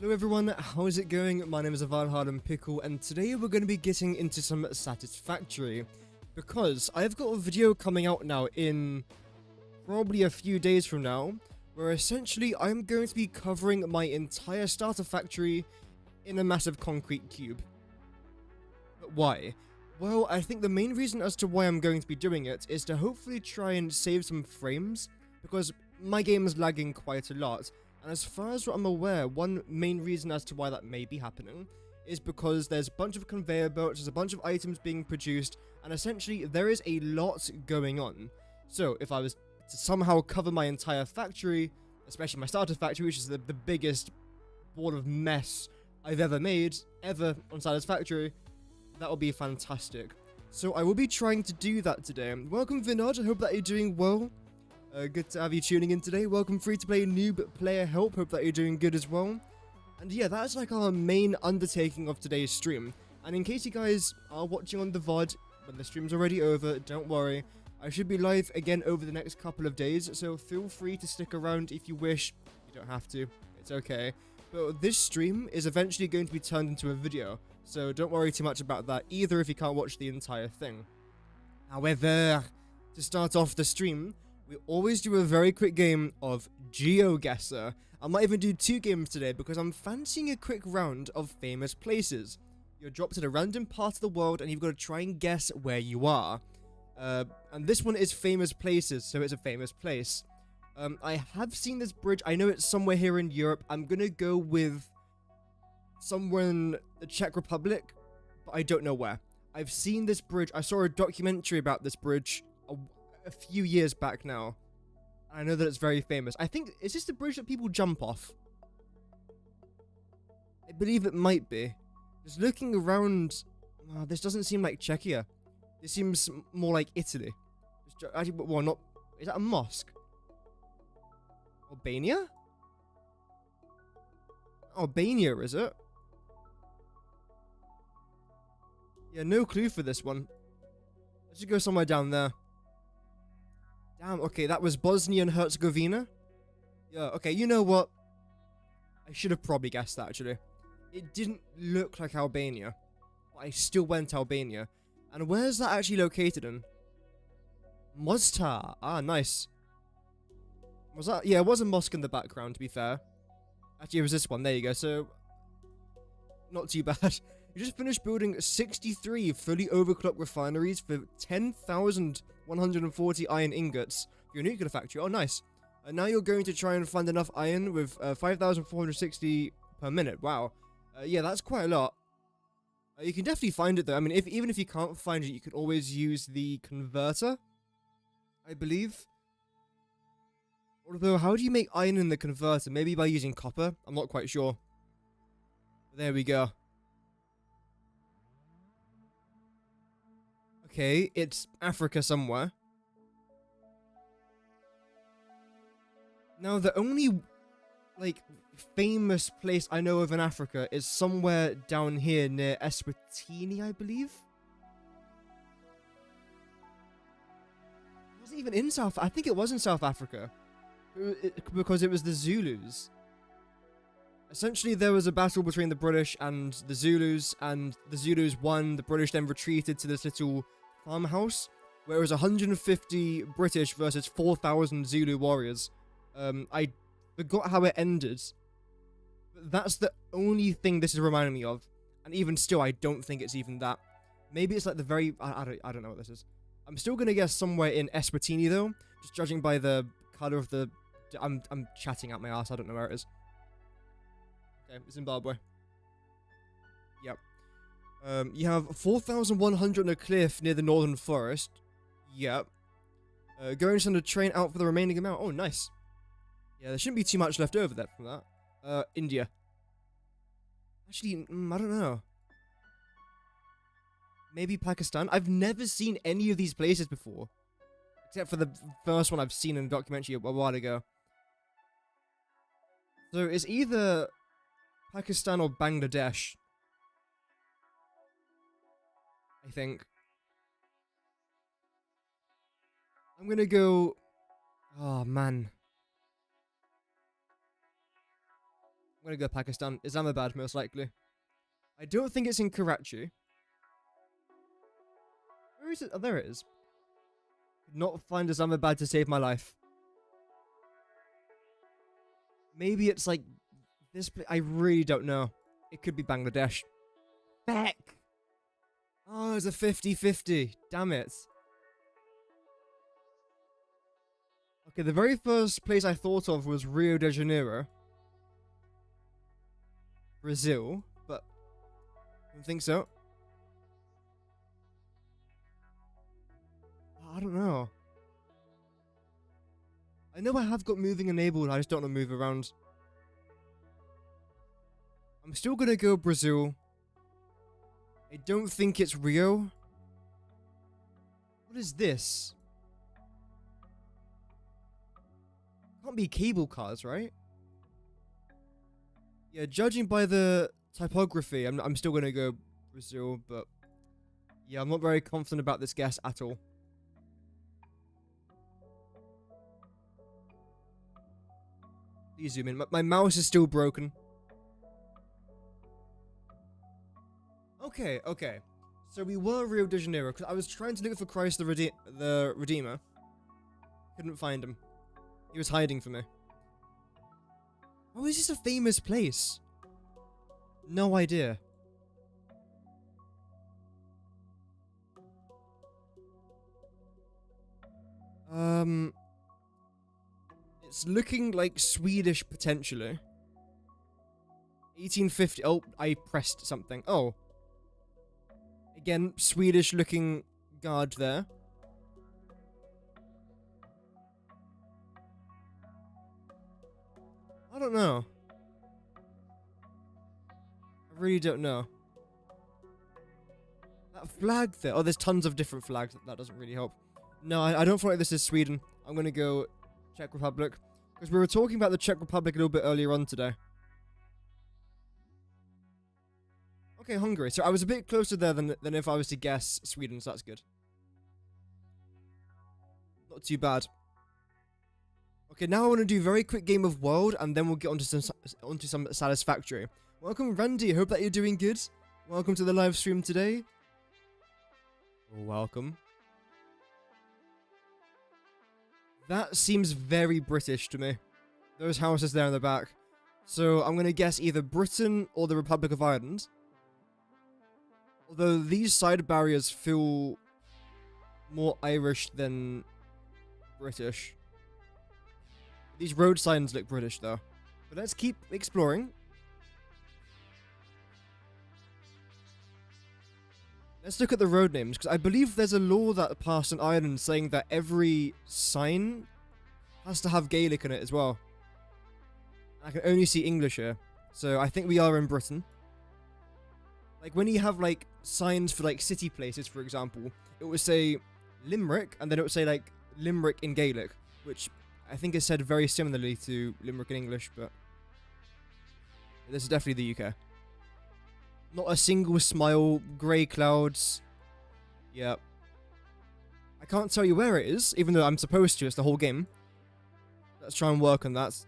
Hello everyone, how's it going? My name is Pickle, and today we're going to be getting into some Satisfactory, because I've got a video coming out now in probably a few days from now, where essentially I'm going to be covering my entire starter factory in a massive concrete cube. But why? Well, I think the main reason as to why I'm going to be doing it is to hopefully try and save some frames, because my game is lagging quite a lot. And as far as I'm aware, one main reason as to why that may be happening is because there's a bunch of conveyor belts, there's a bunch of items being produced, and essentially there is a lot going on. So if I was to somehow cover my entire factory, especially my starter factory, which is the biggest ball of mess I've ever made, ever on Satisfactory, that would be fantastic. So I will be trying to do that today. Welcome Vinod, I hope that you're doing well. Good to have you tuning in today. Welcome free-to-play noob player help. Hope that you're doing good as well. And yeah, that's like our main undertaking of today's stream. And in case you guys are watching on the VOD, when the stream's already over, don't worry. I should be live again over the next couple of days, so feel free to stick around if you wish. You don't have to. It's okay. But this stream is eventually going to be turned into a video, so don't worry too much about that either if you can't watch the entire thing. However, to start off the stream, we always do a very quick game of Geoguessr. I might even do 2 games today because I'm fancying a quick round of famous places. You're dropped in a random part of the world and you've got to try and guess where you are. And this one is famous places, so it's a famous place. I have seen this bridge. I know it's somewhere here in Europe. I'm going to go with somewhere in the Czech Republic, but I don't know where. I've seen this bridge. I saw a documentary about this bridge a few years back now. I know that it's very famous. I think, is this the bridge that people jump off? I believe it might be. Just looking around, this doesn't seem like Czechia. This seems more like Italy. Actually, well, not, is that a mosque? Albania? Albania, is it? Yeah, no clue for this one. Let's just go somewhere down there. Damn, okay, that was Bosnia and Herzegovina. Yeah, okay, you know what? I should have probably guessed that, actually. It didn't look like Albania, but I still went Albania. And where's that actually located in? Mostar. Ah, nice. Was that? Yeah, it was a mosque in the background, to be fair. Actually, it was this one. There you go. So, not too bad. You just finished building 63 fully overclocked refineries for 10,140 iron ingots for your nuclear factory. Oh, nice. And now you're going to try and find enough iron with 5,460 per minute. Wow. Yeah, that's quite a lot. You can definitely find it, though. I mean, even if you can't find it, you can always use the converter, I believe. Although, how do you make iron in the converter? Maybe by using copper? I'm not quite sure. There we go. Okay, it's Africa somewhere. Now, the only, like, famous place I know of in Africa is somewhere down here near Eswatini, I believe. It wasn't even in I think it was in South Africa. Because it was the Zulus. Essentially, there was a battle between the British and the Zulus won. The British then retreated to this little farmhouse, where it was 150 British versus 4,000 Zulu warriors. I forgot how it ended. But that's the only thing this is reminding me of. And even still, I don't think it's even that. Maybe it's like the very... I don't know what this is. I'm still going to guess somewhere in Eswatini, though. Just judging by the color of the... I'm chatting out my ass. I don't know where it is. Okay, Zimbabwe. Yep. You have 4,100 on a cliff near the northern forest. Yep. Going to send a train out for the remaining amount. Oh, nice. Yeah, there shouldn't be too much left over there from that. India. Actually, I don't know. Maybe Pakistan? I've never seen any of these places before. Except for the first one I've seen in a documentary a while ago. So it's either Pakistan or Bangladesh, I think. I'm gonna go... Oh, man. gonna go Pakistan. Islamabad, most likely. I don't think it's in Karachi. Where is it? Oh, there it is. Could not find Islamabad to save my life. Maybe it's like this place. I really don't know. It could be Bangladesh. Beck! Oh, it's a 50-50. Damn it. Okay, the very first place I thought of was Rio de Janeiro. Brazil, but I don't think so. I don't know. I know I have got moving enabled, I just don't want to move around. I'm still gonna go Brazil. I don't think it's Rio. What is this? Can't be cable cars, right? Yeah, judging by the typography, I'm still gonna go Brazil, but yeah, I'm not very confident about this guess at all. Please zoom in. My mouse is still broken. Okay, okay. So we were Rio de Janeiro, because I was trying to look for Christ the Redeemer. Couldn't find him. He was hiding from me. Oh, is this a famous place? No idea. It's looking like Swedish, potentially. 1850. Oh, I pressed something. Oh. Again, Swedish-looking guard there. I don't know. I really don't know. That flag there. Oh, there's tons of different flags. That doesn't really help. No, I don't feel like this is Sweden. I'm going to go Czech Republic. Because we were talking about the Czech Republic a little bit earlier on today. Okay, Hungary. So I was a bit closer there than if I was to guess Sweden, so that's good. Not too bad. Okay, now I want to do a very quick game of World, and then we'll get onto some Satisfactory. Welcome, Randy. Hope that you're doing good. Welcome to the live stream today. Welcome. That seems very British to me. Those houses there in the back. So I'm going to guess either Britain or the Republic of Ireland. Although these side barriers feel more Irish than British. These road signs look British though. But let's keep exploring. Let's look at the road names, because I believe there's a law that passed in Ireland saying that every sign has to have Gaelic in it as well. I can only see English here, so I think we are in Britain. Like, when you have, like, signs for, like, city places, for example, it would say Limerick, and then it would say, like, Limerick in Gaelic, which I think is said very similarly to Limerick in English, but this is definitely the UK. Not a single smile, grey clouds. Yep. I can't tell you where it is, even though I'm supposed to, it's the whole game. Let's try and work on that.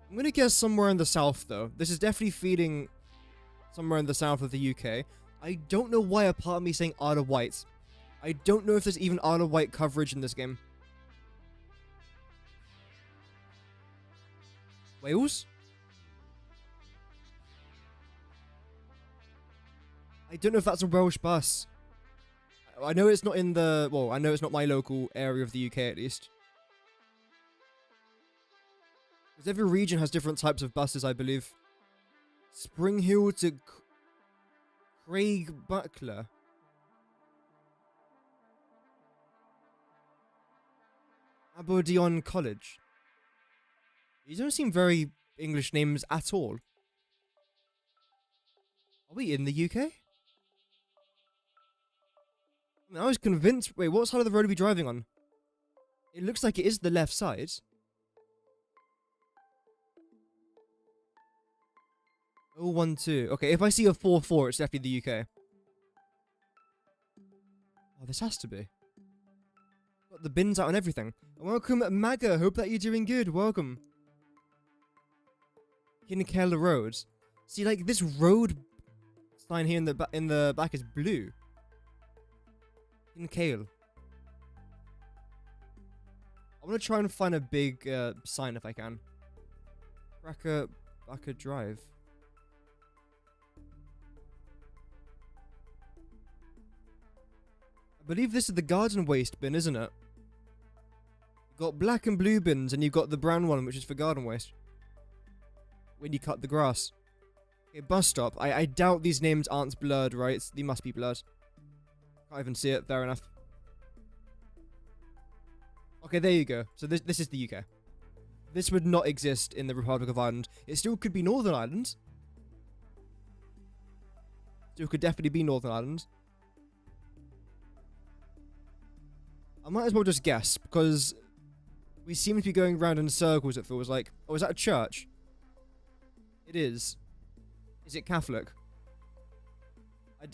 I'm gonna guess somewhere in the south, though. This is definitely feeding somewhere in the south of the UK. I don't know why a part of me is saying Isle of Wight. I don't know if there's even Isle of Wight coverage in this game. Wales? I don't know if that's a Welsh bus. I know it's not in the... Well, I know it's not my local area of the UK, at least. Because every region has different types of buses, I believe. Spring Hill to Craig Butler. Aberdeen College. These don't seem very English names at all. Are we in the UK? I was convinced... Wait, what side of the road are we driving on? It looks like it is the left side. 012. Okay, if I see a 44, it's definitely the UK. Oh, this has to be. Got the bins out and everything. Welcome, Maga. Hope that you're doing good. Welcome. Kinkale Road. See, like, this road sign here in the back is blue. Kinkale. I want to try and find a big sign if I can. Backer Drive. I believe this is the garden waste bin, isn't it? You've got black and blue bins, and you've got the brown one, which is for garden waste. When you cut the grass. Okay, bus stop. I doubt these names aren't blurred, right? They must be blurred. Can't even see it. Fair enough. Okay, there you go. So this is the UK. This would not exist in the Republic of Ireland. It still could be Northern Ireland. Still could definitely be Northern Ireland. I might as well just guess, because we seem to be going around in circles, it feels like. Oh, is that a church? It is. Is it Catholic?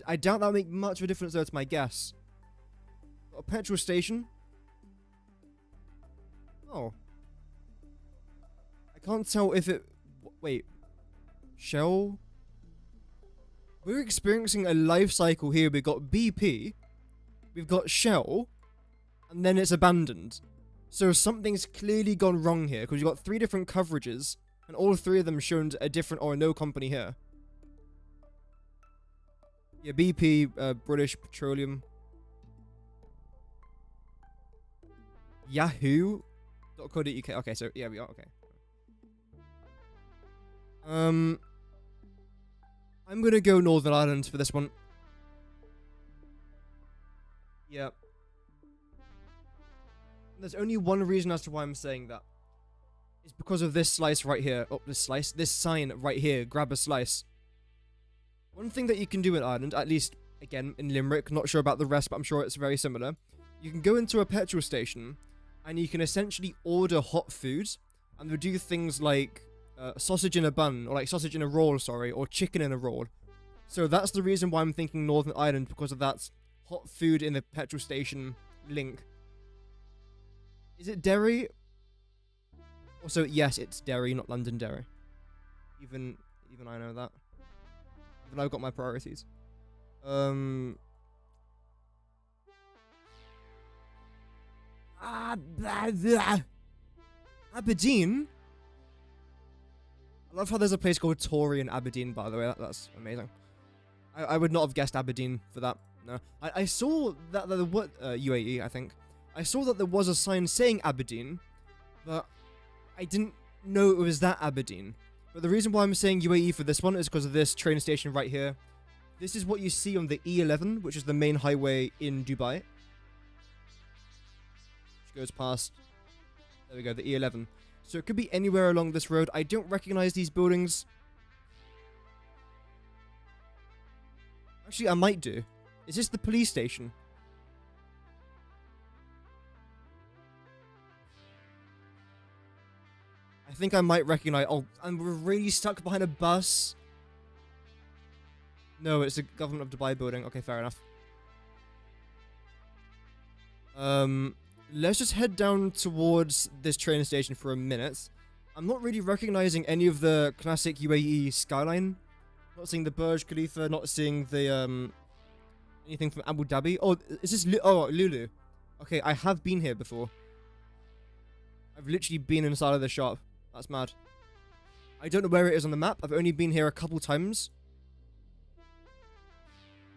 I doubt that'll make much of a difference, though, to my guess. Got a petrol station. Oh. I can't tell if it... Wait. Shell? We're experiencing a life cycle here. We've got BP. We've got Shell. And then it's abandoned. So something's clearly gone wrong here, because you've got 3 different coverages. And all 3 of them shown a different or no company here. Yeah, BP, British Petroleum. Yahoo.co.uk. Okay, so yeah, we are. Okay. I'm gonna go Northern Ireland for this one. Yeah. There's only one reason as to why I'm saying that. It's because of this slice right here. Oh, this sign right here. Grab a slice. One thing that you can do in Ireland, at least, again, in Limerick, not sure about the rest, but I'm sure it's very similar. You can go into a petrol station, and you can essentially order hot food, and they'll do things like sausage in a bun, or like sausage in a roll, sorry, or chicken in a roll. So that's the reason why I'm thinking Northern Ireland, because of that hot food in the petrol station link. Is it Derry? Also, yes, it's Derry, not Londonderry. Even I know that. Even I've got my priorities. Aberdeen? I love how there's a place called Tory in Aberdeen, by the way. That's amazing. I would not have guessed Aberdeen for that. No. I saw that there was... UAE, I think. I saw that there was a sign saying Aberdeen, but I didn't know it was that Aberdeen. But the reason why I'm saying UAE for this one is because of this train station right here. This is what you see on the E11, which is the main highway in Dubai. Which goes past... There we go, the E11. So it could be anywhere along this road. I don't recognize these buildings. Actually, I might do. Is this the police station? I think I might recognize... Oh, and we're really stuck behind a bus. No, it's the Government of Dubai building. Okay, fair enough. Let's just head down towards this train station for a minute. I'm not really recognizing any of the classic UAE skyline. Not seeing the Burj Khalifa, not seeing the, anything from Abu Dhabi. Oh, is this... Lulu. Okay, I have been here before. I've literally been inside of the shop. That's mad. I don't know where it is on the map. I've only been here a couple times.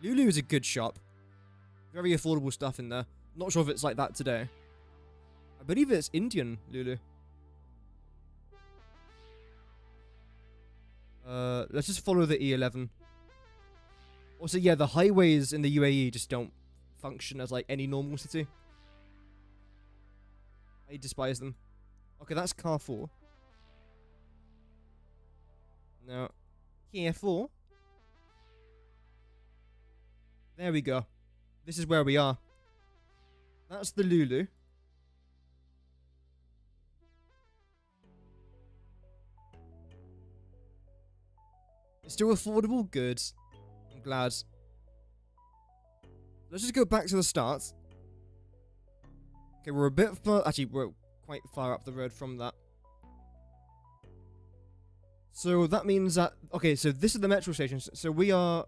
Lulu is a good shop. Very affordable stuff in there. Not sure if it's like that today. I believe it's Indian Lulu. Let's just follow the E11. Also, yeah, the highways in the UAE just don't function as like any normal city. I despise them. Okay, that's car 4. Now, here 4. There we go. This is where we are. That's the Lulu. It's still affordable? Good. I'm glad. Let's just go back to the start. Okay, we're a bit far... Actually, we're quite far up the road from that. So that means that... Okay, so this is the metro station. So we are...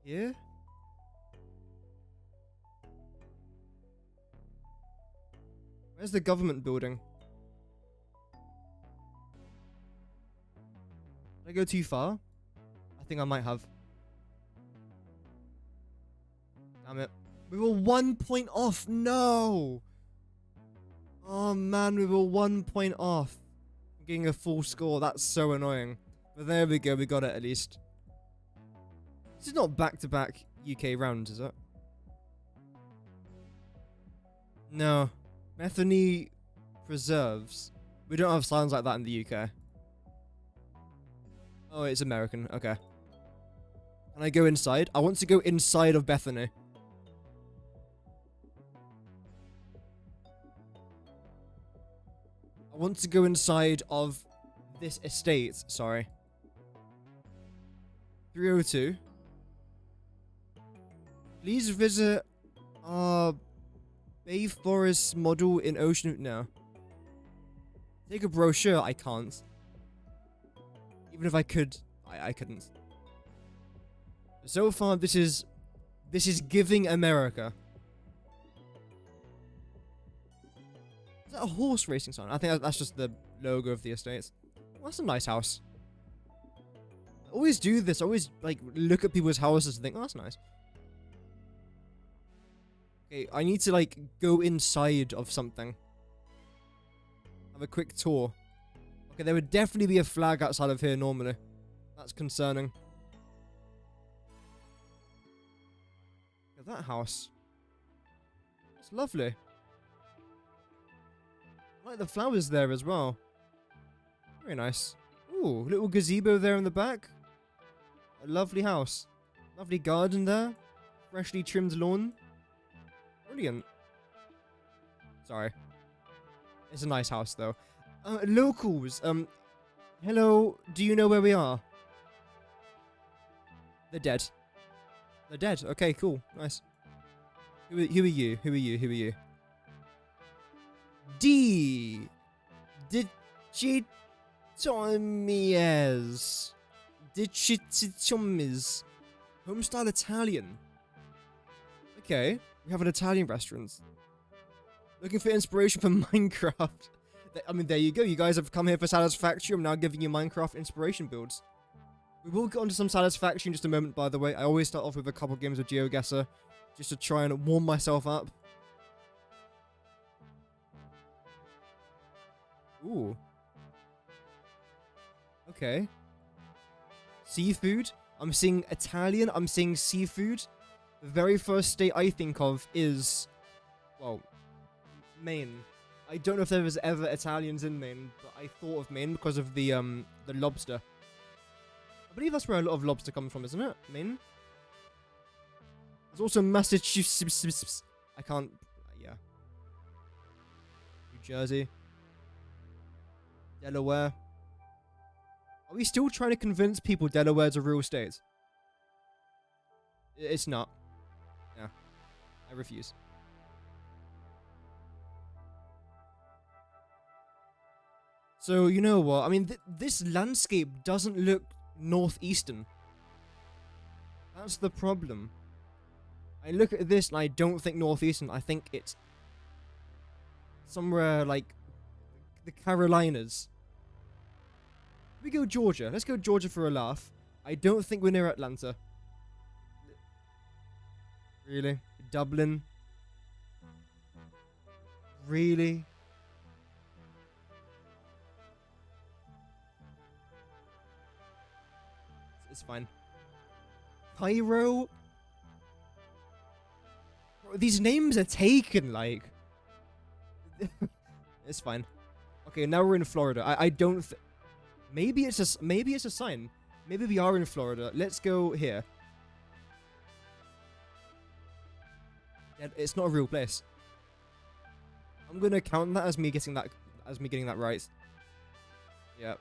Here? Where's the government building? Did I go too far? I think I might have. Damn it. We were 1 point off. No! Oh man, we were 1 point off. Getting a full score. That's so annoying. But there we go. We got it at least. This is not back-to-back UK rounds, is it? No. Metheny preserves. We don't have signs like that in the UK. Oh, it's American. Okay. Can I go inside? I want to go inside of Bethany. I want to go inside of this estate. Sorry. 302. Please visit our Bay Forest model in Ocean... No. Take a brochure. I can't. Even if I could, I couldn't. So far, this is giving America. Is that a horse racing sign? I think that's just the logo of the estate. Well, that's a nice house. I always do this. I always, like, look at people's houses and think, oh, that's nice. Okay, I need to, like, go inside of something. Have a quick tour. Okay, there would definitely be a flag outside of here normally. That's concerning. Look at that house. It's lovely. I like the flowers there as well. Very nice. Ooh, little gazebo there in the back. A lovely house. Lovely garden there. Freshly trimmed lawn. Brilliant. Sorry. It's a nice house though. Locals, hello, do you know where we are? They're dead. They're dead. Okay, cool. Nice. Who are you? Who are you? Who are you? D. Digitomies. Digitomies. Homestyle Italian. Okay, we have an Italian restaurant. Looking for inspiration for Minecraft. I mean, there you go. You guys have come here for Satisfactory. I'm now giving you Minecraft inspiration builds. We will get onto some Satisfactory in just a moment, by the way. I always start off with a couple games of Geoguessr, just to try and warm myself up. Ooh. Okay. Seafood. I'm seeing Italian. I'm seeing seafood. The very first state I think of is... well... Maine. I don't know if there was ever Italians in Maine, but I thought of Maine because of the lobster. I believe that's where a lot of lobster comes from, isn't it? Maine? There's also Massachusetts. I can't... yeah. New Jersey. Delaware. Are we still trying to convince people Delaware's a real state? It's not. Yeah. I refuse. So, you know what? I mean, this landscape doesn't look northeastern. That's the problem. I look at this and I don't think northeastern. I think it's somewhere like the Carolinas. We go Georgia. Let's go Georgia for a laugh. I don't think we're near Atlanta. Really? Dublin? Really? It's fine. Cairo? Bro, these names are taken, like... It's fine. Okay, now we're in Florida. I don't... maybe it's a sign. Maybe we are in Florida. Let's go here. Yeah, it's not a real place. I'm gonna count that as me getting that right. Yep.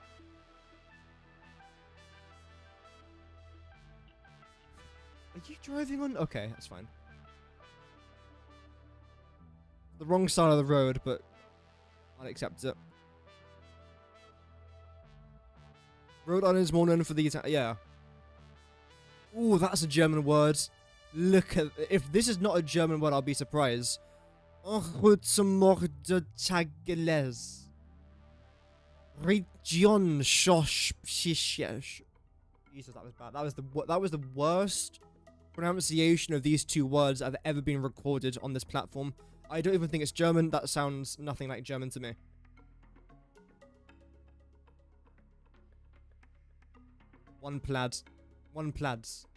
Are you driving on? Okay, that's fine. The wrong side of the road, but I'll accept it. Rhode Island is more known for the yeah. Ooh, that's a German word. Look at if this is not a German word, I'll be surprised. Region Jesus, that was bad. That was the worst pronunciation of these two words that have ever been recorded on this platform. I don't even think it's German. That sounds nothing like German to me. One plaid. One plaids.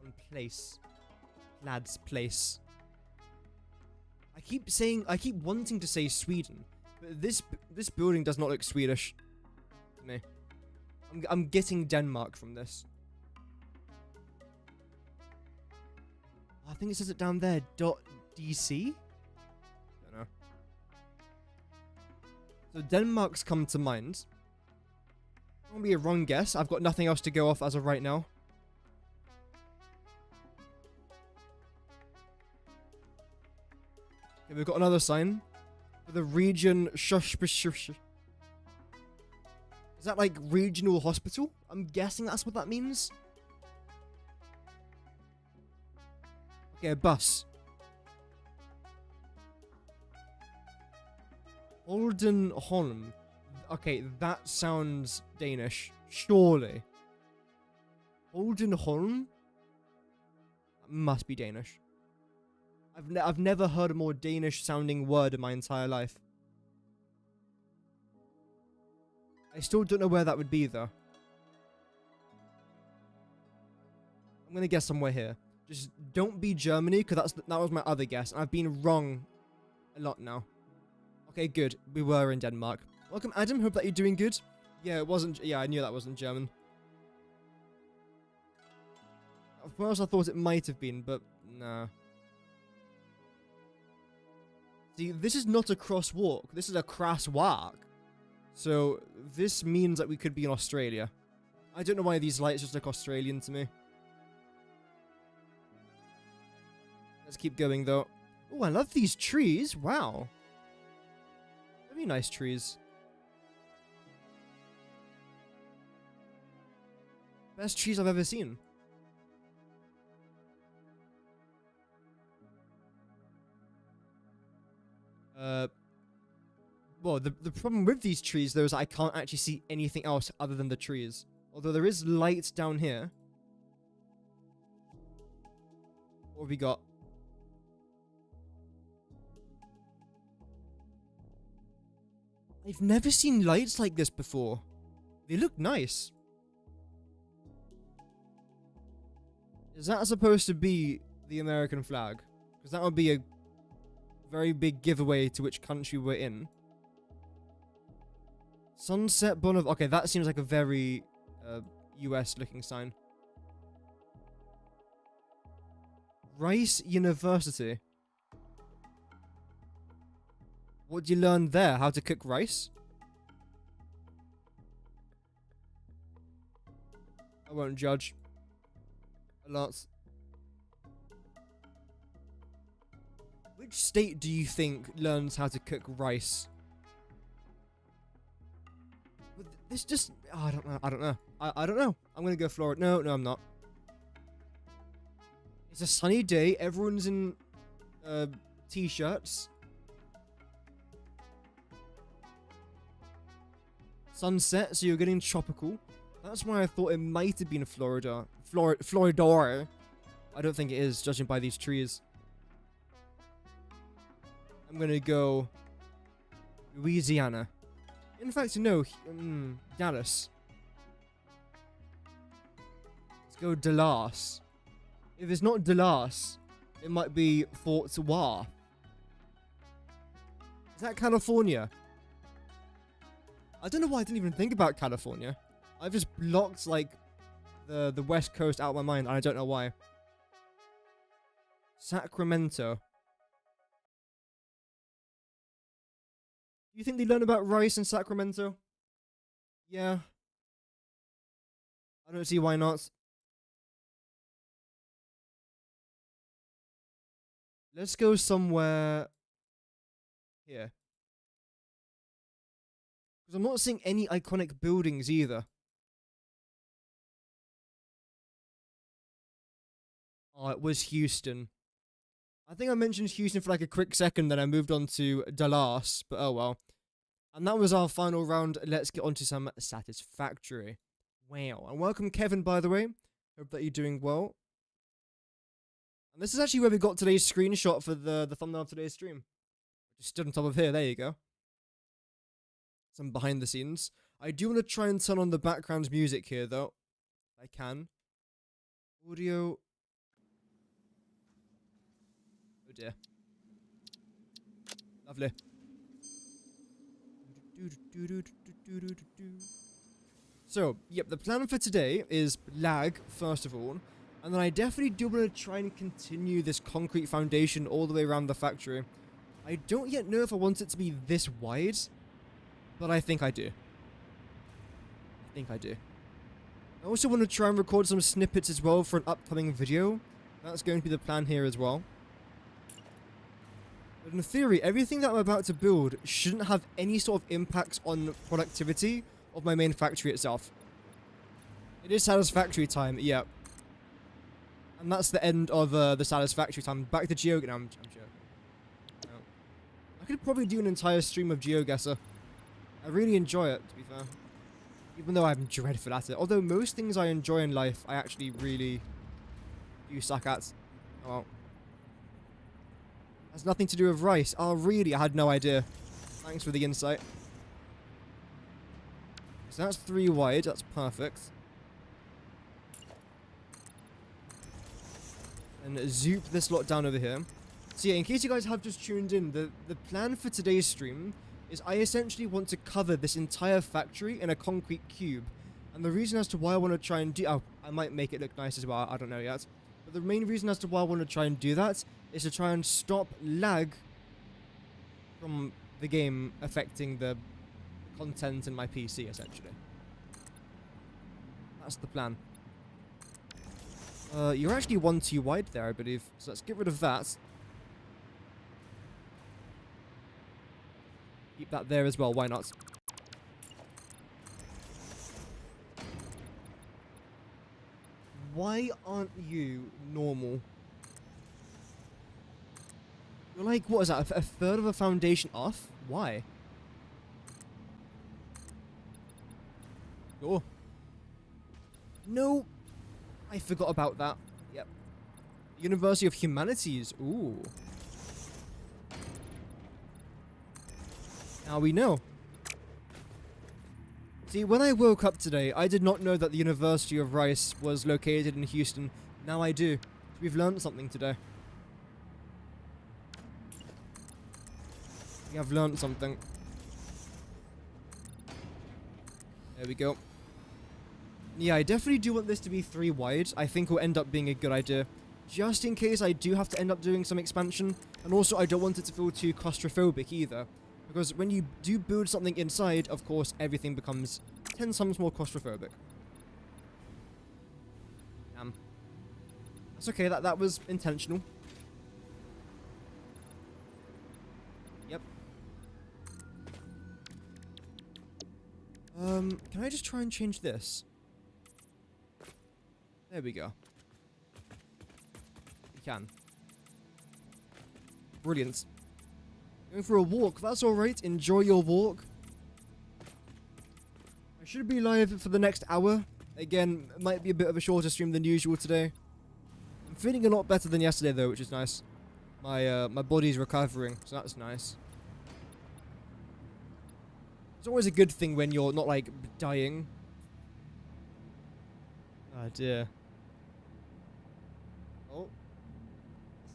One place. Plaid's place. I keep wanting to say Sweden, but this building does not look Swedish to me. I'm getting Denmark from this. I think it says it down there. .dc? Don't know. So Denmark's come to mind. It won't be a wrong guess. I've got nothing else to go off as of right now. Okay, we've got another sign. For the region Is that like regional hospital? I'm guessing that's what that means. Okay, a bus. Oldenholm. Okay, that sounds Danish. Surely. Oldenholm? That must be Danish. I've never heard a more Danish sounding word in my entire life. I still don't know where that would be though. I'm gonna guess somewhere here. Just don't be Germany, because that was my other guess, and I've been wrong a lot now. Okay, good. We were in Denmark. Welcome, Adam. Hope that you're doing good. Yeah, it wasn't. Yeah, I knew that wasn't German. At first, I thought it might have been, but nah. See, this is not a crosswalk. This is a crosswalk. So this means that we could be in Australia. I don't know why these lights just look Australian to me. Let's keep going though. Oh, I love these trees. Wow. Very nice trees. Best trees I've ever seen. Well, the problem with these trees, though, is I can't actually see anything else other than the trees. Although there is light down here. What have we got? I've never seen lights like this before. They look nice. Is that supposed to be the American flag? Because that would be a very big giveaway to which country we're in. Sunset Boulevard. Okay, that seems like a very US looking sign. Rice University. What did you learn there? How to cook rice? I won't judge. A lot. Which state do you think learns how to cook rice? This just... Oh, I don't know. I don't know. I don't know. I'm going to go Florida. No, I'm not. It's a sunny day. Everyone's in t-shirts. Sunset, so you're getting tropical. That's why I thought it might have been Florida. Florida. I don't think it is, judging by these trees. I'm gonna go Louisiana. In fact, no, Dallas. Let's go Dallas. If it's not Dallas, it might be Fort Worth. Is that California? I don't know why I didn't even think about California. I've just blocked, like, the West Coast out of my mind, and I don't know why. Sacramento. You think they learn about rice in Sacramento? Yeah. I don't see why not. Let's go somewhere here. Because I'm not seeing any iconic buildings either. Oh, it was Houston. I think I mentioned Houston for like a quick second, then I moved on to Dallas, but oh well. And that was our final round. Let's get on to some Satisfactory. Wow. And welcome, Kevin, by the way. Hope that you're doing well. And this is actually where we got today's screenshot for the thumbnail of today's stream. Just stood on top of here. There you go. Some behind the scenes. I do want to try and turn on the background music here, though. I can. Audio. Oh dear. Lovely. So, yep, the plan for today is lag, first of all. And then I definitely do want to try and continue this concrete foundation all the way around the factory. I don't yet know if I want it to be this wide, but I think I do. I also want to try and record some snippets as well for an upcoming video. That's going to be the plan here as well. But in theory, everything that I'm about to build shouldn't have any sort of impacts on productivity of my main factory itself. It is Satisfactory time, yeah. And that's the end of the Satisfactory time. Back to Geoguessr. No, I'm sure. No. I could probably do an entire stream of Geoguessr. I really enjoy it, to be fair. Even though I'm dreadful at it. Although most things I enjoy in life, I actually really do suck at. Oh well. Has nothing to do with rice. Oh, really? I had no idea. Thanks for the insight. So that's 3 wide. That's perfect. And zoop this lot down over here. So yeah, in case you guys have just tuned in, the plan for today's stream is I essentially want to cover this entire factory in a concrete cube. And the reason as to why I want to try and do... Oh, I might make it look nice as well. I don't know yet. But the main reason as to why I want to try and do that is to try and stop lag from the game affecting the content in my PC, essentially. That's the plan. You're actually 1 too wide there, I believe. So let's get rid of that. Keep that there as well, why not? Why aren't you normal? You're like, what is that, a third of a foundation off? Why? Oh. No. I forgot about that. Yep. University of Humanities. Ooh. Now we know. See, when I woke up today, I did not know that the University of Rice was located in Houston. Now I do. We've learned something today. We have learned something. There we go. Yeah, I definitely do want this to be 3 wide. I think it will end up being a good idea. Just in case I do have to end up doing some expansion. And also, I don't want it to feel too claustrophobic either. Because when you do build something inside, of course, everything becomes 10 times more claustrophobic. That's okay, that was intentional. Yep. Can I just try and change this? There we go. You can. Brilliant. Going for a walk. That's alright. Enjoy your walk. I should be live for the next hour. Again, it might be a bit of a shorter stream than usual today. I'm feeling a lot better than yesterday though, which is nice. My body's recovering, so that's nice. It's always a good thing when you're not, like, dying. Oh dear. Oh.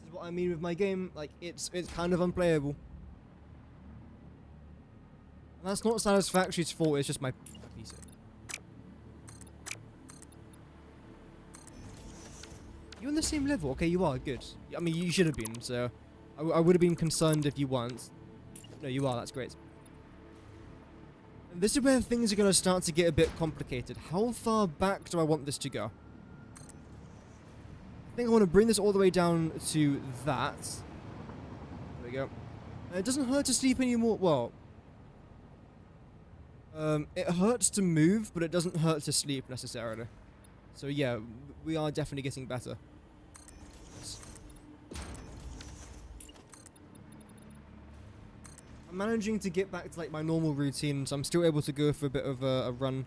This is what I mean with my game. Like, it's kind of unplayable. And that's not Satisfactory's fault, it's just my PC. You on the same level? Okay, you are, good. I mean, you should have been, so... I would have been concerned if you weren't. No, you are, that's great. And this is where things are going to start to get a bit complicated. How far back do I want this to go? I think I want to bring this all the way down to that. There we go. And it doesn't hurt to sleep anymore. Well... it hurts to move, but it doesn't hurt to sleep necessarily. So yeah, we are definitely getting better. I'm managing to get back to like my normal routine, so I'm still able to go for a bit of a run.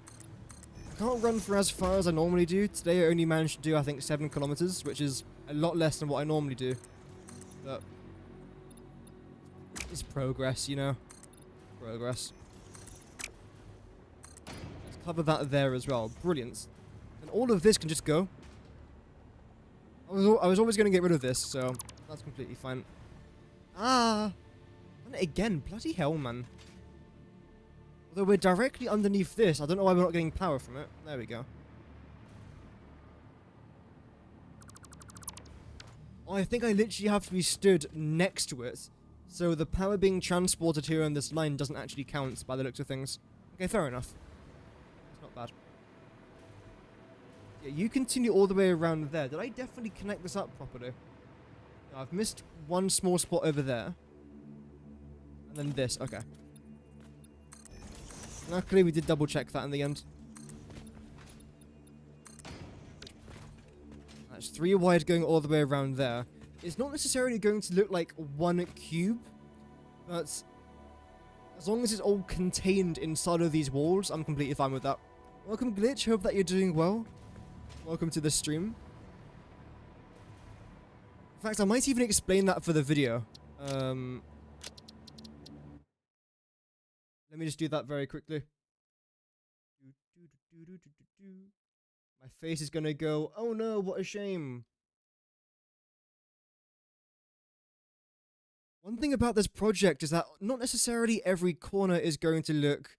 I can't run for as far as I normally do. Today I only managed to do, I think, 7 kilometers, which is a lot less than what I normally do. But it's progress, you know? Progress. Let's cover that there as well. Brilliant. And all of this can just go. I was always going to get rid of this, so that's completely fine. Ah! Done it again. Bloody hell, man. Although we're directly underneath this, I don't know why we're not getting power from it. There we go. Oh, I think I literally have to be stood next to it. So the power being transported here on this line doesn't actually count by the looks of things. Okay, fair enough. It's not bad. Yeah, you continue all the way around there. Did I definitely connect this up properly? No, I've missed one small spot over there. And then this. Okay. Luckily, we did double check that in the end. That's 3 wide going all the way around there. It's not necessarily going to look like one cube, but as long as it's all contained inside of these walls, I'm completely fine with that. Welcome, Glitch. Hope that you're doing well. Welcome to the stream. In fact, I might even explain that for the video. Let me just do that very quickly. My face is gonna go, oh no, what a shame. One thing about this project is that not necessarily every corner is going to look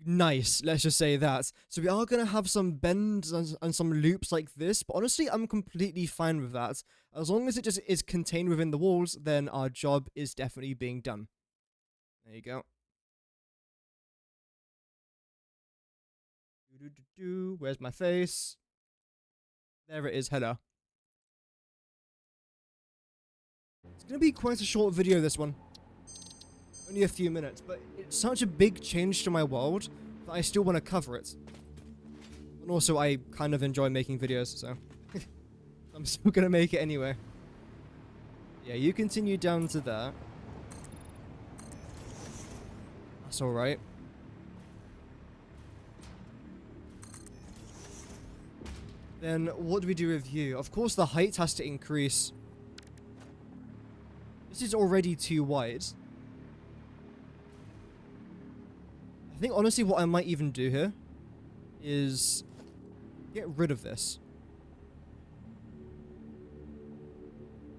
nice, let's just say that. So we are going to have some bends and some loops like this, but honestly, I'm completely fine with that. As long as it just is contained within the walls, then our job is definitely being done. There you go. Where's my face? There it is, hello. It's going to be quite a short video, this one. Only a few minutes, but it's such a big change to my world that I still want to cover it. And also, I kind of enjoy making videos, so I'm still going to make it anyway. Yeah, you continue down to there. That's alright. Then, what do we do with you? Of course, the height has to increase. This is already too wide. I think, honestly, what I might even do here is get rid of this.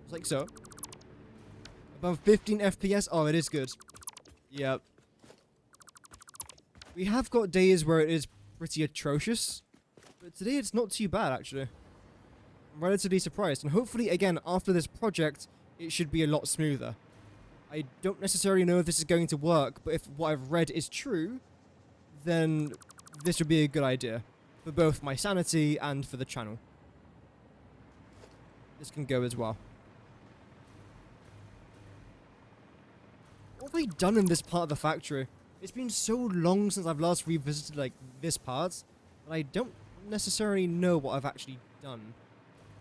Just like so. Above 15 FPS? Oh, it is good. Yep. We have got days where it is pretty atrocious. But today it's not too bad, actually. I'm relatively surprised. And hopefully, again, after this project, it should be a lot smoother. I don't necessarily know if this is going to work, but if what I've read is true, then this would be a good idea. For both my sanity and for the channel. This can go as well. What have I done in this part of the factory? It's been so long since I've last revisited, like, this part, that I don't necessarily know what I've actually done.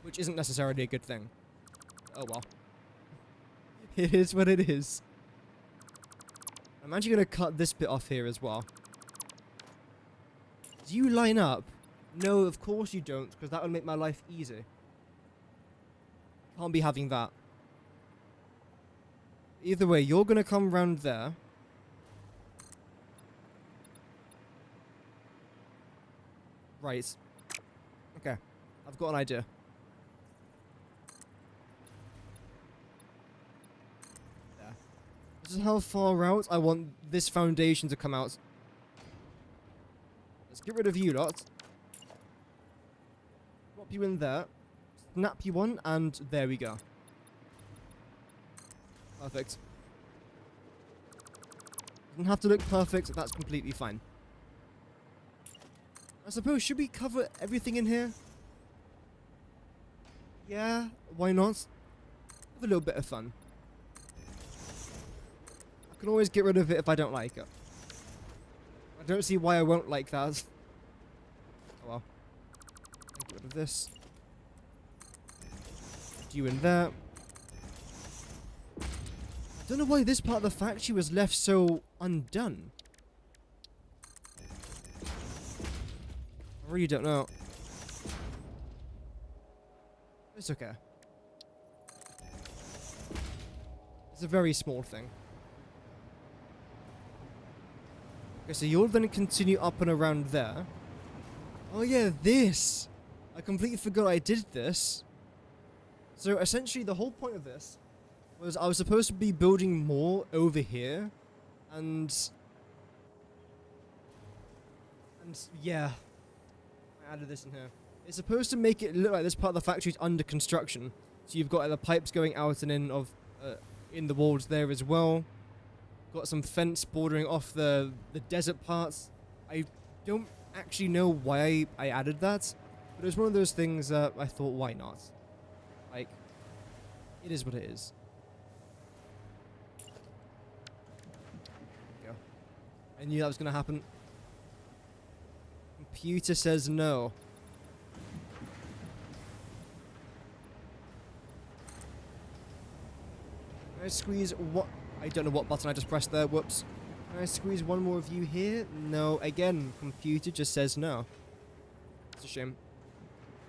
Which isn't necessarily a good thing. Oh well. It is what it is. I'm actually going to cut this bit off here as well. Do you line up? No, of course you don't, because that would make my life easy. Can't be having that. Either way, you're going to come round there. Right. Okay. I've got an idea. There. This is how far out I want this foundation to come out. Let's get rid of you lot. Drop you in there. Snap you one, and there we go. Perfect. Doesn't have to look perfect, that's completely fine. I suppose, should we cover everything in here? Yeah, why not? Have a little bit of fun. I can always get rid of it if I don't like it. I don't see why I won't like that. Oh well. Get rid of this. Put you in there. don't know why this part of the factory was left so undone. I really don't know. It's okay. It's a very small thing. Okay, so you'll then continue up and around there. Oh yeah, this! I completely forgot I did this. So essentially the whole point of this was I was supposed to be building more over here. And yeah, I added this in here. It's supposed to make it look like this part of the factory is under construction. So you've got the pipes going out and in of in the walls there as well. Got some fence bordering off the desert parts. I don't actually know why I added that, but it was one of those things that I thought, why not? Like, it is what it is. There we go. I knew that was going to happen. Computer says no. Can I squeeze what? I don't know what button I just pressed there. Whoops. Can I squeeze one more of you here? No. Again, computer just says no. It's a shame.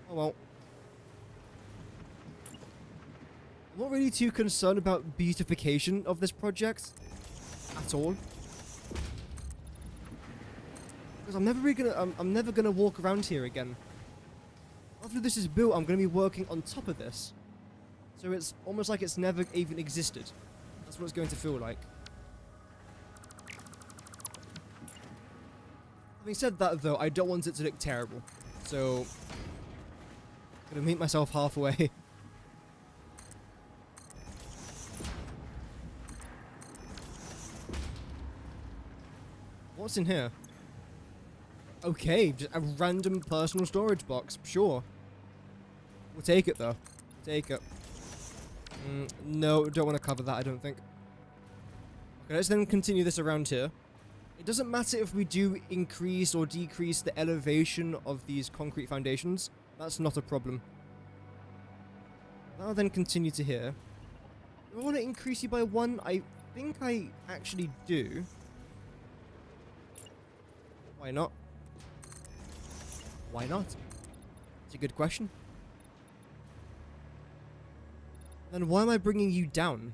Oh well. I'm not really too concerned about beautification of this project at all. Because I'm never really gonna I'm never gonna walk around here again. After this is built, I'm gonna be working on top of this. So it's almost like it's never even existed. That's what it's going to feel like. Having said that though, I don't want it to look terrible. So I'm gonna meet myself halfway. What's in here? Okay, just a random personal storage box. Sure. We'll take it though. Take it. No, don't want to cover that, I don't think. Okay, let's then continue this around here. It doesn't matter if we do increase or decrease the elevation of these concrete foundations. That's not a problem. I'll then continue to here. Do I want to increase you by 1? I think I actually do. Why not? Why not? It's a good question. Then why am I bringing you down?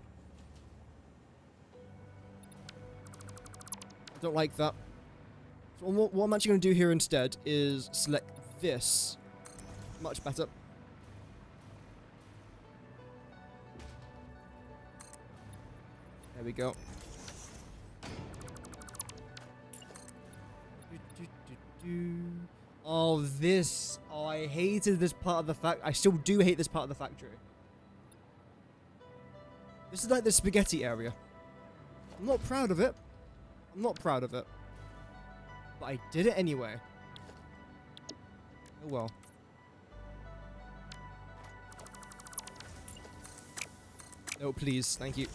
I don't like that. So what I'm actually going to do here instead is select this. Much better. There we go. Oh, this. Oh, I hated this part of the factory. I still do hate this part of the factory. This is like the spaghetti area. I'm not proud of it. I'm not proud of it. But I did it anyway. Oh well. No, please. Thank you.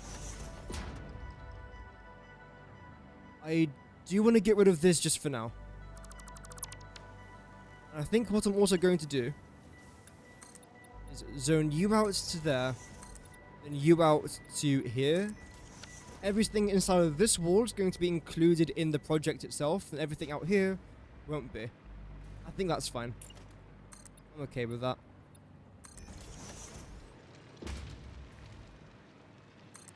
I do want to get rid of this just for now. And I think what I'm also going to do is zone you out to there. Then you out to here. Everything inside of this wall is going to be included in the project itself, and everything out here won't be. I think that's fine. I'm okay with that.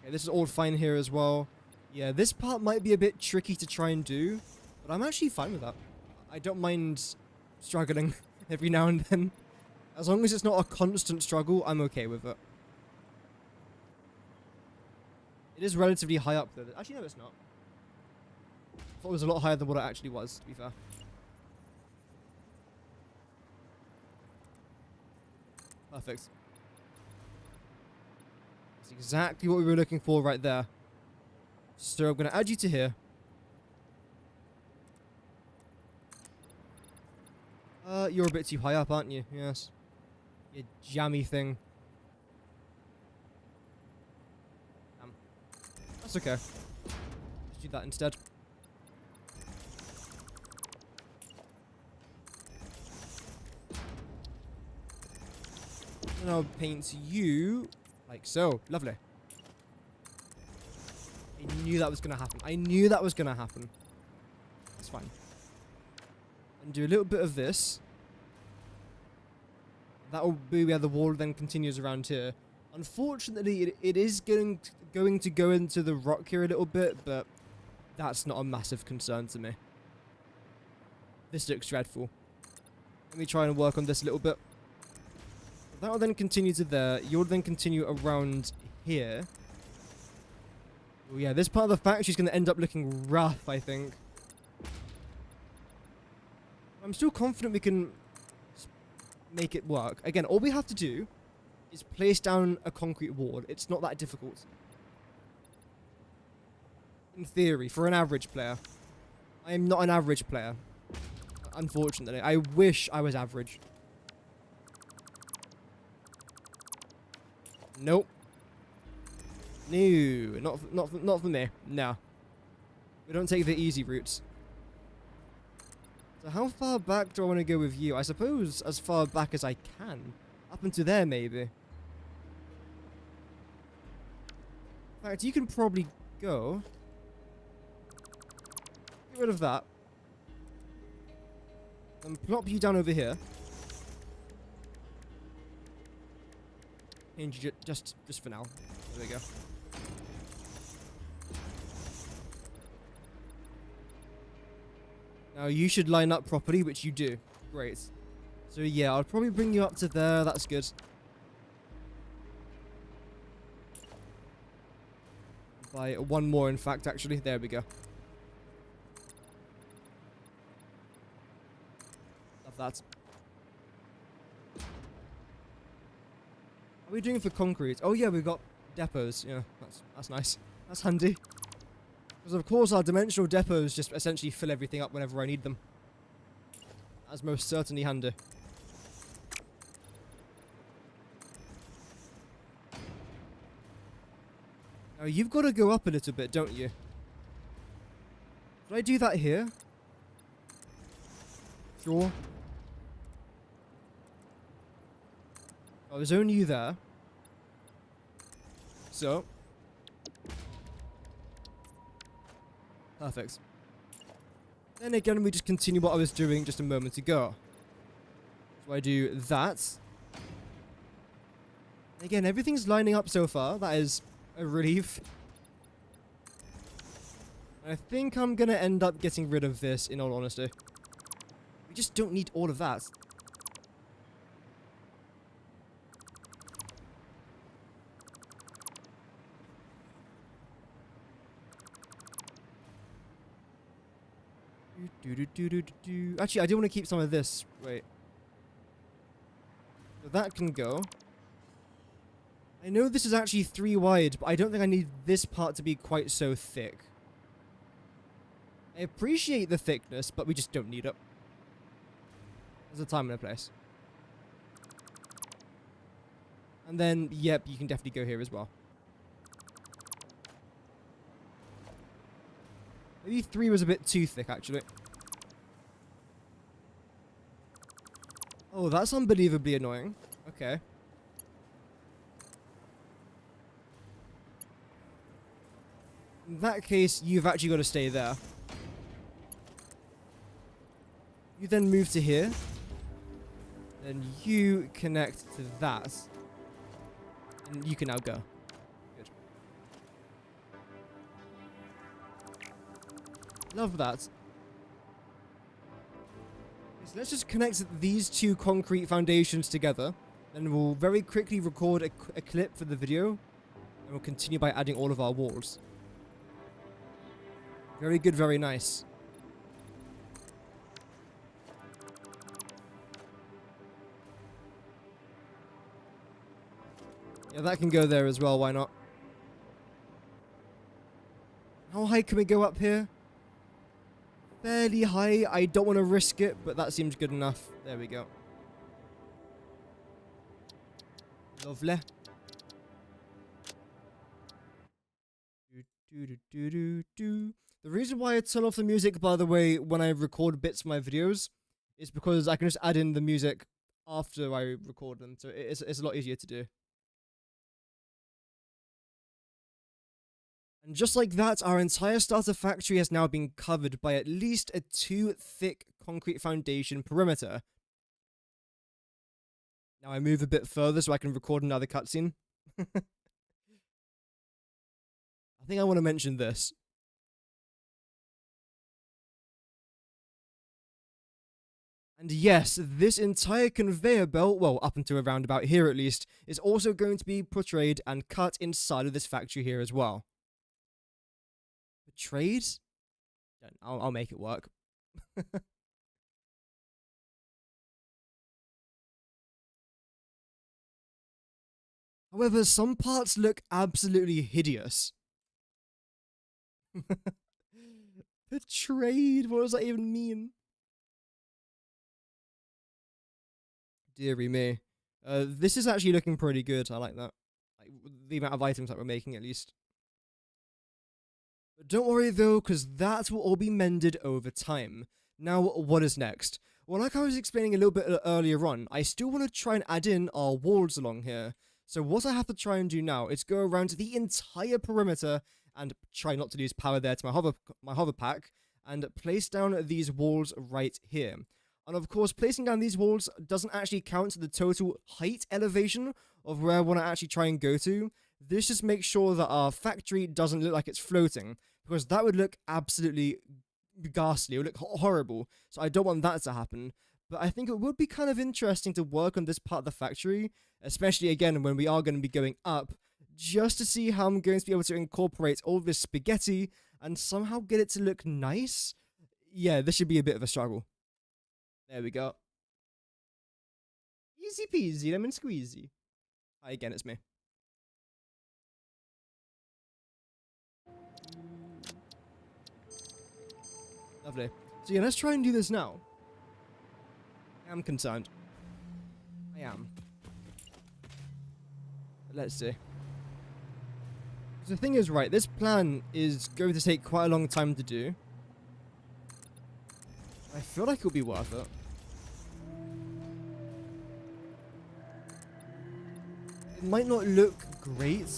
Okay, this is all fine here as well. Yeah, this part might be a bit tricky to try and do, but I'm actually fine with that. I don't mind struggling every now and then. As long as it's not a constant struggle, I'm okay with it. It is relatively high up though. Actually, no, it's not. I thought it was a lot higher than what it actually was, to be fair. Perfect. That's exactly what we were looking for right there. So I'm going to add you to here. You're a bit too high up, aren't you? Yes. You jammy thing. That's okay. Let's do that instead. And I'll paint you like so. Lovely. knew that was going to happen. I knew that was going to happen. That's fine. And do a little bit of this. That'll be where the wall then continues around here. Unfortunately, it is going to go into the rock here a little bit, but that's not a massive concern to me. This looks dreadful. Let me try and work on this a little bit. That'll then continue to there. You'll then continue around here. Oh yeah, this part of the factory is going to end up looking rough, I think. I'm still confident we can make it work. Again, all we have to do is place down a concrete wall. It's not that difficult. In theory, for an average player. I am not an average player. Unfortunately. I wish I was average. Nope. No, not for me. No. We don't take the easy routes. So how far back do I want to go with you? I suppose as far back as I can. Up into there, maybe. In fact, you can probably go. Get rid of that. And plop you down over here. And just for now. There we go. Now you should line up properly, which you do. Great. So yeah, I'll probably bring you up to there. That's good. By one more, in fact, actually. There we go. Love that. How are we doing for concrete? Oh yeah, we've got depots. Yeah, that's nice. That's handy. Because of course our dimensional depots just essentially fill everything up whenever I need them. That's most certainly handy. Now you've got to go up a little bit, don't you? Should I do that here? Sure. Oh, there's only you there. So. Perfect. Then again, we just continue what I was doing just a moment ago. So I do that. Again, everything's lining up so far. That is a relief. I think I'm going to end up getting rid of this, in all honesty. We just don't need all of that. Actually, I do want to keep some of this. Wait. So that can go. I know this is actually 3 wide, but I don't think I need this part to be quite so thick. I appreciate the thickness, but we just don't need it. There's a time and a place. And then, yep, you can definitely go here as well. Maybe 3 was a bit too thick, actually. Oh, that's unbelievably annoying. Okay. In that case, you've actually got to stay there. You then move to here. Then you connect to that. And you can now go. Good. Love that. So let's just connect these 2 concrete foundations together. Then we'll very quickly record a clip for the video. And we'll continue by adding all of our walls. Very good, very nice. Yeah, that can go there as well, why not? How high can we go up here? Fairly high. I don't want to risk it, but that seems good enough. There we go. Lovely. The reason why I turn off the music, by the way, when I record bits of my videos, is because I can just add in the music after I record them, so it's a lot easier to do. And just like that, our entire starter factory has now been covered by at least a 2 thick concrete foundation perimeter. Now I move a bit further so I can record another cutscene. I think I want to mention this. And yes, this entire conveyor belt, well, up until around about here at least, is also going to be portrayed and cut inside of this factory here as well. Portrayed? I'll make it work. However, some parts look absolutely hideous. Portrayed? What does that even mean? Deary me. This is actually looking pretty good. I like that. Like, the amount of items that we're making, at least. But don't worry, though, because that will all be mended over time. Now, what is next? Well, like I was explaining a little bit earlier on, I still want to try and add in our walls along here. So what I have to try and do now is go around the entire perimeter and try not to lose power there to my hover pack and place down these walls right here. And of course, placing down these walls doesn't actually count to the total height elevation of where I want to actually try and go to. This just makes sure that our factory doesn't look like it's floating, because that would look absolutely ghastly. It would look horrible. So I don't want that to happen. But I think it would be kind of interesting to work on this part of the factory, especially again when we are going to be going up, just to see how I'm going to be able to incorporate all this spaghetti and somehow get it to look nice. Yeah, this should be a bit of a struggle. There we go. Easy peasy, lemon squeezy. Hi again, it's me. Lovely. So yeah, let's try and do this now. I am concerned. I am. But let's see. The thing is, right, this plan is going to take quite a long time to do. I feel like it'll be worth it. It might not look great.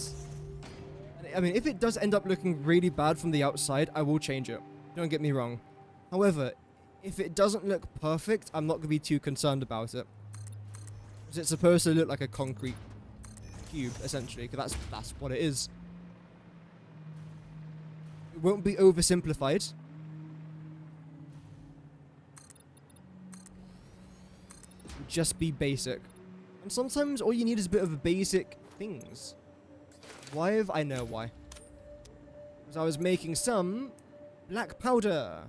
I mean, if it does end up looking really bad from the outside, I will change it. Don't get me wrong. However, if it doesn't look perfect, I'm not going to be too concerned about it. Because it's supposed to look like a concrete cube, essentially. Because that's what it is. It won't be oversimplified. It'll just be basic. And sometimes all you need is a bit of basic things. Why I know why. Because I was making some black powder.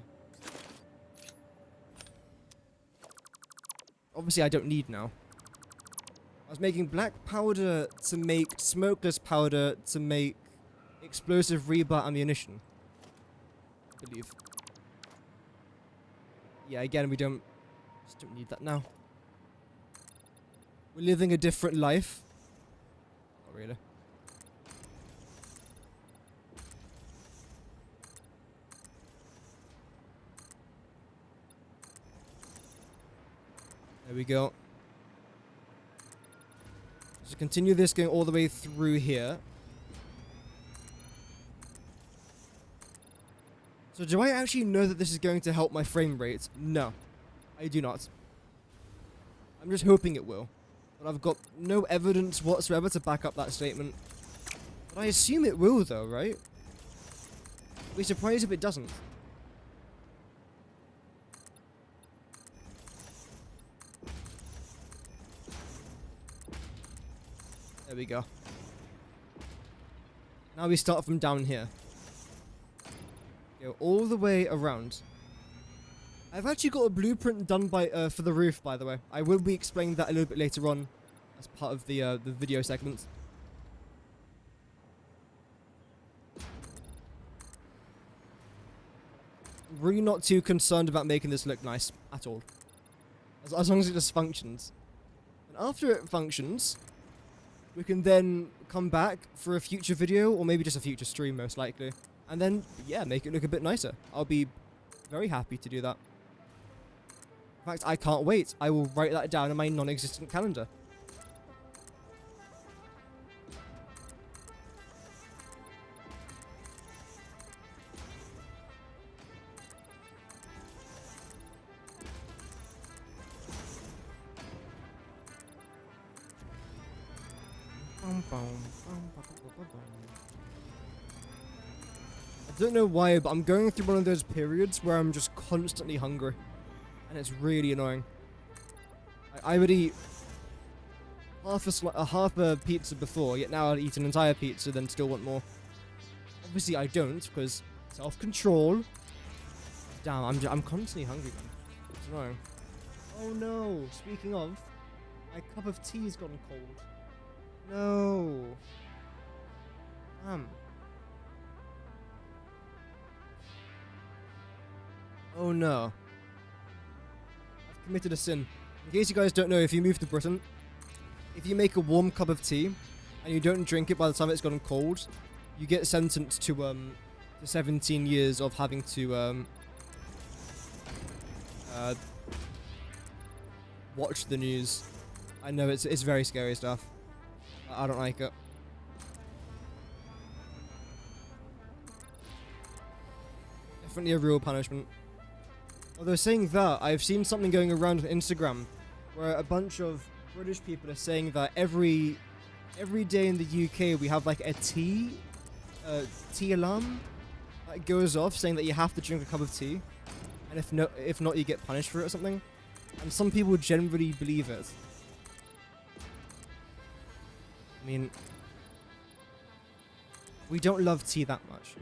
Obviously, I don't need now. I was making black powder to make smokeless powder to make explosive rebar ammunition. I believe. Yeah, again, just don't need that now. We're living a different life. Not really. There we go. So continue this going all the way through here. So do I actually know that this is going to help my frame rate? No, I do not. I'm just hoping it will. But I've got no evidence whatsoever to back up that statement. But I assume it will though, right? I'd be surprised if it doesn't. There we go. Now we start from down here. Go all the way around. I've actually got a blueprint done by for the roof, by the way. I will be explaining that a little bit later on as part of the video segment. Really not too concerned about making this look nice at all. As long as it just functions. And after it functions, we can then come back for a future video, or maybe just a future stream most likely. And then, yeah, make it look a bit nicer. I'll be very happy to do that. In fact, I can't wait. I will write that down in my non-existent calendar. don't know why, but I'm going through one of those periods where I'm just constantly hungry. And it's really annoying. I would eat half a pizza before, yet now I'd eat an entire pizza, then still want more. Obviously I don't, because self-control. Damn, I'm constantly hungry, man. It's annoying. Oh no, speaking of, my cup of tea's gone cold. No. Damn. Oh no. I've committed a sin. In case you guys don't know, if you move to Britain, if you make a warm cup of tea and you don't drink it by the time it's gone cold, you get sentenced to 17 years of having to watch the news. I know it's very scary stuff. I don't like it. Definitely a real punishment. Although saying that, I've seen something going around on Instagram where a bunch of British people are saying that every day in the UK we have like a tea alarm that goes off saying that you have to drink a cup of tea, and if not you get punished for it or something. And some people generally believe it. I mean, we don't love tea that much.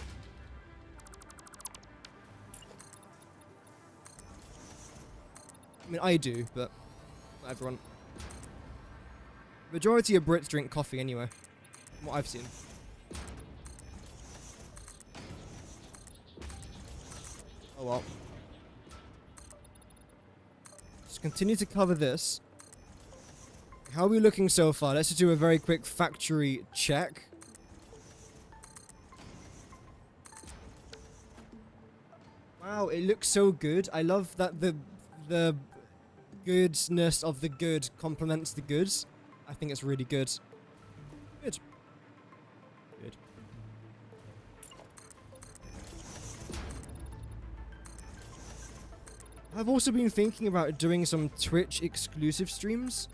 I mean, I do, but not everyone. Majority of Brits drink coffee anyway, from what I've seen. Oh well. Just continue to cover this. How are we looking so far? Let's just do a very quick factory check. Wow, it looks so good. I love that the goodness of the good complements the goods. I think it's really good. Good. Good. I've also been thinking about doing some Twitch exclusive streams.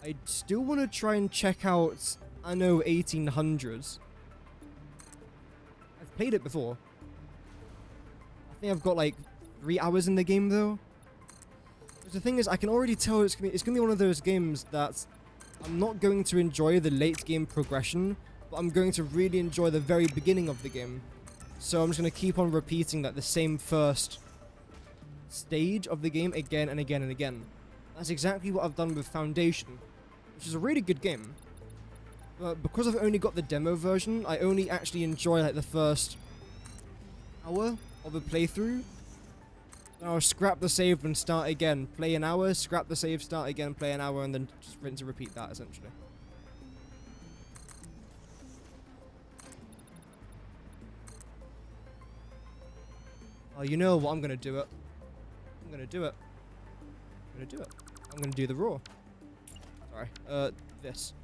I still want to try and check out Anno 1800s. I've played it before. I think I've got like 3 hours in the game though. But the thing is, I can already tell it's gonna be one of those games that I'm not going to enjoy the late game progression, but I'm going to really enjoy the very beginning of the game. So I'm just going to keep on repeating that the same first stage of the game again and again and again. That's exactly what I've done with Foundation, which is a really good game. But because I've only got the demo version, I only actually enjoy like the first hour of a playthrough. Then I'll scrap the save and start again. Play an hour, scrap the save, start again, play an hour, and then just rinse and repeat that, essentially. Oh, you know what? I'm gonna do it. I'm gonna do it. I'm gonna do it. I'm gonna do the raw. Sorry. This.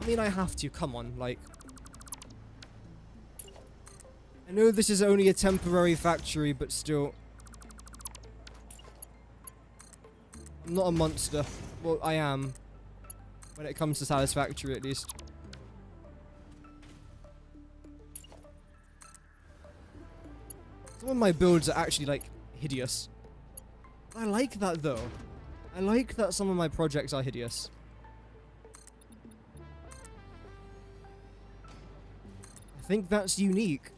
I mean, I have to. Come on, like... I know this is only a temporary factory, but still... I'm not a monster. Well, I am. When it comes to Satisfactory, at least. Some of my builds are actually, like, hideous. I like that, though. I like that some of my projects are hideous. I think that's unique.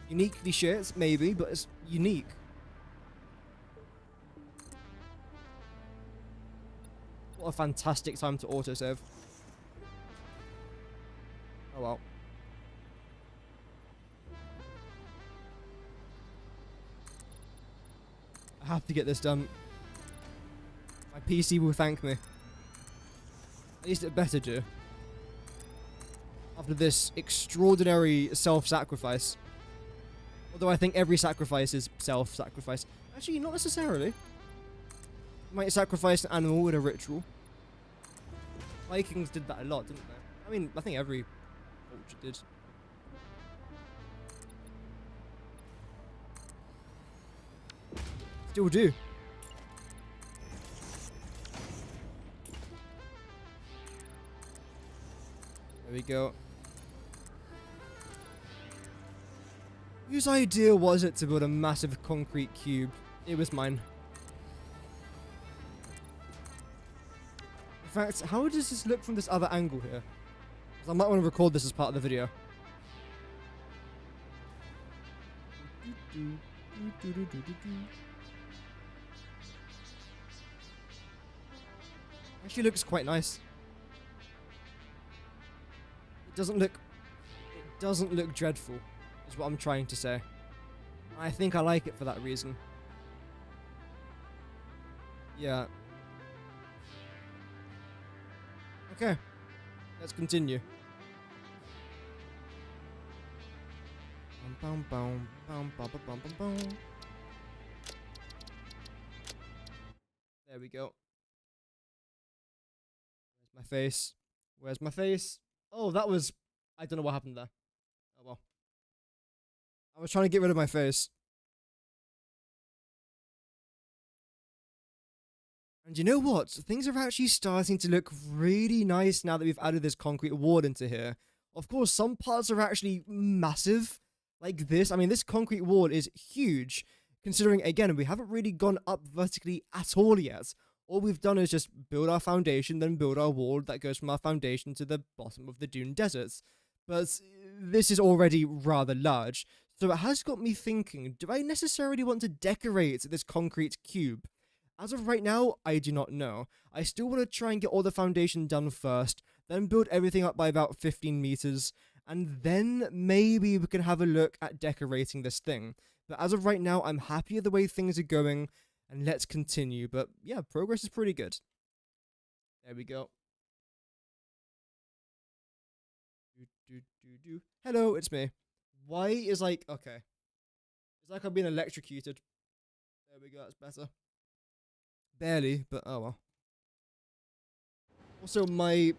Uniquely shit, maybe, but it's unique. What a fantastic time to autosave. Oh well. I have to get this done. My PC will thank me. At least it better do. After this extraordinary self-sacrifice. Although I think every sacrifice is self-sacrifice. Actually, not necessarily. You might sacrifice an animal in a ritual. Vikings did that a lot, didn't they? I mean, I think every culture did. Still do. we go. Whose idea was it to build a massive concrete cube? It was mine. In fact, how does this look from this other angle here? 'Cause I might want to record this as part of the video. Actually looks quite nice. It doesn't look dreadful, is what I'm trying to say. I think I like it for that reason. Yeah. Okay. Let's continue. There we go. Where's my face? Where's my face? Oh, that was... I don't know what happened there. Oh well. I was trying to get rid of my face. And you know what? Things are actually starting to look really nice now that we've added this concrete wall into here. Of course, some parts are actually massive. Like this. I mean, this concrete wall is huge. Considering, again, we haven't really gone up vertically at all yet. All we've done is just build our foundation, then build our wall that goes from our foundation to the bottom of the dune deserts. But this is already rather large. So it has got me thinking, do I necessarily want to decorate this concrete cube? As of right now, I do not know. I still want to try and get all the foundation done first, then build everything up by about 15 meters, and then maybe we can have a look at decorating this thing. But as of right now, I'm happy with the way things are going, and let's continue. But yeah, progress is pretty good. There we go. Hello, it's me. Why is like, okay. It's like I've been electrocuted. There we go, that's better. Barely, but oh well. Also, my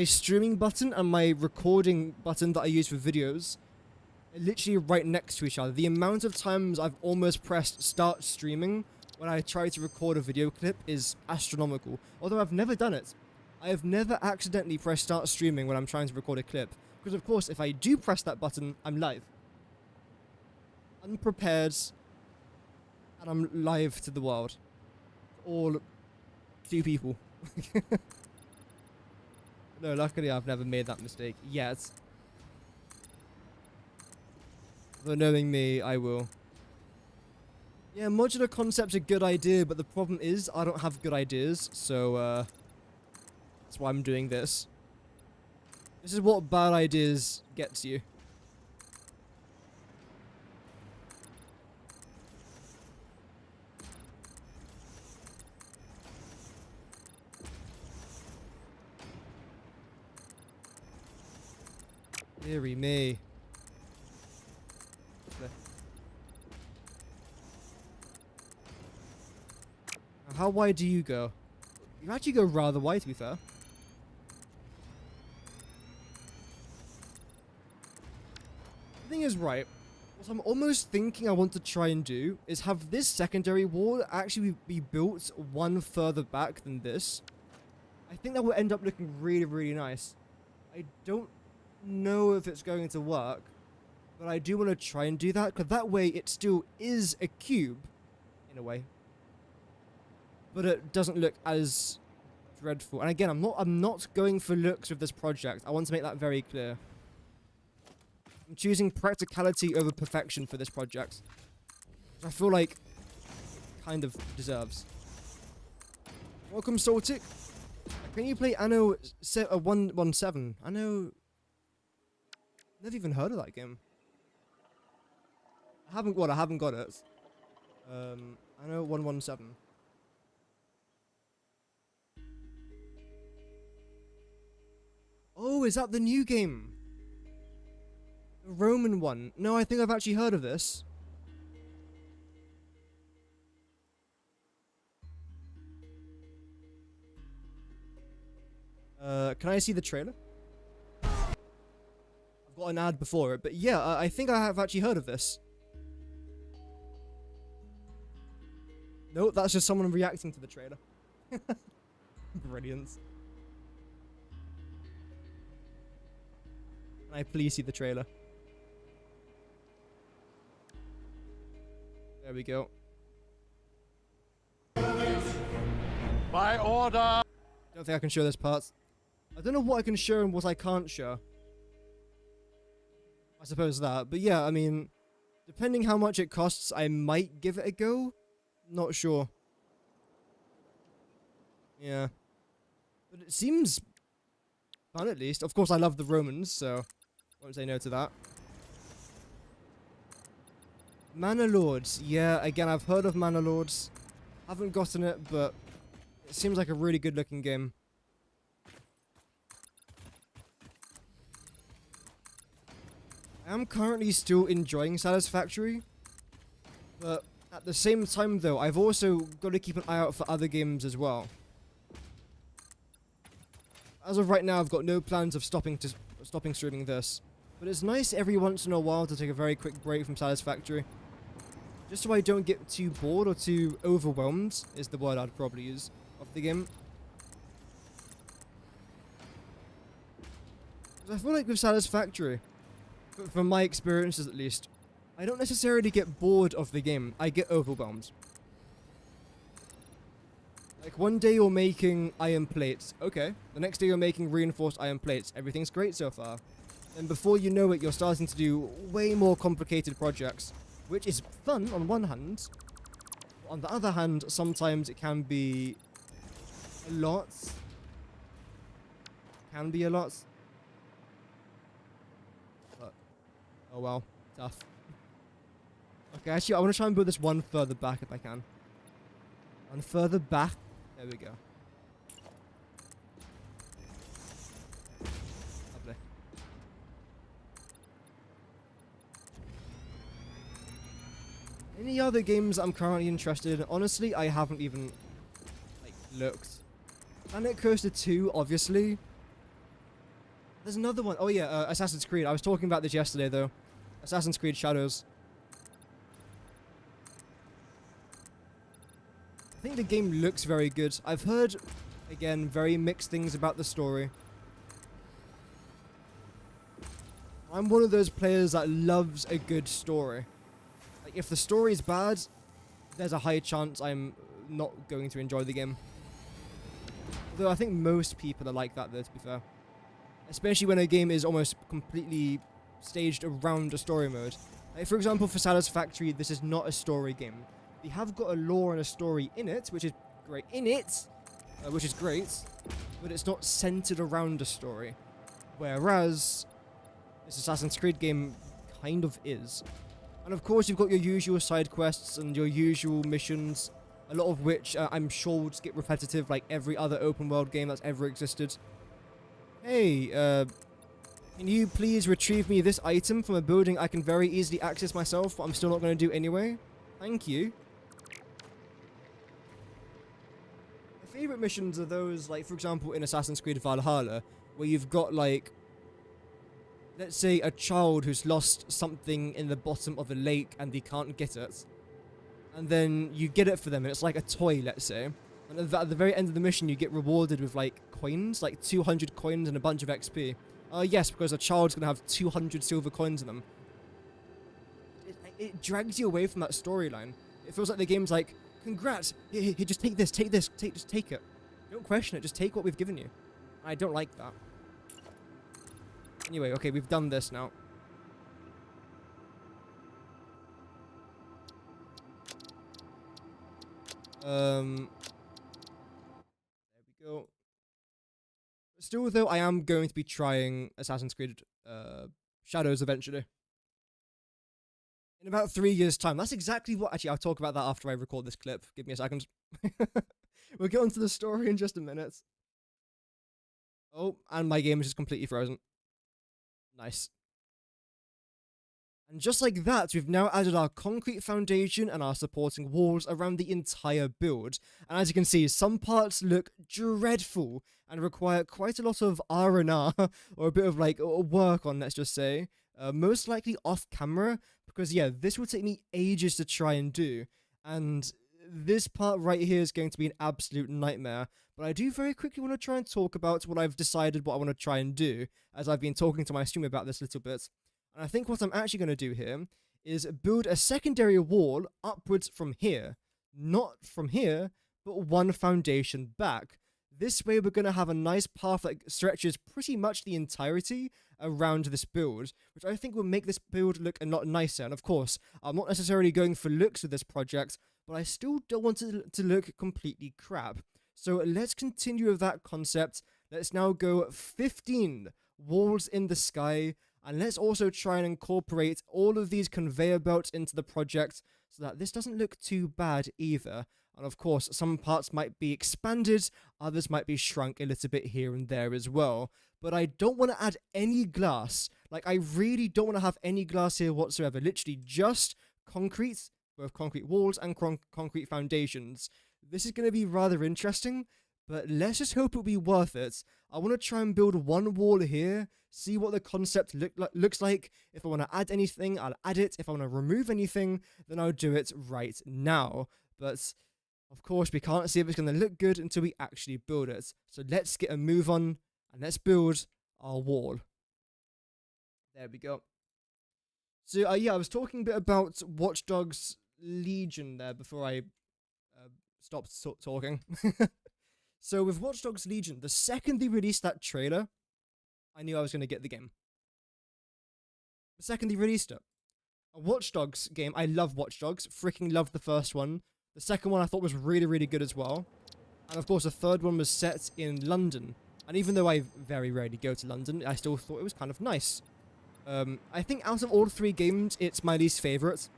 streaming button and my recording button that I use for videos are literally right next to each other. The amount of times I've almost pressed start streaming when I try to record a video clip is astronomical. Although I've never done it. I have never accidentally pressed start streaming when I'm trying to record a clip. Because of course, if I do press that button, I'm live. Unprepared. And I'm live to the world. All 2 people. No, luckily I've never made that mistake yet. But knowing me, I will. Yeah, modular concept's a good idea, but the problem is I don't have good ideas, so that's why I'm doing this. This is what bad ideas gets you. Deary me. Now, how wide do you go? You actually go rather wide, to be fair. The thing is, right, what I'm almost thinking I want to try and do is have this secondary wall actually be built one further back than this. I think that will end up looking really, really nice. I don't know if it's going to work, but I do want to try and do that, because that way it still is a cube, in a way. But it doesn't look as dreadful. And again, I'm not going for looks with this project. I want to make that very clear. I'm choosing practicality over perfection for this project, which I feel like it kind of deserves. Welcome, Saltic. Can you play Anno 117? Anno... Never even heard of that game. I haven't got it. Anno 117. Oh, is that the new game? The Roman one. No, I think I've actually heard of this. Can I see the trailer? I've got an ad before it, but yeah, I think I have actually heard of this. No, that's just someone reacting to the trailer. Brilliant. Can I please see the trailer? There we go. By order! Don't think I can show this part. I don't know what I can show and what I can't show. I suppose that. But yeah, I mean, depending how much it costs, I might give it a go. Not sure. Yeah. But it seems fun, at least. Of course, I love the Romans, so won't say no to that. Manor Lords. Yeah, again, I've heard of Manor Lords. Haven't gotten it, but it seems like a really good looking game. I am currently still enjoying Satisfactory, but at the same time though, I've also got to keep an eye out for other games as well. As of right now, I've got no plans of stopping streaming this, but it's nice every once in a while to take a very quick break from Satisfactory. Just so I don't get too bored or too overwhelmed, is the word I'd probably use, of the game. Because I feel like with Satisfactory, from my experiences at least, I don't necessarily get bored of the game, I get overwhelmed. Like one day you're making iron plates, okay. The next day you're making reinforced iron plates, everything's great so far. And before you know it, you're starting to do way more complicated projects. Which is fun on one hand. On the other hand, sometimes it can be a lot. Can be a lot. But, oh well, tough. Okay, actually, I want to try and build this one further back if I can. One further back. There we go. Lovely. Any other games I'm currently interested in? Honestly, I haven't even, like, looked. Planet Coaster 2, obviously. There's another one. Oh yeah, Assassin's Creed. I was talking about this yesterday, though. Assassin's Creed Shadows. I think the game looks very good. I've heard, again, very mixed things about the story. I'm one of those players that loves a good story. Like, if the story is bad, there's a high chance I'm not going to enjoy the game. Although I think most people are like that, though, to be fair. Especially when a game is almost completely staged around a story mode. Like, for example, for Satisfactory, this is not a story game. They have got a lore and a story in it, which is great. Which is great, but it's not centered around a story. Whereas this Assassin's Creed game kind of is. And of course, you've got your usual side quests and your usual missions, a lot of which I'm sure will just get repetitive like every other open world game that's ever existed. Hey, can you please retrieve me this item from a building I can very easily access myself, but I'm still not going to do anyway? Thank you. My favorite missions are those, like, for example, in Assassin's Creed Valhalla, where you've got, like, let's say a child who's lost something in the bottom of a lake and they can't get it. And then you get it for them, and it's like a toy, let's say. And at the very end of the mission, you get rewarded with, like, coins, like 200 coins and a bunch of XP. Yes, because a child's going to have 200 silver coins in them. It drags you away from that storyline. It feels like the game's like, congrats, here, just take this, just take it. Don't question it, just take what we've given you. I don't like that. Anyway, okay, we've done this now. There we go. Still, though, I am going to be trying Assassin's Creed Shadows eventually. In about 3 years' time. That's exactly what... Actually, I'll talk about that after I record this clip. Give me a second. We'll get onto the story in just a minute. Oh, and my game is just completely frozen. Nice. And just like that, we've now added our concrete foundation and our supporting walls around the entire build. And as you can see, some parts look dreadful and require quite a lot of R&R, or a bit of, like, work on, let's just say. Most likely off camera, because, yeah, this will take me ages to try and do. And this part right here is going to be an absolute nightmare. But I do very quickly want to try and talk about what I've decided what I want to try and do, as I've been talking to my stream about this a little bit. And I think what I'm actually going to do here is build a secondary wall upwards from here. Not from here, but one foundation back. This way we're going to have a nice path that stretches pretty much the entirety around this build, which I think will make this build look a lot nicer. And of course, I'm not necessarily going for looks with this project, but I still don't want it to look completely crap. So let's continue with that concept. Let's now go 15 walls in the sky, and let's also try and incorporate all of these conveyor belts into the project so that this doesn't look too bad either. And of course, some parts might be expanded, others might be shrunk a little bit here and there as well. But I don't want to add any glass. Like, I really don't want to have any glass here whatsoever. Literally just concrete, both concrete walls and concrete foundations. This is going to be rather interesting, but let's just hope it'll be worth it. I want to try and build one wall here, see what the concept looks like. If I want to add anything, I'll add it. If I want to remove anything, then I'll do it right now. But of course, we can't see if it's going to look good until we actually build it. So let's get a move on and let's build our wall. There we go. So yeah, I was talking a bit about Watch Dogs Legion there before I stopped talking. So with Watch Dogs Legion, the second they released that trailer, I knew I was going to get the game. The second they released it. A Watch Dogs game, I love Watch Dogs, freaking loved the first one. The second one I thought was really, really good as well. And of course, the third one was set in London. And even though I very rarely go to London, I still thought it was kind of nice. I think out of all three games, it's my least favourite.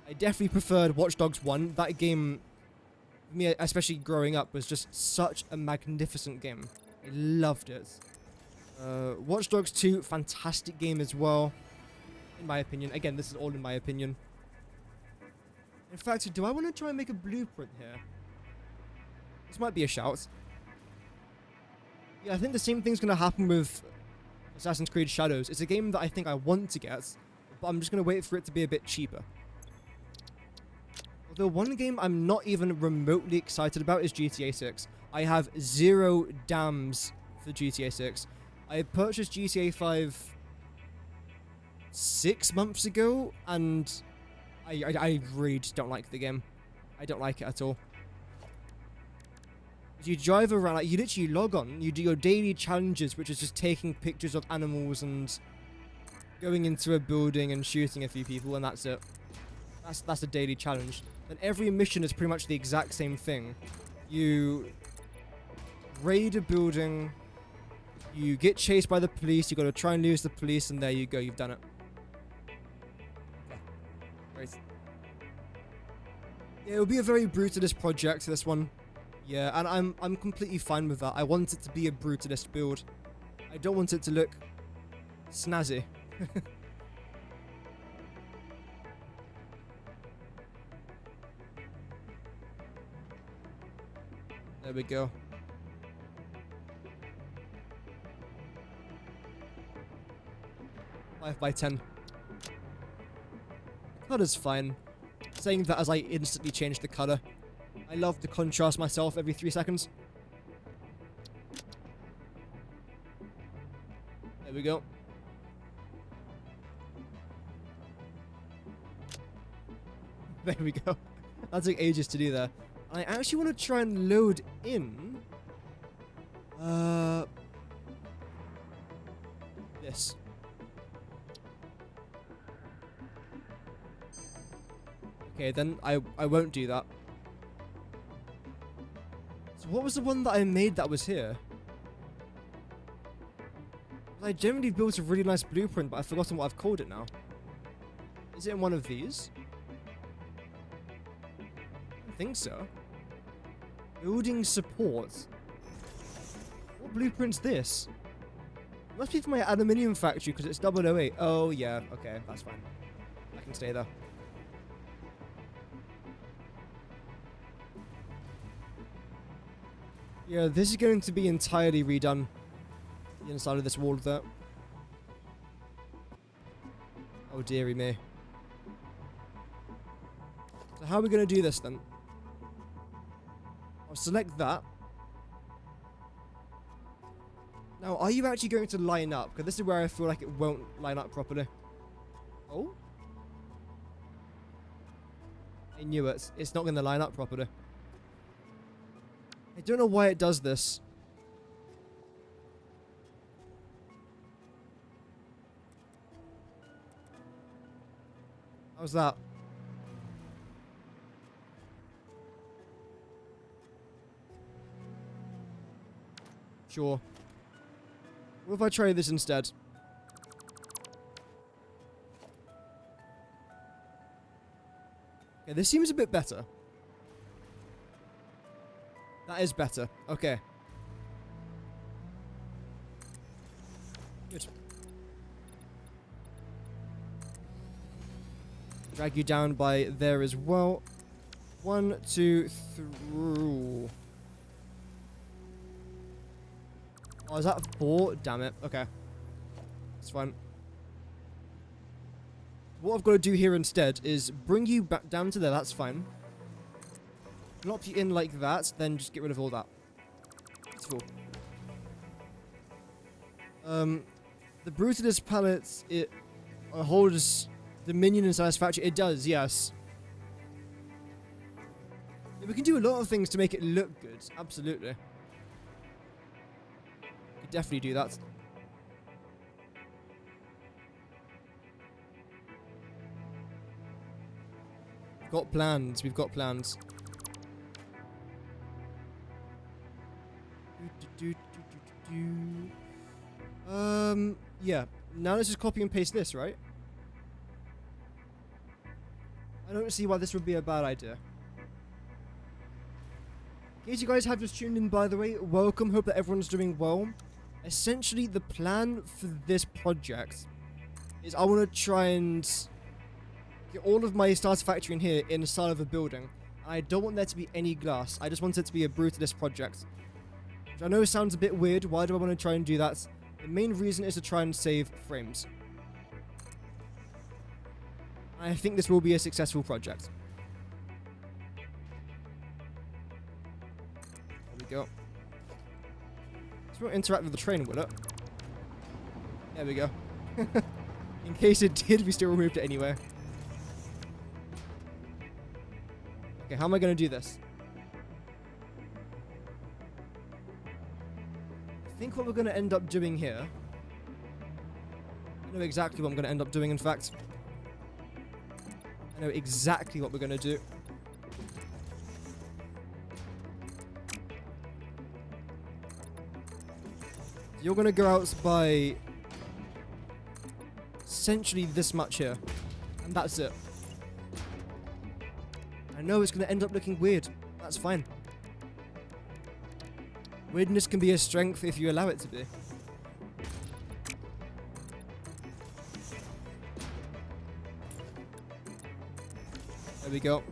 I definitely preferred Watch Dogs 1. That game, for me, especially growing up, was just such a magnificent game. I loved it. Watch Dogs 2, fantastic game as well, in my opinion. Again, this is all in my opinion. In fact, do I want to try and make a blueprint here? This might be a shout. Yeah, I think the same thing's going to happen with Assassin's Creed Shadows. It's a game that I think I want to get, but I'm just going to wait for it to be a bit cheaper. Although one game I'm not even remotely excited about is GTA 6. I have zero dams for GTA 6. I purchased GTA 5 6 months ago, and I really just don't like the game. I don't like it at all. You drive around, like, you literally log on, you do your daily challenges, which is just taking pictures of animals and going into a building and shooting a few people, and that's it. That's a daily challenge. And every mission is pretty much the exact same thing. You raid a building, you get chased by the police, you got to try and lose the police, and there you go, you've done it. Okay. Great. Yeah, it'll be a very brutalist project, this one. Yeah, and I'm completely fine with that. I want it to be a brutalist build. I don't want it to look snazzy. There we go. Five by 10. Color's fine. Saying that as I instantly change the color. I love to contrast myself every 3 seconds. There we go. There we go. That took ages to do that. I actually want to try and load in this. Okay, then I won't do that. So what was the one that I made that was here? I generally built a really nice blueprint, but I've forgotten what I've called it now. Is it in one of these? I don't think so. Building support. What blueprint's this? It must be for my aluminium factory because it's 008. Oh yeah, okay, that's fine. I can stay there. Yeah, this is going to be entirely redone. The inside of this wall there. Oh dearie me. So how are we going to do this then? I'll select that. Now, are you actually going to line up? Because this is where I feel like it won't line up properly. Oh? I knew it. It's not going to line up properly. I don't know why it does this. How's that? Sure. What if I try this instead? Okay, this seems a bit better. That is better. Okay. Good. Drag you down by there as well. 1, 2, 3. Oh, is that 4? Damn it. Okay. It's fine. What I've got to do here instead is bring you back down to there. That's fine. Drop you in like that, then just get rid of all that. That's cool. The Brutalist palette, it holds Dominion and Satisfactory. It does, yes. Yeah, we can do a lot of things to make it look good. Absolutely. We could definitely do that. We've got plans. We've got plans. Yeah. Now let's just copy and paste this, right? I don't see why this would be a bad idea. In case you guys have just tuned in, by the way, welcome. Hope that everyone's doing well. Essentially, the plan for this project is I want to try and get all of my starter factory in here in the style of a building. I don't want there to be any glass. I just want it to be a brutalist project. Which I know sounds a bit weird. Why do I want to try and do that? The main reason is to try and save frames. I think this will be a successful project. There we go. This won't interact with the train, will it? There we go. In case it did, we still removed it anyway. Okay, how am I going to do this? I think what we're going to end up doing here... I know exactly what I'm going to end up doing, in fact. I know exactly what we're going to do. You're going to go out by... essentially this much here. And that's it. I know it's going to end up looking weird. That's fine. Weirdness can be a strength if you allow it to be. There we go.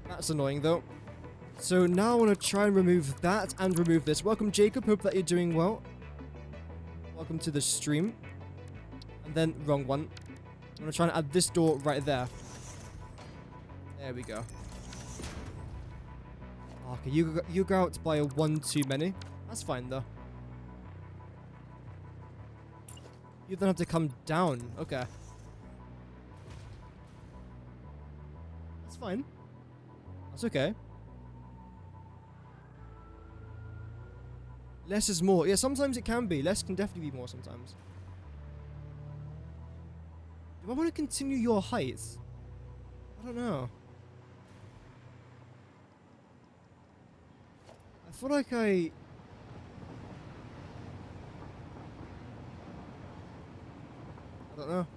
That's annoying though. So now I want to try and remove that and remove this. Welcome Jacob, hope that you're doing well. Welcome to the stream. And then, wrong one. I'm going to try and add this door right there. There we go. Okay, you go out by a 1 too many. That's fine though. You then have to come down. Okay. That's fine. That's okay. Less is more. Yeah, sometimes it can be. Less can definitely be more sometimes. Do I want to continue your height? I don't know. I feel like I don't know.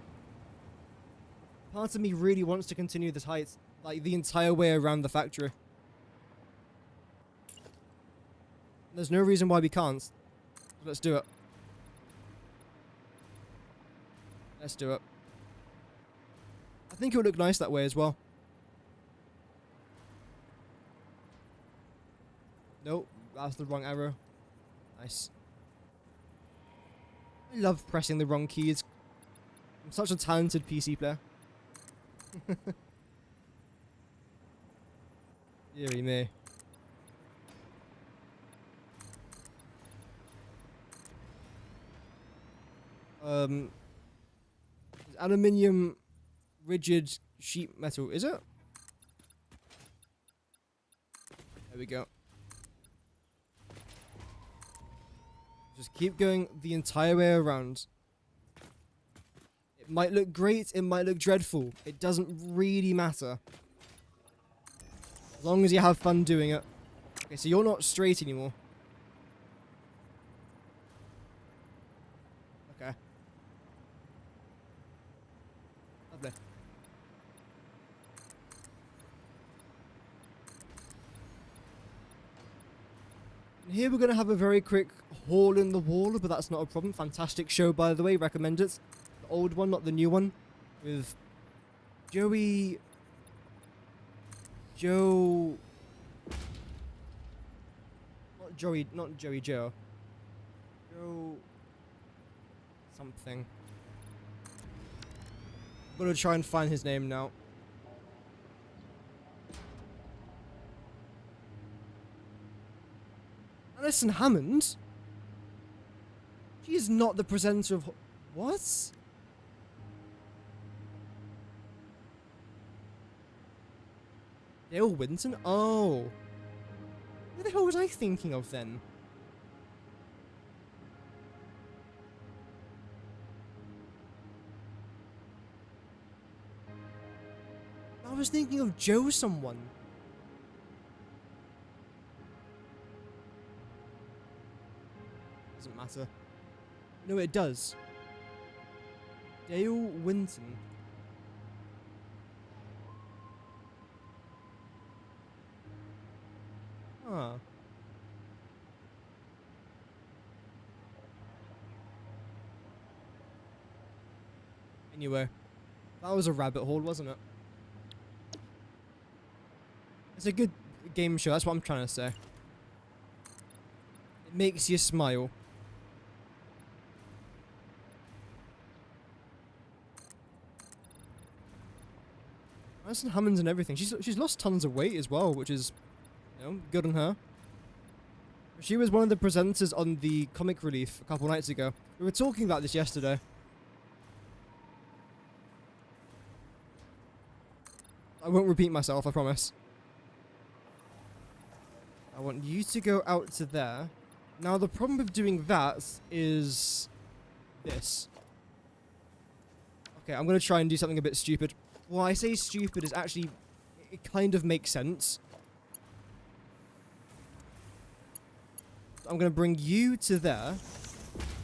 Part of me really wants to continue this height, like the entire way around the factory. There's no reason why we can't. So let's do it. Let's do it. I think it would look nice that way as well. Nope, that's the wrong arrow. Nice. I love pressing the wrong keys. I'm such a talented PC player. Deary me. Aluminium rigid sheet metal, is it? There we go. Just keep going the entire way around. It might look great, it might look dreadful. It doesn't really matter. As long as you have fun doing it. Okay, so you're not straight anymore. Okay. Lovely. And here we're going to have a very quick hole in the wall, but that's not a problem. Fantastic show, by the way. Recommend it. The old one, not the new one. With Joey... Joe... Not Joey Joe. Joe... something. I'm gonna try and find his name now. Alison Hammond? She is not the presenter of... What? Dale Winton? Oh. What the hell was I thinking of then? I was thinking of Joe someone. Doesn't matter. No, it does. Dale Winton. Huh. Anyway, that was a rabbit hole, wasn't it? It's a good game show, that's what I'm trying to say. It makes you smile. Alison Hammond's and everything. She's lost tons of weight as well, which is, you know, good on her. She was one of the presenters on the Comic Relief a couple nights ago. We were talking about this yesterday. I won't repeat myself, I promise. I want you to go out to there. Now the problem with doing that is this. Okay, I'm going to try and do something a bit stupid. Well, I say stupid is actually, it kind of makes sense. I'm going to bring you to there.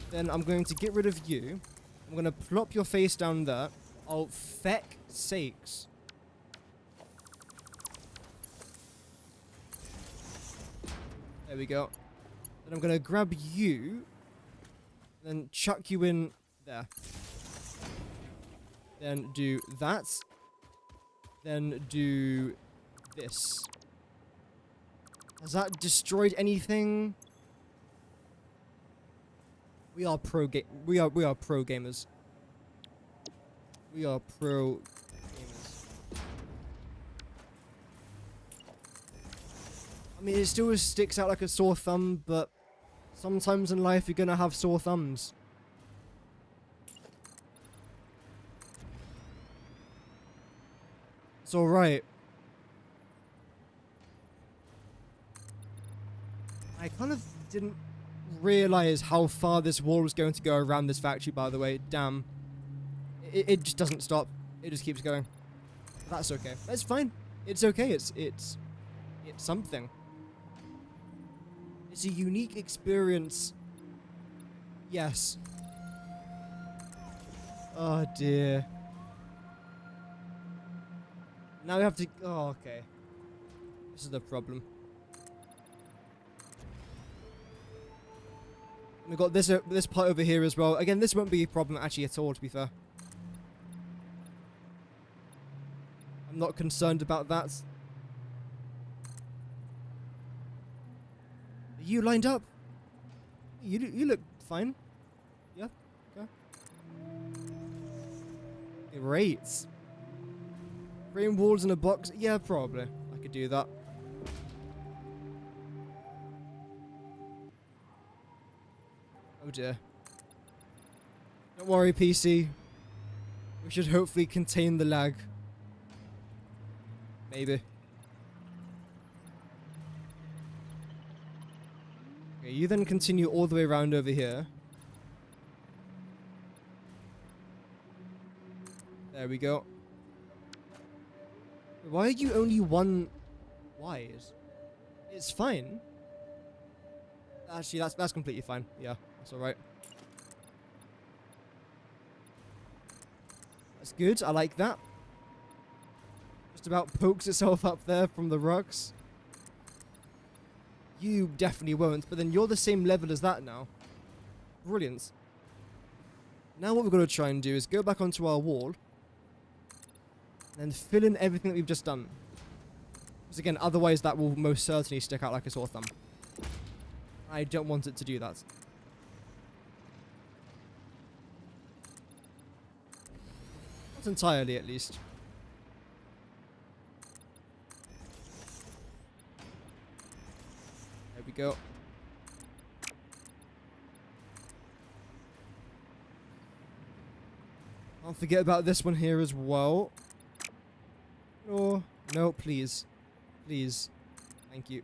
Then I'm going to get rid of you. I'm going to plop your face down there. Oh, feck sakes. There we go. Then I'm going to grab you. Then chuck you in there. Then do that. Then do this. Has that destroyed anything? We are pro gamers. We are pro gamers. We are pro gamers. I mean, it still sticks out like a sore thumb, but sometimes in life you're gonna have sore thumbs. It's alright. I kind of didn't realize how far this wall was going to go around this factory, by the way. Damn. It just doesn't stop. It just keeps going. That's okay. That's fine. It's okay. It's something. It's a unique experience. Yes. Oh dear. Now we have to... Oh, okay. This is the problem. We've got this part over here as well. Again, this won't be a problem actually at all, to be fair. I'm not concerned about that. Are you lined up? You look fine. Yeah? Okay. Great. Frame walls in a box? Yeah, probably. I could do that. dear. Don't worry, PC. We should hopefully contain the lag. Maybe. Okay, you then continue all the way around over here. There we go. Why are you only one wide? It's fine. Actually, that's completely fine. Yeah, that's alright. That's good. I like that. Just about pokes itself up there from the rocks. You definitely won't, but then you're the same level as that now. Brilliant. Now what we're going to try and do is go back onto our wall and fill in everything that we've just done. Because again, otherwise that will most certainly stick out like a sore thumb. I don't want it to do that. Not entirely, at least. There we go. I'll forget about this one here as well. Oh, no, please. Please. Thank you.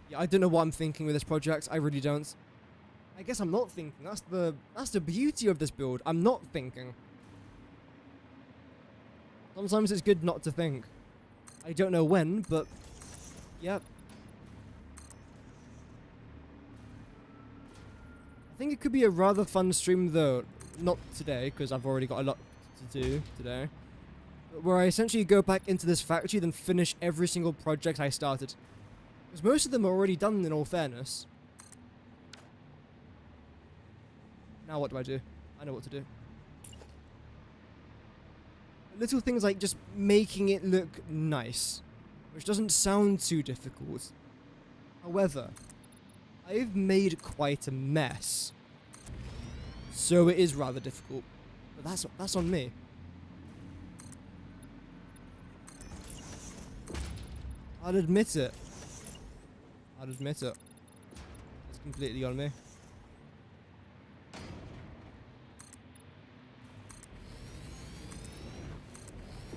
Yeah, I don't know what I'm thinking with this project. I really don't. I guess I'm not thinking. That's the beauty of this build. I'm not thinking. Sometimes it's good not to think. I don't know when, but yep. I think it could be a rather fun stream though. Not today, because I've already got a lot to do today. But where I essentially go back into this factory, then finish every single project I started. Because most of them are already done, in all fairness. Now what do I do? I know what to do. Little things like just making it look nice, which doesn't sound too difficult. However, I've made quite a mess, so it is rather difficult. But that's on me. I'll admit it. I'll admit it. It's completely on me.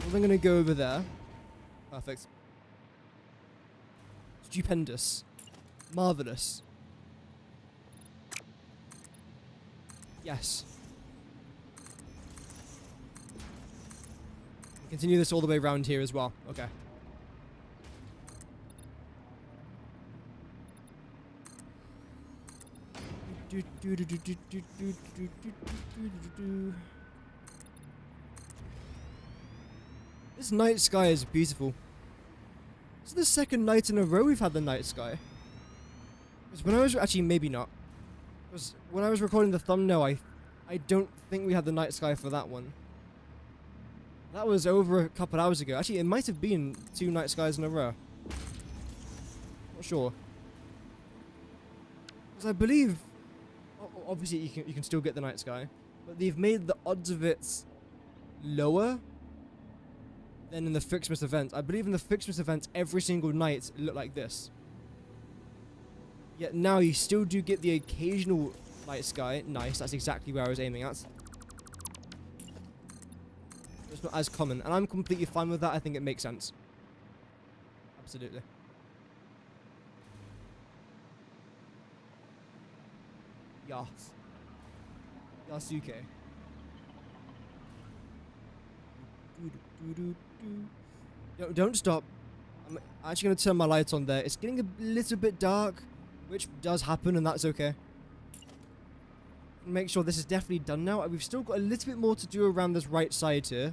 Well, I'm gonna go over there. Perfect. Stupendous. Marvelous. Yes. Continue this all the way around here as well. Okay. This night sky is beautiful. This is the second night in a row we've had the night sky. Because when I was... Actually, maybe not. Because when I was recording the thumbnail, I don't think we had the night sky for that one. That was over a couple hours ago. Actually, it might have been 2 night skies in a row. Not sure. Because I believe... Obviously, you can still get the night sky. But they've made the odds of it lower than in the Fixmas event. I believe in the Fixmas event, every single night it looked like this. Yet now you still do get the occasional night sky. Nice, that's exactly where I was aiming at. It's not as common, and I'm completely fine with that. I think it makes sense. Absolutely. Yas. Yasuke. Don't stop. I'm actually going to turn my lights on there. It's getting a little bit dark, which does happen, and that's okay. Make sure this is definitely done now. We've still got a little bit more to do around this right side here.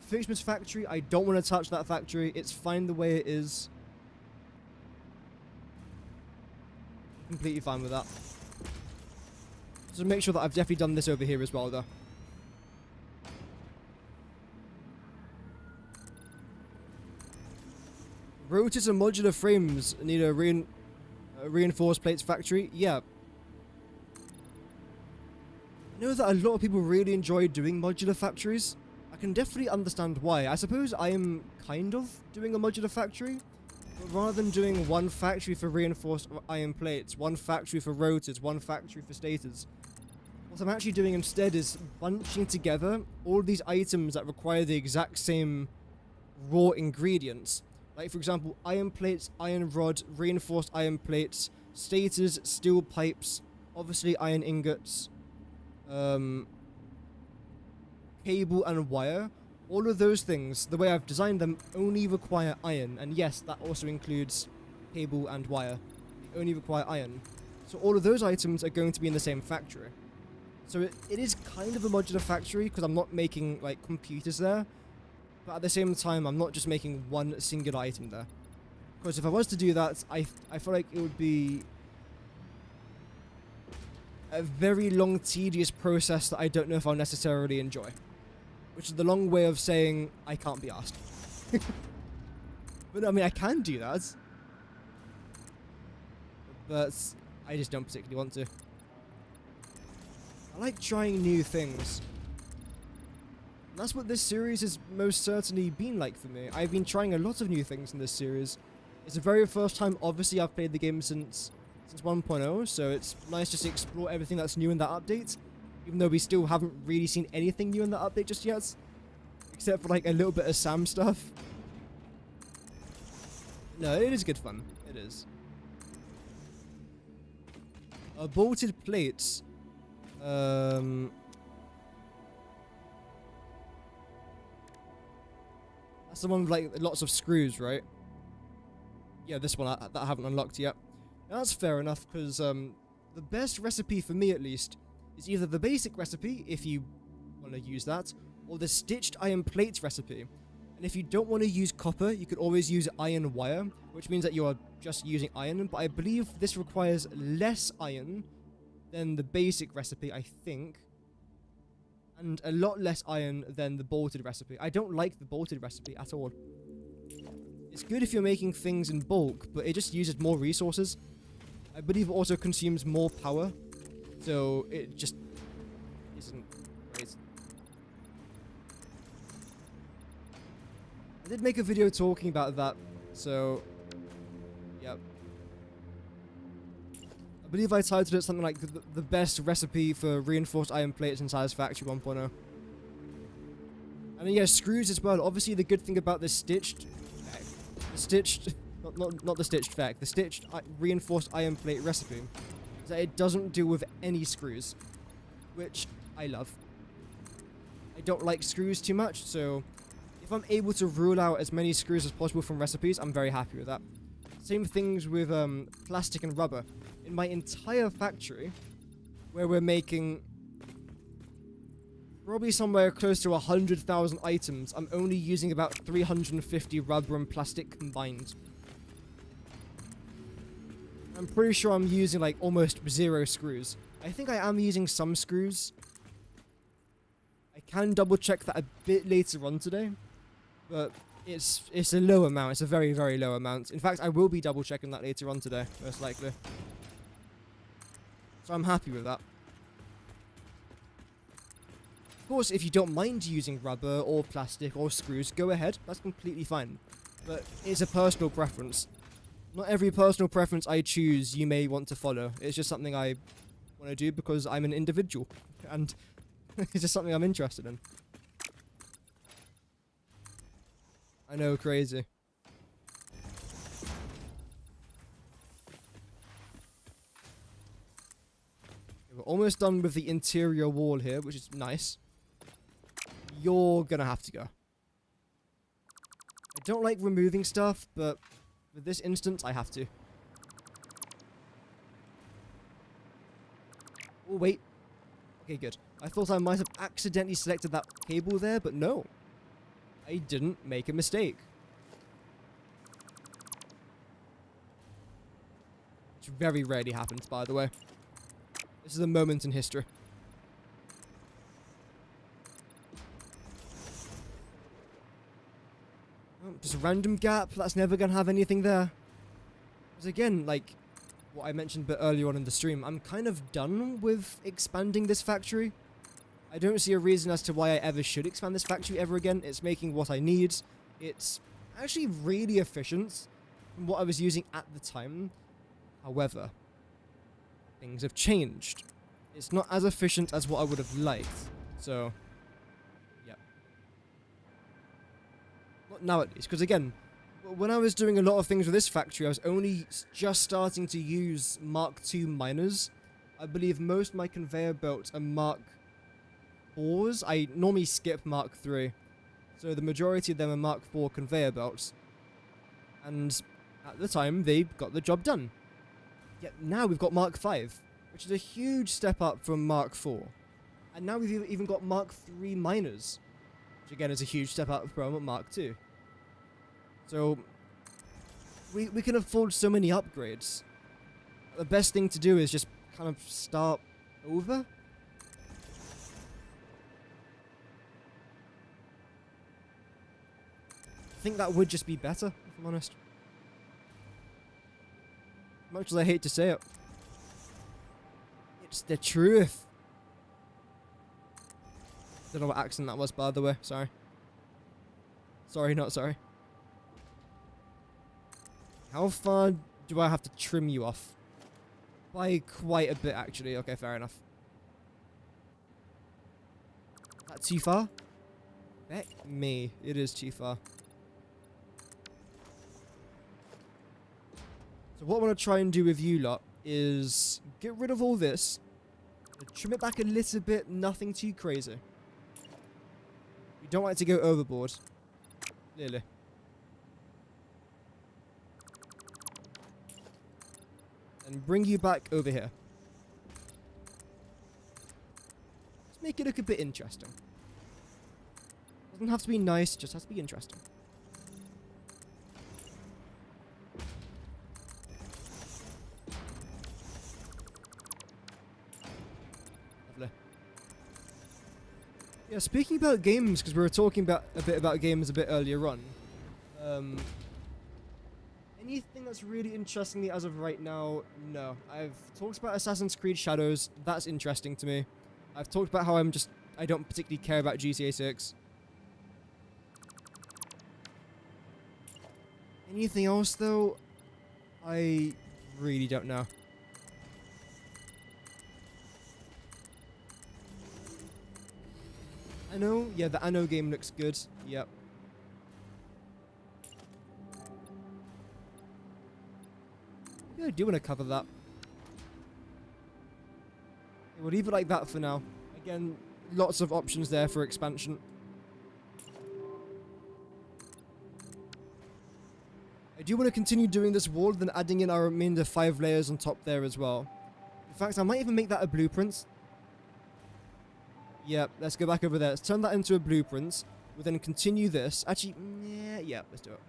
Fixmas factory, I don't want to touch that factory. It's fine the way it is. Completely fine with that. So make sure that I've definitely done this over here as well, though. Rotors and modular frames need a reinforced plates factory. Yeah. I know that a lot of people really enjoy doing modular factories. can definitely understand why. I suppose I am kind of doing a modular factory, but rather than doing one factory for reinforced iron plates, one factory for rotors, one factory for stators, what I'm actually doing instead is bunching together all these items that require the exact same raw ingredients. Like, for example, iron plates, iron rod, reinforced iron plates, stators, steel pipes, obviously iron ingots, cable and wire. All of those things, the way I've designed them, only require iron. And yes, that also includes cable and wire. They only require iron. So all of those items are going to be in the same factory. So it is kind of a modular factory because I'm not making, like, computers there. But at the same time, I'm not just making one singular item there. Because if I was to do that, I feel like it would be a very long, tedious process that I don't know if I'll necessarily enjoy. Which is the long way of saying I can't be asked. But I mean, I can do that. But I just don't particularly want to. I like trying new things. And that's what this series has most certainly been like for me. I've been trying a lot of new things in this series. It's the very first time, obviously, I've played the game since 1.0, so it's nice just to explore everything that's new in that update. Even though we still haven't really seen anything new in that update just yet. Except for, like, a little bit of Sam stuff. No, it is good fun. It is. Bolted plates. That's the one with, like, lots of screws, right? Yeah, this one that I haven't unlocked yet. Now, that's fair enough, because the best recipe for me, at least, is either the basic recipe, if you want to use that, or the stitched iron plates recipe. And if you don't want to use copper, you could always use iron wire, which means that you are just using iron, but I believe this requires less iron than the basic recipe, I think. And a lot less iron than the bolted recipe. I don't like the bolted recipe at all. It's good if you're making things in bulk, but it just uses more resources. I believe it also consumes more power. So it just isn't great. I did make a video talking about that, so yeah. I believe I titled it something like the best recipe for reinforced iron plates in Satisfactory 1.0. And then, yeah, screws as well. Obviously, the good thing about the stitched, not the stitched fact, the stitched reinforced iron plate recipe is that it doesn't deal with any screws, which I love. I don't like screws too much, so if I'm able to rule out as many screws as possible from recipes, I'm very happy with that. Same things with plastic and rubber. In my entire factory, where we're making probably somewhere close to 100,000 items, I'm only using about 350 rubber and plastic combined. I'm pretty sure I'm using, like, almost 0 screws. I think I am using some screws. I can double check that a bit later on today, but it's a low amount. It's a very, very low amount. In fact, I will be double checking that later on today, most likely. So I'm happy with that. Of course, if you don't mind using rubber or plastic or screws, go ahead. That's completely fine. But it's a personal preference. Not every personal preference I choose you may want to follow. It's just something I want to do because I'm an individual. And it's just something I'm interested in. I know, crazy. We're almost done with the interior wall here, which is nice. You're gonna have to go. I don't like removing stuff, but for this instance, I have to. Oh, wait. Okay, good. I thought I might have accidentally selected that cable there, but no. I didn't make a mistake. Which very rarely happens, by the way. This is a moment in history. Oh, just a random gap. That's never going to have anything there. Because again, like what I mentioned a bit earlier on in the stream, I'm kind of done with expanding this factory. I don't see a reason as to why I ever should expand this factory ever again. It's making what I need. It's actually really efficient from what I was using at the time. However, things have changed. It's not as efficient as what I would have liked. So, yeah. Not now at least, because again, when I was doing a lot of things with this factory, I was only just starting to use Mark II miners. I believe most of my conveyor belts are Mark IVs. I normally skip Mark III. So the majority of them are Mark IV conveyor belts. And at the time, they got the job done. Yet now we've got Mark V, which is a huge step up from Mark IV. And now we've even got Mark III miners, which again is a huge step up from Mark II. So we can afford so many upgrades. The best thing to do is just kind of start over. I think that would just be better, if I'm honest. Much as I hate to say it. It's the truth. Don't know what accent that was, by the way. Sorry. Sorry, not sorry. How far do I have to trim you off? By quite a bit, actually. Okay, fair enough. Is that too far? Heck me. It is too far. So what I want to try and do with you lot is get rid of all this. Trim it back a little bit. Nothing too crazy. We don't want it to go overboard. Clearly. And bring you back over here. Let's make it look a bit interesting. Doesn't have to be nice, just has to be interesting. Lovely. Yeah, speaking about games, because we were talking about a bit about games a bit earlier on. Anything that's really interesting me as of right now, no. I've talked about Assassin's Creed Shadows, that's interesting to me. I've talked about how I don't particularly care about GTA 6. Anything else though? I really don't know. Anno? Yeah, the Anno game looks good. Yep. I do want to cover that. We'll leave it like that for now. Again, lots of options there for expansion. I do want to continue doing this wall, then adding in our remainder 5 layers on top there as well. In fact, I might even make that a blueprint. Yep, let's go back over there. Let's turn that into a blueprint. We'll then continue this. Actually, yeah, let's do it.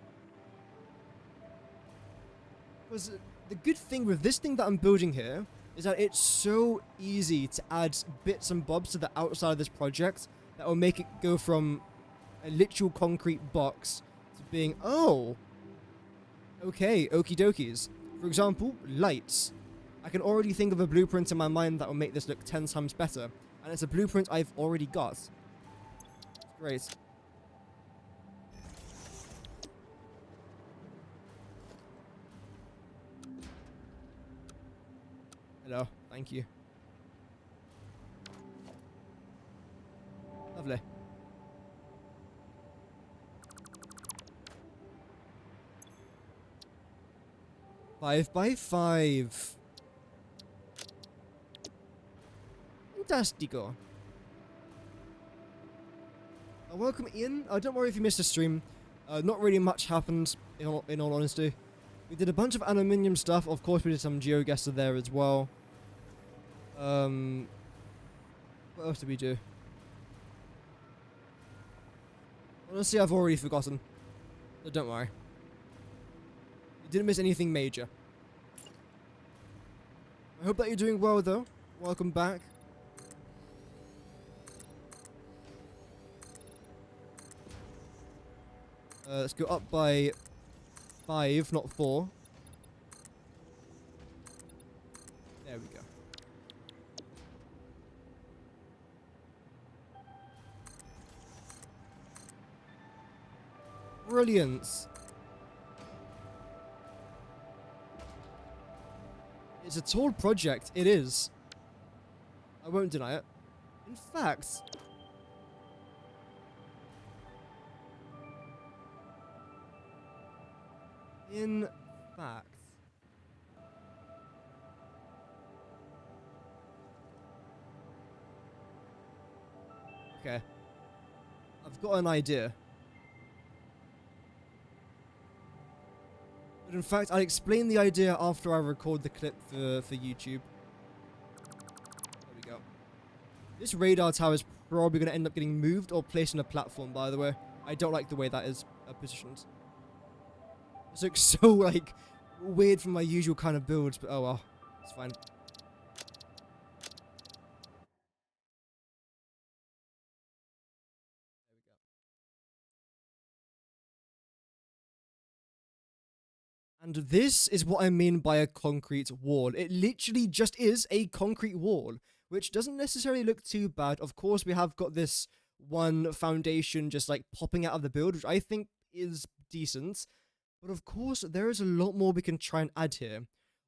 Because the good thing with this thing that I'm building here is that it's so easy to add bits and bobs to the outside of this project that will make it go from a literal concrete box to being, oh, okay, okie dokies. For example, lights. I can already think of a blueprint in my mind that will make this look 10 times better. And it's a blueprint I've already got. Great. Hello, thank you. Lovely. Five by 5. Fantastico. Welcome Ian. Don't worry if you missed a stream. Not really much happened, in all honesty. We did a bunch of aluminium stuff. Of course, we did some Geoguessr there as well. What else did we do? Honestly, I've already forgotten. So don't worry. You didn't miss anything major. I hope that you're doing well, though. Welcome back. Let's go up by 5, not 4. There we go. Brilliant. It's a tall project. It is. I won't deny it. In fact... Okay. I've got an idea. But in fact, I'll explain the idea after I record the clip for YouTube. There we go. This radar tower is probably going to end up getting moved or placed on a platform, by the way. I don't like the way that is positioned. This looks so, like, weird from my usual kind of builds, but oh well. It's fine. And this is what I mean by a concrete wall. It literally just is a concrete wall, which doesn't necessarily look too bad. Of course, we have got this one foundation just like popping out of the build, which I think is decent. But of course, there is a lot more we can try and add here.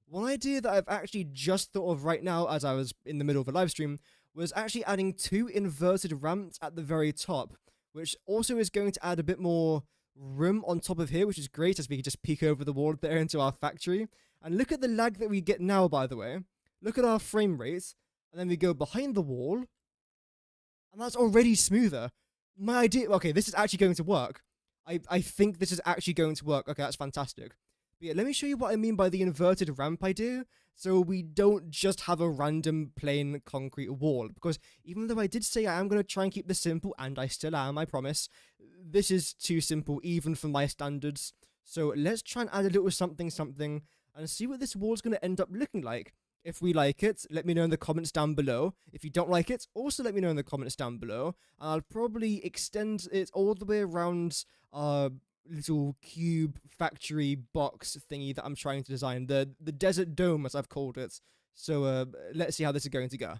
One idea that I've actually just thought of right now as I was in the middle of a live stream was actually adding 2 inverted ramps at the very top, which also is going to add a bit more room on top of here, which is great as we can just peek over the wall there into our factory. And look at the lag that we get now, by the way. Look at our frame rate, and then we go behind the wall, and that's already smoother. My idea, okay, this is actually going to work. I think this is actually going to work. Okay, that's fantastic. But yeah, let me show you what I mean by the inverted ramp idea, so we don't just have a random plain concrete wall. Because even though I did say I am going to try and keep this simple, and I still am, I promise, this is too simple even for my standards. So let's try and add a little something and see what this wall is going to end up looking like. If we like it, let me know in the comments down below. If you don't like it, also let me know in the comments down below. And I'll probably extend it all the way around our little cube factory box thingy that I'm trying to design. The desert dome, as I've called it. So let's see how this is going to go.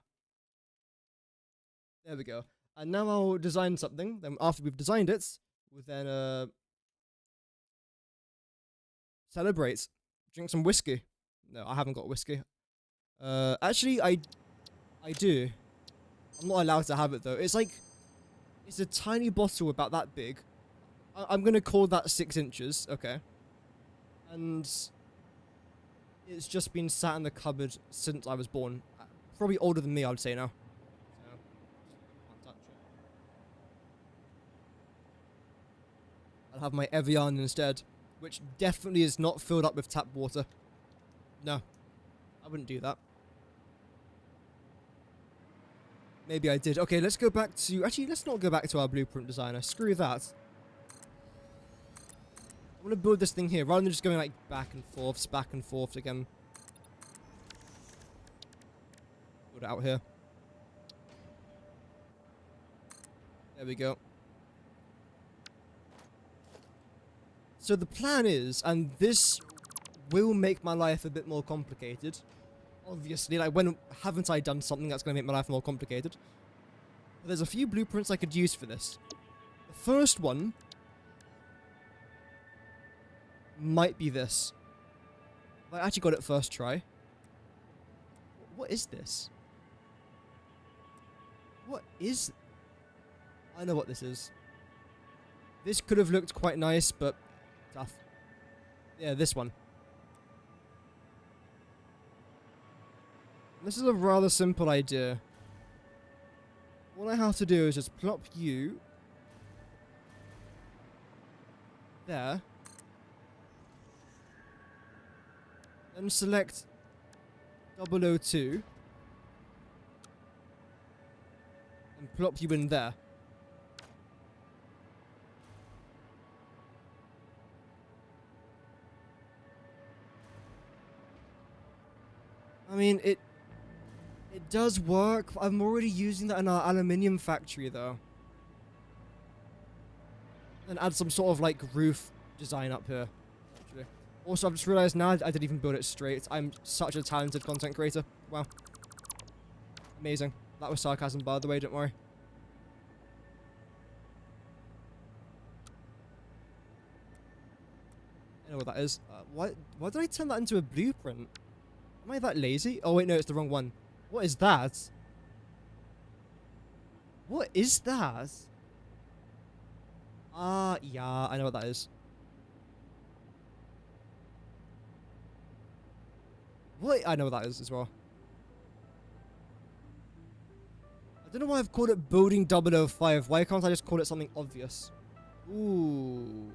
There we go. And now I'll design something. Then after we've designed it, we'll then celebrate. Drink some whiskey. No, I haven't got whiskey. Actually, I do. I'm not allowed to have it though. It's like, it's a tiny bottle about that big. I'm gonna call that 6 inches, okay. And it's just been sat in the cupboard since I was born. Probably older than me, I'd say now. So, can't touch it. I'll have my Evian instead, which definitely is not filled up with tap water. No, I wouldn't do that. Maybe I did. Okay, let's go back to... Actually, let's not go back to our blueprint designer. Screw that. I want to build this thing here, rather than just going like back and forth again. Build it out here. There we go. So the plan is, and this will make my life a bit more complicated. Obviously, like, when haven't I done something that's going to make my life more complicated? But there's a few blueprints I could use for this. The first one might be this. I actually got it first try. What is this? What is... I know what this is. This could have looked quite nice, but tough. Yeah, this one. This is a rather simple idea. All I have to do is just plop you there. Then select 002. And plop you in there. I mean, it does work. I'm already using that in our aluminium factory, though. And add some sort of, like, roof design up here. Actually. Also, I've just realized now I didn't even build it straight. I'm such a talented content creator. Wow. Amazing. That was sarcasm, by the way, don't worry. know what that is. Why did I turn that into a blueprint? Am I that lazy? Oh wait, no, it's the wrong one. What is that? What is that? Ah, yeah, I know what that is. What? I know what that is as well. I don't know why I've called it Building 005. Why can't I just call it something obvious? Ooh.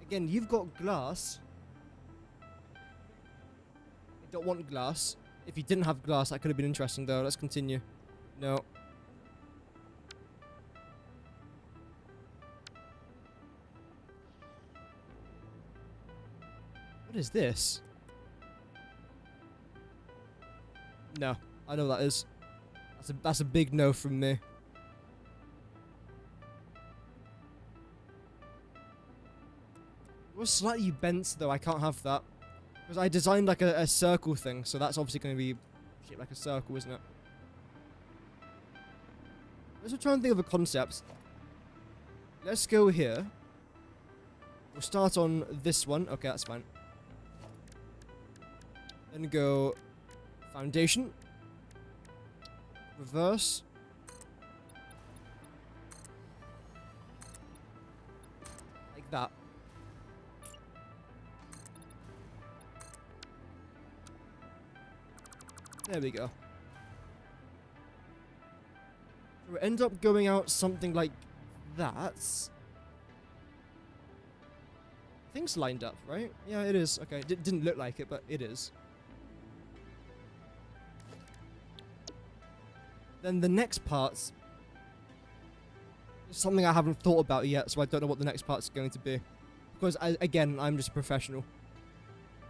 Again, you've got glass. I don't want glass. If you didn't have glass, that could have been interesting though. Let's continue. No. What is this? No. I know what that is. That's a big no from me. It was slightly bent though, I can't have that. Because I designed like a circle thing, so that's obviously going to be shaped like a circle, isn't it? Let's try and think of a concept. Let's go here. We'll start on this one. Okay, that's fine. Then go foundation. Reverse. Like that. There we go. We'll end up going out something like that. Things lined up, right? Yeah, it is. Okay, it didn't look like it, but it is. Then the next part's something I haven't thought about yet, so I don't know what the next part's going to be. Because, again, I'm just a professional.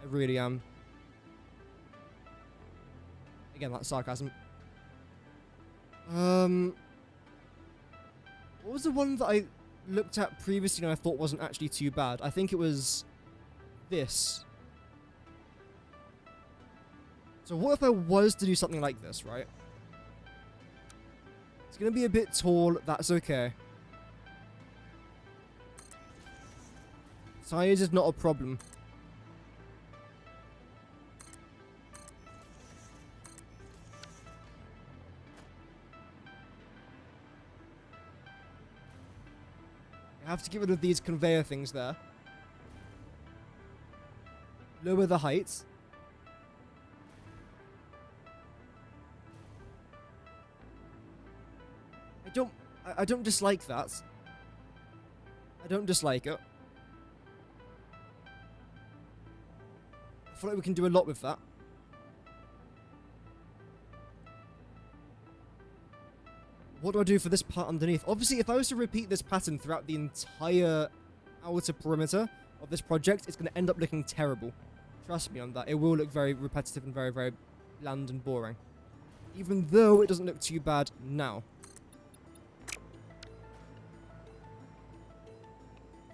I really am. Again, that's sarcasm. What was the one that I looked at previously and I thought wasn't actually too bad? I think it was this. So what if I was to do something like this, right? It's going to be a bit tall, that's okay. Size is not a problem. I have to get rid of these conveyor things there. Lower the height. I don't dislike that. I don't dislike it. I feel like we can do a lot with that. What do I do for this part underneath? Obviously, if I was to repeat this pattern throughout the entire outer perimeter of this project, it's going to end up looking terrible. Trust me on that. It will look very repetitive and very, very bland and boring. Even though it doesn't look too bad now.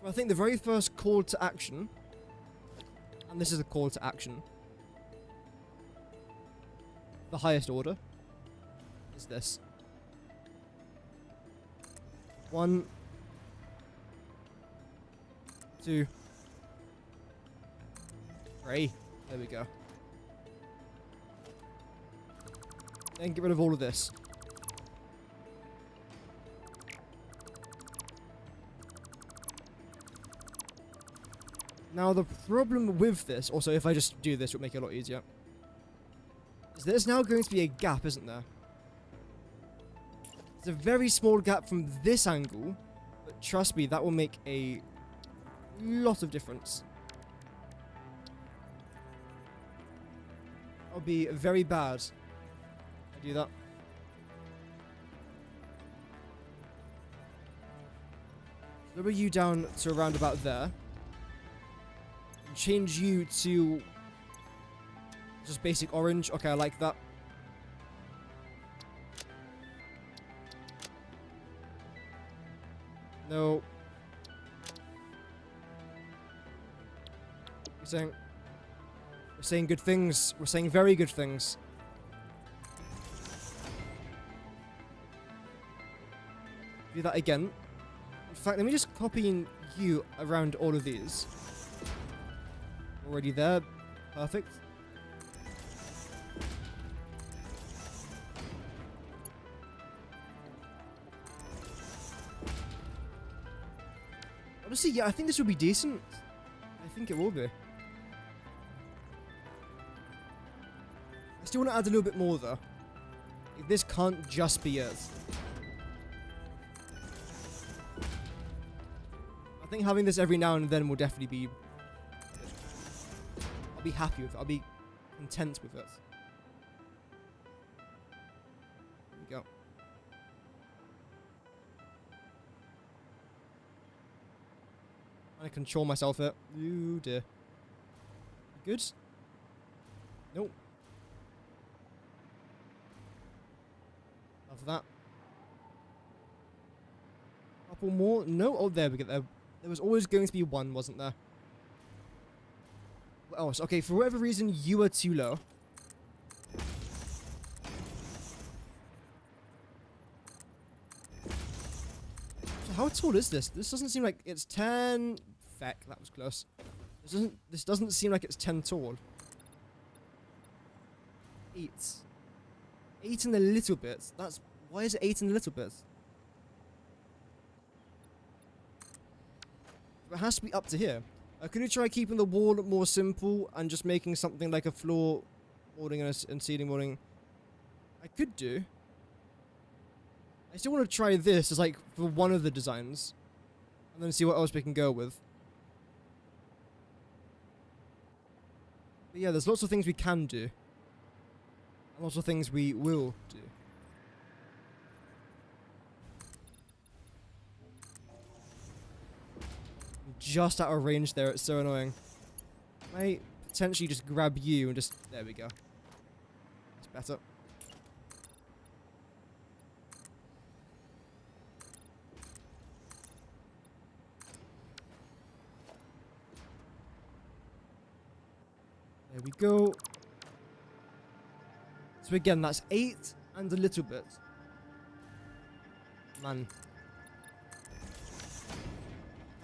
So I think the very first call to action, and this is a call to action, the highest order, is this. 1, 2, 3. There we go. Then get rid of all of this. Now the problem with this, also if I just do this, it would make it a lot easier, is there's now going to be a gap, isn't there? It's a very small gap from this angle, but trust me, that will make a lot of difference. I'll be very bad if I do that. Lower you down to around about there. And change you to just basic orange. Okay, I like that. No. We're saying good things. We're saying very good things. Do that again. In fact, let me just copy you around all of these. Already there. Perfect. Honestly, yeah, I think this will be decent. I think it will be. I still want to add a little bit more, though. This can't just be it. I think having this every now and then will definitely be good. I'll be happy with it. I'll be content with it. There we go. Trying to control myself here. Ooh dear. Good? Nope. After that. Couple more? No? Oh, there we go. There was always going to be one, wasn't there? What else? Okay, for whatever reason, you are too low. So how tall is this? This doesn't seem like it's 10... Feck, that was close. This doesn't seem like it's 10 tall. 8. 8 in a little bit. That's... Why is it 8 in a little bit? It has to be up to here. Could you try keeping the wall more simple and just making something like a floor molding and ceiling molding? I could do. I still want to try this as like for one of the designs. And then see what else we can go with. But yeah, there's lots of things we can do. And lots of things we will do. Just out of range there, it's so annoying. I might potentially just grab you and just... There we go. That's better. There we go. So again, that's 8 and a little bit. Man.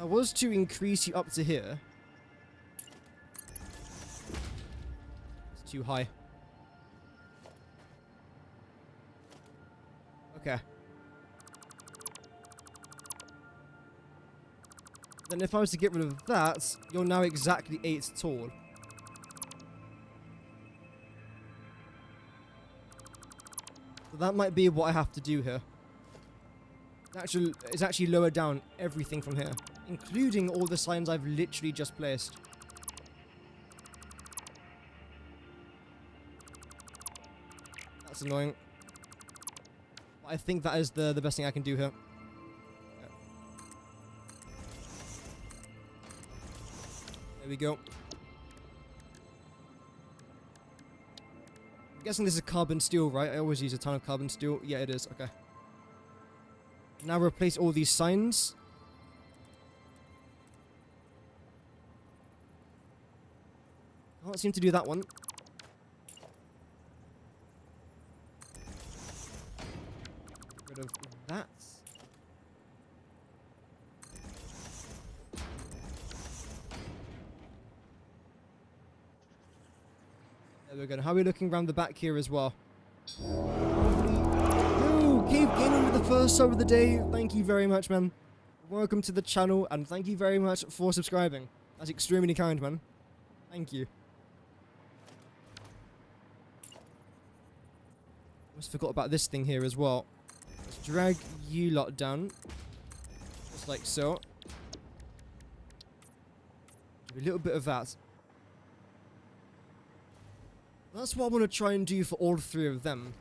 I was to increase you up to here. It's too high. Okay. Then if I was to get rid of that, you're now exactly 8 tall. So that might be what I have to do here. It's actually lower down everything from here, including all the signs I've literally just placed. That's annoying. But I think that is the best thing I can do here. Yeah. There we go. I'm guessing this is carbon steel, right? I always use a ton of carbon steel. Yeah, it is. Okay. Now replace all these signs. Can't seem to do that one. Get rid of that. There we go. How are we looking around the back here as well? Keep Gaming with the first sub of the day. Thank you very much, man. Welcome to the channel, and thank you very much for subscribing. That's extremely kind, man. Thank you. Almost forgot about this thing here as well. Let's drag you lot down. Just like so. Do a little bit of that. That's what I want to try and do for all 3 of them.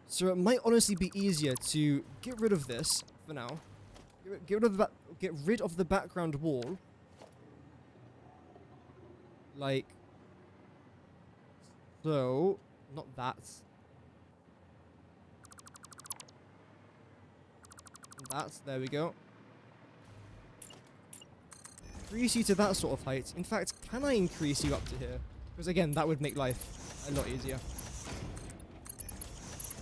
So it might honestly be easier to get rid of this for now. Get rid of the background wall. Like so. Not that. That. There we go. Increase you to that sort of height. In fact, can I increase you up to here? Because again, that would make life a lot easier.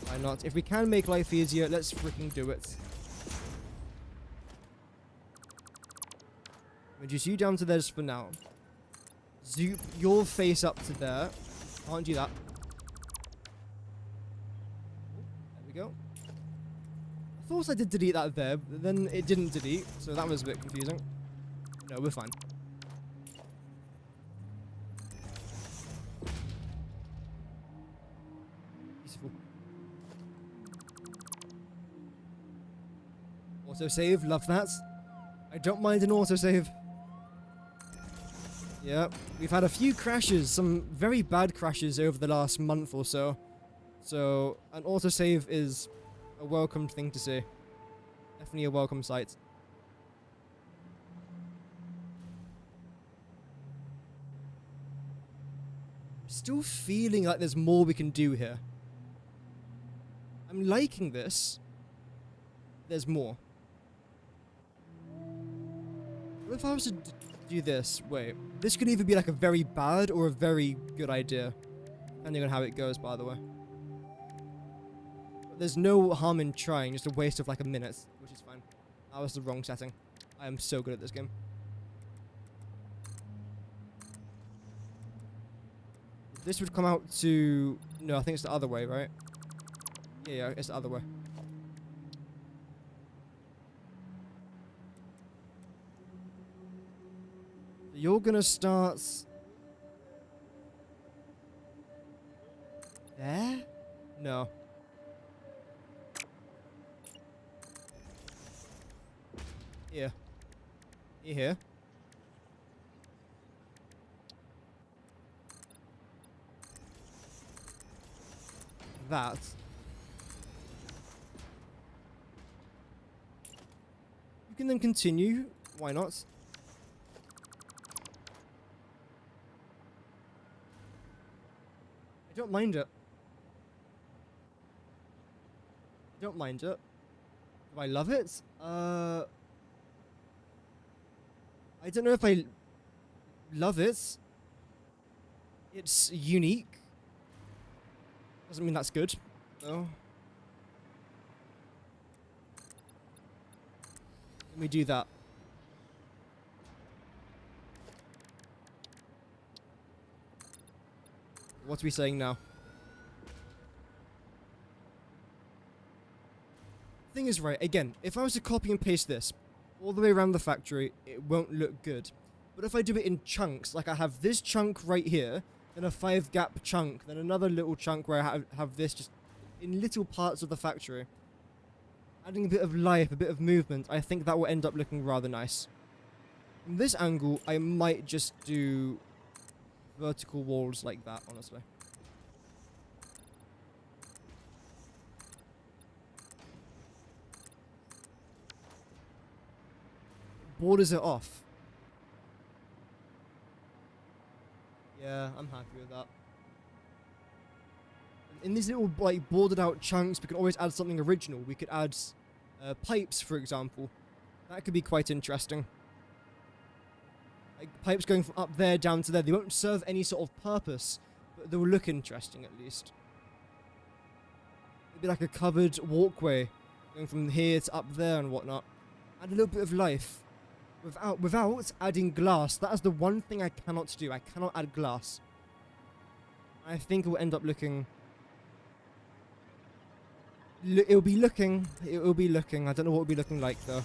Why not? If we can make life easier, let's freaking do it. Reduce you down to there just for now. Zoop your face up to there. Can't do that. There we go. I thought I did delete that there, but then it didn't delete, so that was a bit confusing. No, we're fine. Beautiful. Autosave, love that. I don't mind an autosave. Yeah, we've had a few crashes, some very bad crashes over the last month or so. So, an autosave is a welcome thing to see. Definitely a welcome sight. Still feeling like there's more we can do here. I'm liking this. There's more. What if I was to do this? Wait, this could either be like a very bad or a very good idea. Depending on how it goes, by the way. But there's no harm in trying, just a waste of like a minute, which is fine. That was the wrong setting. I am so good at this game. This would come out to... No, I think it's the other way, right? Yeah, it's the other way. You're gonna start... There? No. Here. You here? That. You can then continue. Why not? I don't mind it. I don't mind it. Do I love it? I don't know if I love it. It's unique. Doesn't mean that's good, though. Let me do that. What are we saying now? Thing is, right, again, if I was to copy and paste this all the way around the factory, it won't look good. But if I do it in chunks, like I have this chunk right here, then a 5-gap chunk, then another little chunk where I have this just in little parts of the factory. Adding a bit of life, a bit of movement, I think that will end up looking rather nice. From this angle, I might just do vertical walls like that, honestly. Borders it off. Yeah, I'm happy with that. In these little, like, bordered out chunks, we can always add something original. We could add pipes, for example. That could be quite interesting. Like, pipes going from up there down to there. They won't serve any sort of purpose, but they will look interesting, at least. Maybe like a covered walkway, going from here to up there and whatnot. Add a little bit of life. Without adding glass. That is the one thing I cannot do. I cannot add glass. I think it will end up looking... It'll be looking. I don't know what it'll be looking like, though.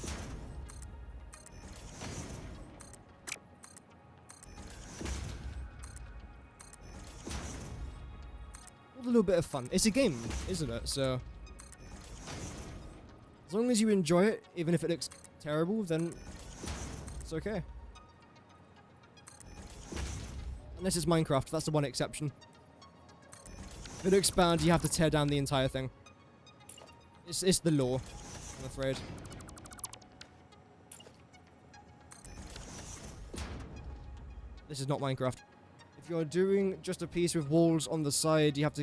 A little bit of fun. It's a game, isn't it? So... as long as you enjoy it, even if it looks terrible, then... it's okay. Unless it's Minecraft, that's the one exception. If it looks bad, you have to tear down the entire thing. It's the law, I'm afraid. This is not Minecraft. If you're doing just a piece with walls on the side, have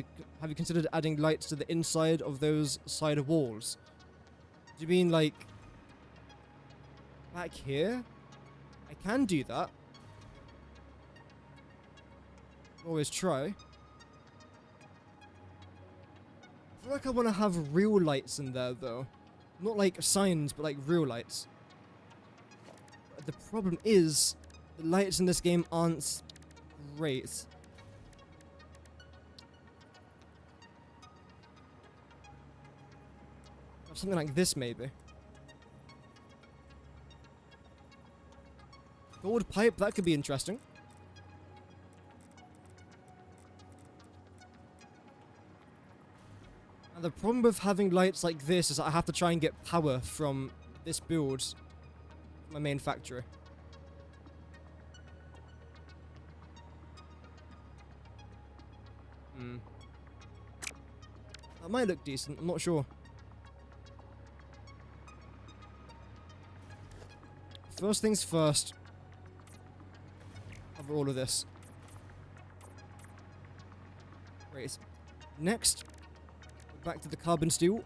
you considered adding lights to the inside of those side walls? Do you mean like back here? I can do that. Always try. I feel like I want to have real lights in there, though. Not like signs, but like real lights. But the problem is, the lights in this game aren't great. Something like this, maybe. Gold pipe, that could be interesting. And the problem with having lights like this is that I have to try and get power from this build, my main factory. That might look decent, I'm not sure. First things first. Cover all of this. Great. Next, back to the carbon steel.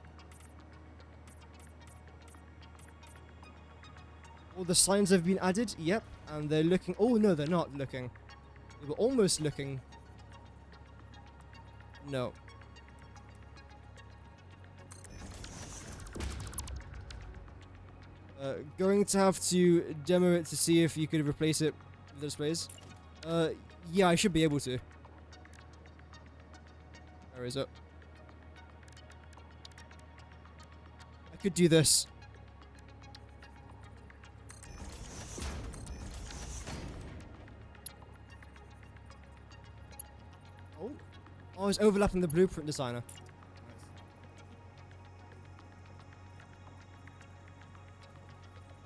All the signs have been added, yep, and they're looking. Oh no, they're not looking. They were almost looking. No. Going to have to demo it to see if you could replace it with the displays. Yeah, I should be able to. Where is it? I could do this. Oh, I was overlapping the blueprint designer.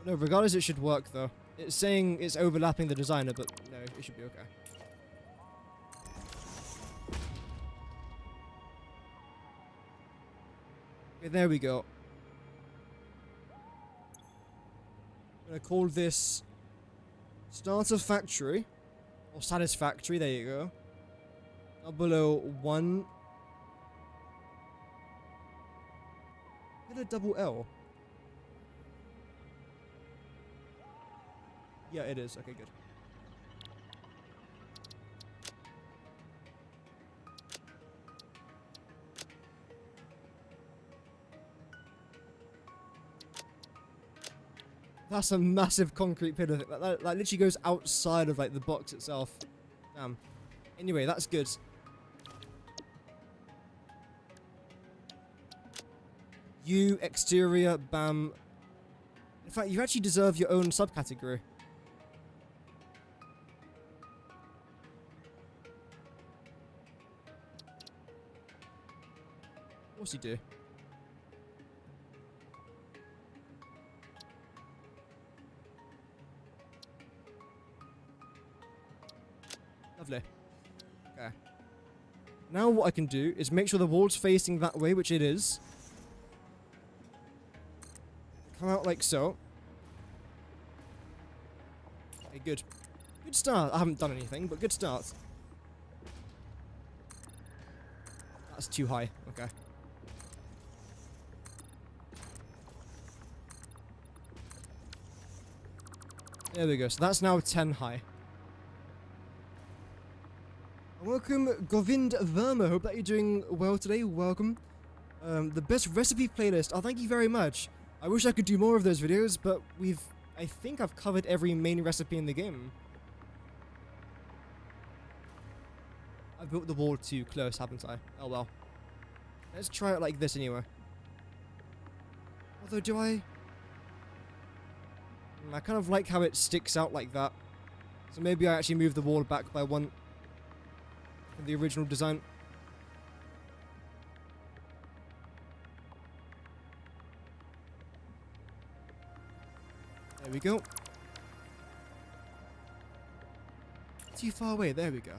No, regardless, it should work though. It's saying it's overlapping the designer, but no, it should be okay. Okay, there we go. I'm gonna call this Starter Factory, or Satisfactory, there you go. 001. Get a double L. Yeah, it is. Okay, good. That's a massive concrete pillar. That literally goes outside of like the box itself. Damn. Anyway, that's good. You, exterior, bam. In fact, you actually deserve your own subcategory. Of course you do. Lovely. Okay. Now what I can do is make sure the wall's facing that way, which it is. Come out like so. Okay, good. Good start. I haven't done anything, but good start. That's too high. Okay. There we go. So that's now 10 high. Welcome, Govind Verma. Hope that you're doing well today. Welcome. The best recipe playlist. Oh, thank you very much. I wish I could do more of those videos, but I think I've covered every main recipe in the game. I built the wall too close, haven't I? Oh well. Let's try it like this anyway. Although, do I kind of like how it sticks out like that. So maybe I actually move the wall back by one from the original design. There we go. Too far away, there we go.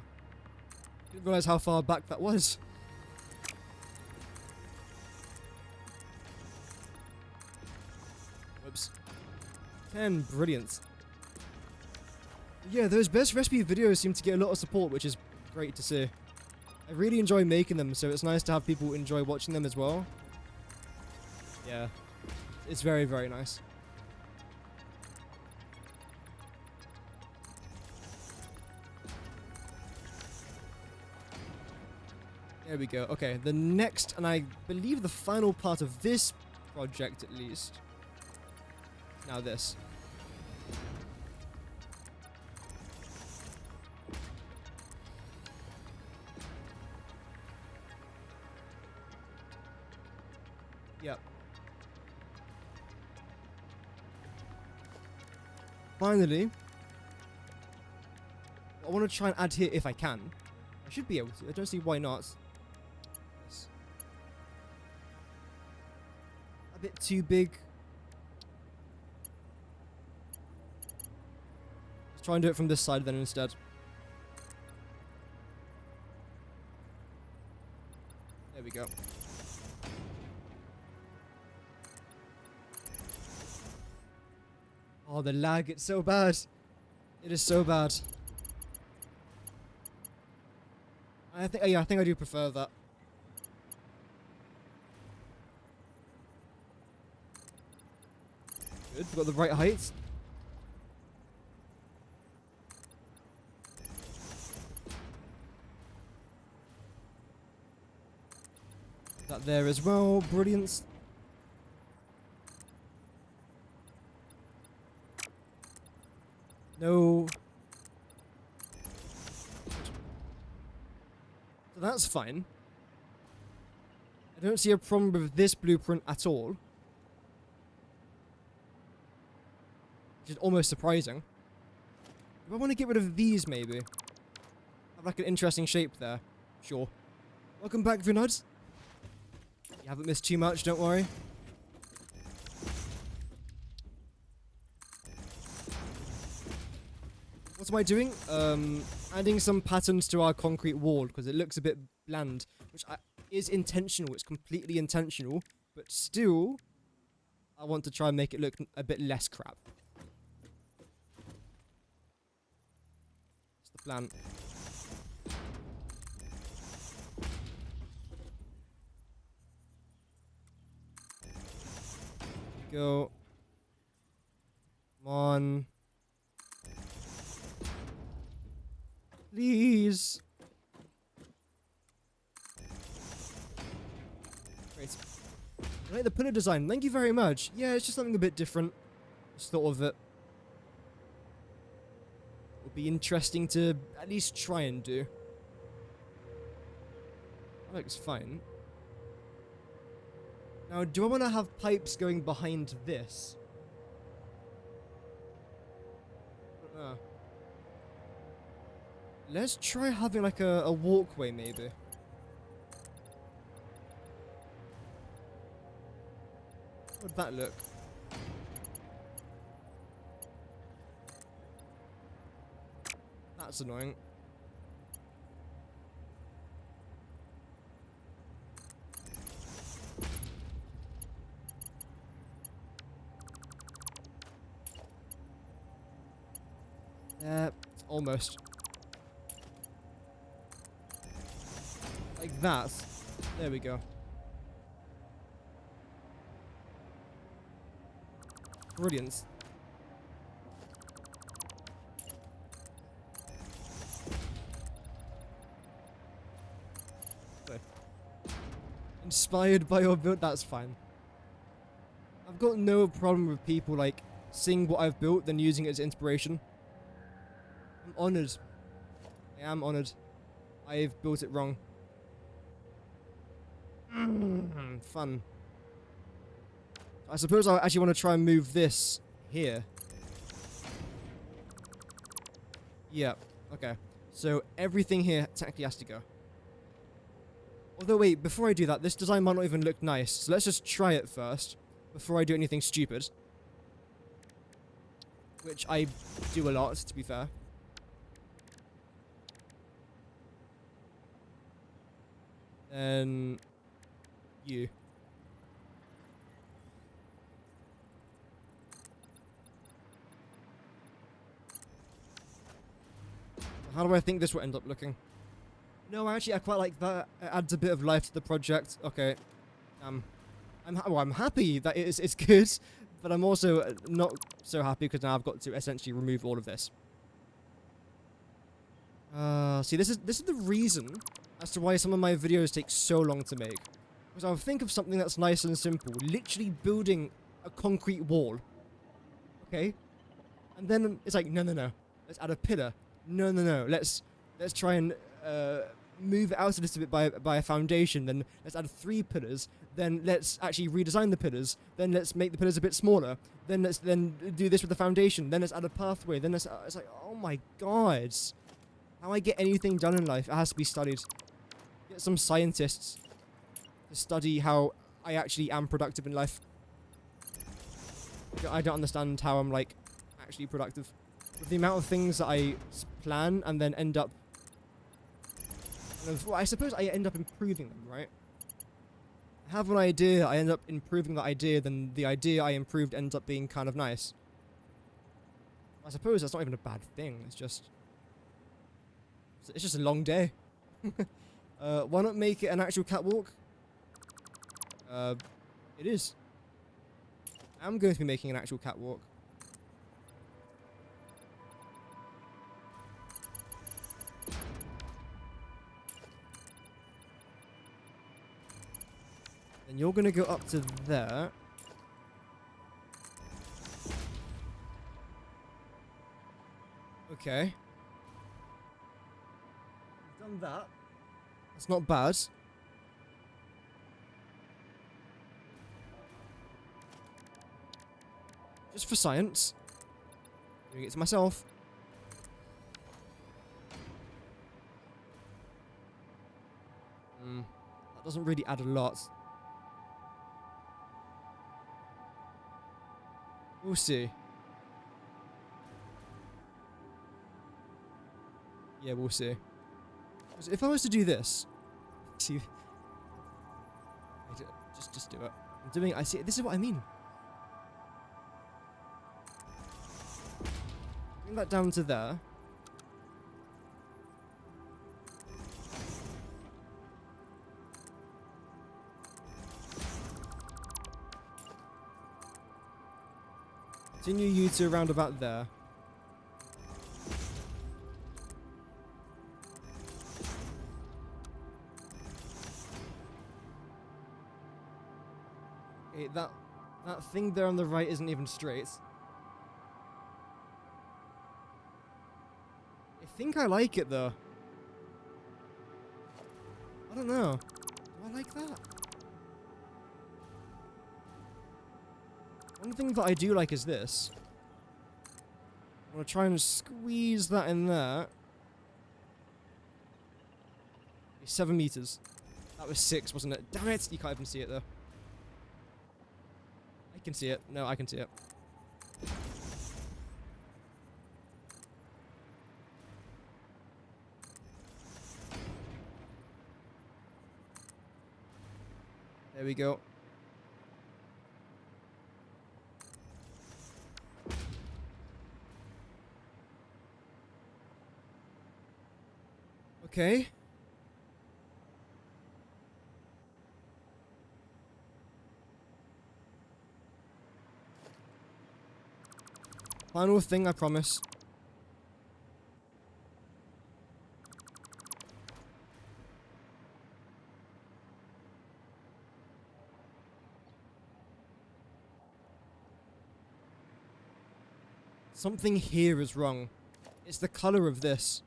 Didn't realize how far back that was. Whoops. 10, brilliant. Yeah, those best recipe videos seem to get a lot of support, which is great to see. I really enjoy making them, so it's nice to have people enjoy watching them as well. Yeah, it's very, very nice. There we go. Okay, the next, and I believe the final part of this project at least. Now this. finally. I want to try and add here if I can. I should be able to. I don't see why not. Yes. A bit too big. Let's try and do it from this side then instead. There we go. Oh, the lag, it's so bad. It is so bad. I think, yeah, I think I do prefer that. Good, we've got the right height. That there as well, brilliant. No. So that's fine. I don't see a problem with this blueprint at all. Which is almost surprising. Do I want to get rid of these maybe? Have like an interesting shape there. Sure. Welcome back, Vinod. You haven't missed too much, don't worry. What am I doing? Adding some patterns to our concrete wall because it looks a bit bland, which is intentional. It's completely intentional, but still, I want to try and make it look a bit less crap. That's the plan. Go. Come on. Please. Great. I like the pillar design. Thank you very much. Yeah, it's just something a bit different. Just thought of it. Would be interesting to at least try and do. That looks fine. Now, do I want to have pipes going behind this? I don't know. Let's try having like a walkway maybe. How would that look? That's annoying. Almost. Like that. There we go. Brilliant. So. Inspired by your build? That's fine. I've got no problem with people like seeing what I've built then using it as inspiration. I'm honoured. I am honoured. I've built it wrong. Fun. I suppose I actually want to try and move this here. Yeah, okay. So everything here technically has to go. Although wait, before I do that, this design might not even look nice. So let's just try it first before I do anything stupid. Which I do a lot, to be fair. Then you. How do I think this will end up looking? No, actually, I quite like that. It adds a bit of life to the project. Okay. I'm happy that it's good, but I'm also not so happy because now I've got to essentially remove all of this. See, this is the reason as to why some of my videos take so long to make. Because I'll think of something that's nice and simple, literally building a concrete wall. Okay? And then it's like, no. Let's add a pillar. No. Let's try and move it out a little bit by a foundation, then let's add 3 pillars, then let's actually redesign the pillars, then let's make the pillars a bit smaller, then let's then do this with the foundation, then let's add a pathway, then let's, it's like, oh my god. How I get anything done in life, it has to be studied. Get some scientists to study how I actually am productive in life. I don't understand how I'm, like, actually productive. With the amount of things that I plan and then end up... Well, I suppose I end up improving them, right? I have an idea, I end up improving that idea, then the idea I improved ends up being kind of nice. I suppose that's not even a bad thing, it's just a long day. Why not make it an actual catwalk? It is. I'm going to be making an actual catwalk. And you're going to go up to there. Okay. We've done that. That's not bad. Just for science. Doing it to myself. That doesn't really add a lot. We'll see. Yeah, we'll see. If I was to do this, see, just do it. I'm doing. I see. This is what I mean. Bring that down to there. Continue you to around about there. Okay, that thing there on the right isn't even straight. I think I like it though. I don't know. Do I like that? One thing that I do like is this. I'm gonna try and squeeze that in there. 7 meters. That was 6, wasn't it? Damn it! You can't even see it though. I can see it. No, I can see it. There we go. Okay. Final thing, I promise. Something here is wrong. It's the color of this.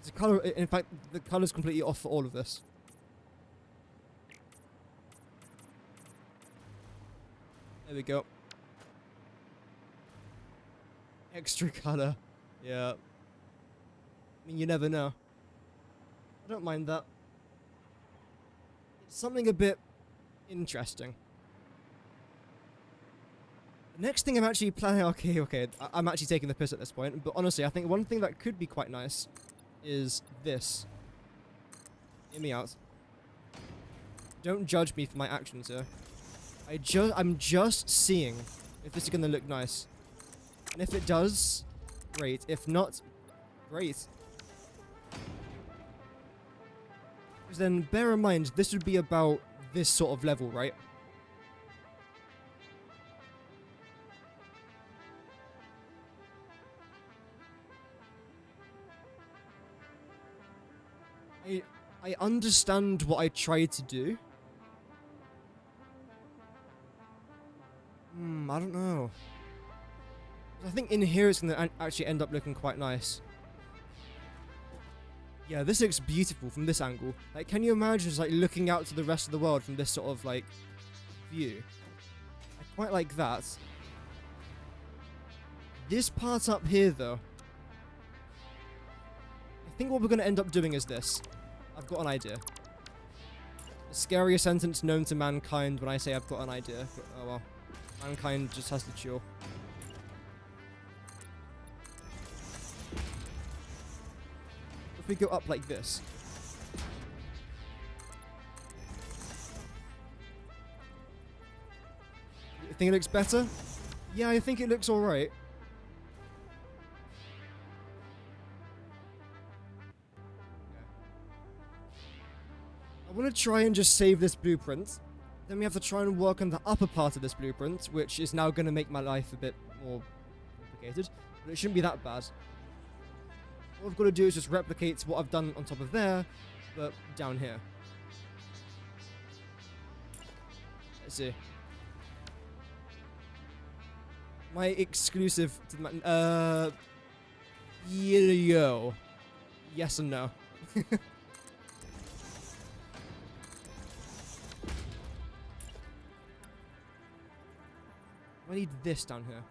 The color, in fact, the color's completely off for all of this. There we go. Extra color. Yeah. I mean, you never know. I don't mind that. It's something a bit interesting. The next thing I'm actually planning... Okay. I'm actually taking the piss at this point. But honestly, I think one thing that could be quite nice is this. Hear me out. Don't judge me for my actions here. I'm just seeing if this is gonna look nice. And if it does, great. If not, great. Because then bear in mind, this would be about this sort of level, right? I understand what I tried to do. I don't know. I think in here it's going to actually end up looking quite nice. Yeah, this looks beautiful from this angle. Like, can you imagine just like looking out to the rest of the world from this sort of like view? I quite like that. This part up here though, I think what we're going to end up doing is this. I've got an idea. The scariest sentence known to mankind when I say I've got an idea. But, oh well. Mankind just has to chill. If we go up like this. You think it looks better? Yeah, I think it looks alright. I want to try and just save this blueprint. Then we have to try and work on the upper part of this blueprint, which is now going to make my life a bit more complicated. But it shouldn't be that bad. All I've got to do is just replicate what I've done on top of there, but down here. Let's see. My exclusive to the yo. Yes and no. I need this down here.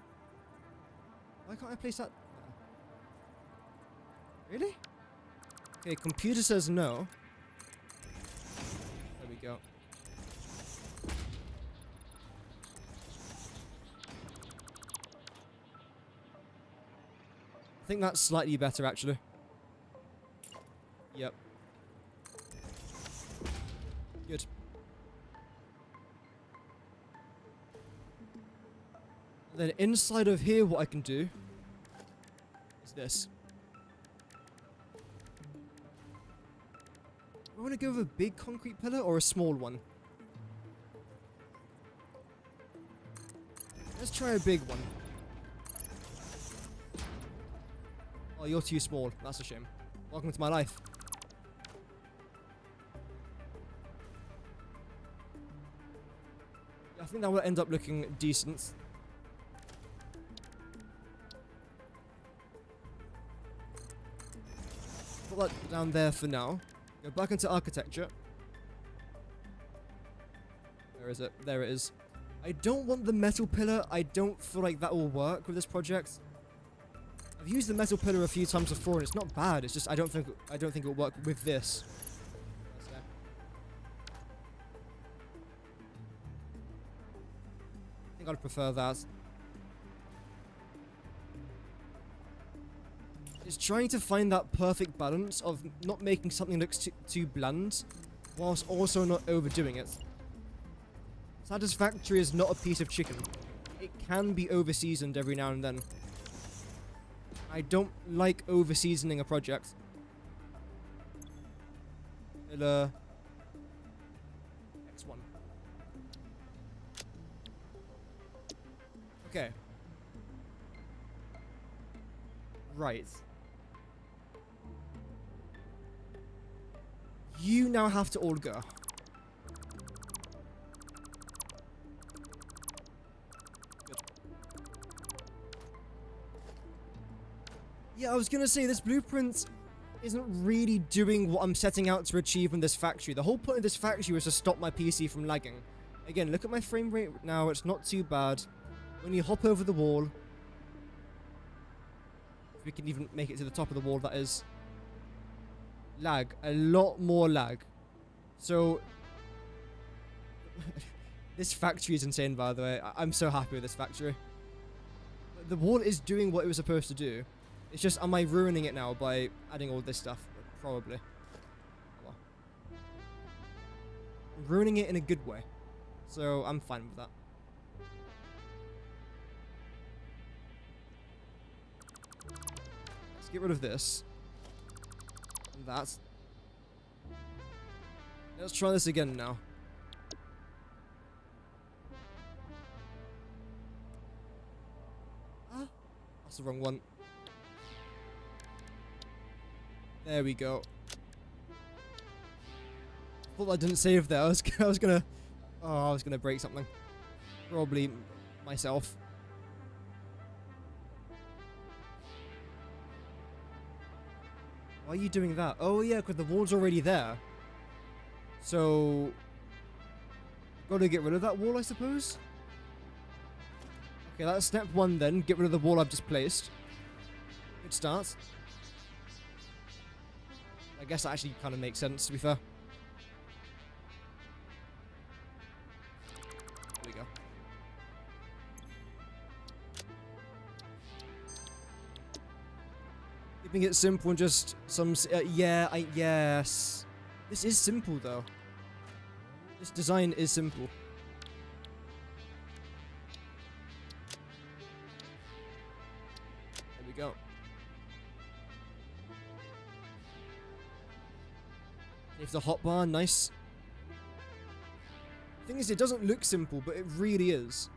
Why can't I place that there? Really? Okay, computer says no. There we go. I think that's slightly better, actually. Yep. Good. Then inside of here, what I can do is this. I want to go with a big concrete pillar or a small one. Let's try a big one. Oh, you're too small. That's a shame. Welcome to my life. I think that will end up looking decent. Put that down there for now. Go back into architecture. Where is it? There it is. I don't want the metal pillar. I don't feel like that will work with this project. I've used the metal pillar a few times before, and it's not bad. It's just I don't think it will work with this. I think I'd prefer that. It's trying to find that perfect balance of not making something look too bland, whilst also not overdoing it. Satisfactory is not a piece of chicken. It can be over-seasoned every now and then. I don't like over-seasoning a project. X1. Okay. Right. You now have to all go. Good. Yeah, I was gonna say, this blueprint isn't really doing what I'm setting out to achieve in this factory. The whole point of this factory was to stop my PC from lagging. Again, look at my frame rate now, it's not too bad. When you hop over the wall, if we can even make it to the top of the wall, that is. Lag. A lot more lag. So, this factory is insane, by the way. I'm so happy with this factory. The wall is doing what it was supposed to do. It's just, am I ruining it now by adding all this stuff? Probably. Well, I'm ruining it in a good way. So, I'm fine with that. Let's get rid of this. And that. Let's try this again now. Ah, that's the wrong one. There we go. Thought I didn't save there. I was gonna break something. Probably myself. Why are you doing that? Oh yeah, because the wall's already there. So... Gotta get rid of that wall, I suppose? Okay, that's step one then. Get rid of the wall I've just placed. Good start. I guess that actually kind of makes sense, to be fair. There we go. Keeping it simple and just some... yes. This is simple, though. This design is simple. There we go. If the hotbar, nice. Thing is, it doesn't look simple, but it really is.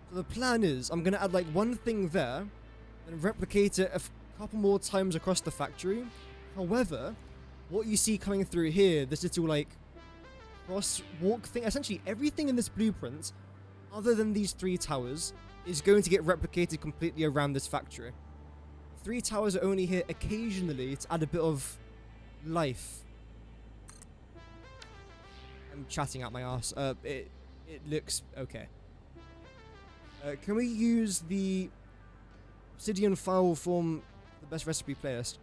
So the plan is, I'm gonna add like one thing there, and replicate it a couple more times across the factory. However, what you see coming through here, this little like crosswalk thing, essentially everything in this blueprint, other than these 3 towers, is going to get replicated completely around this factory. 3 towers are only here occasionally to add a bit of life. I'm chatting out my ass. It looks okay. Can we use the obsidian file form the best recipe playlist?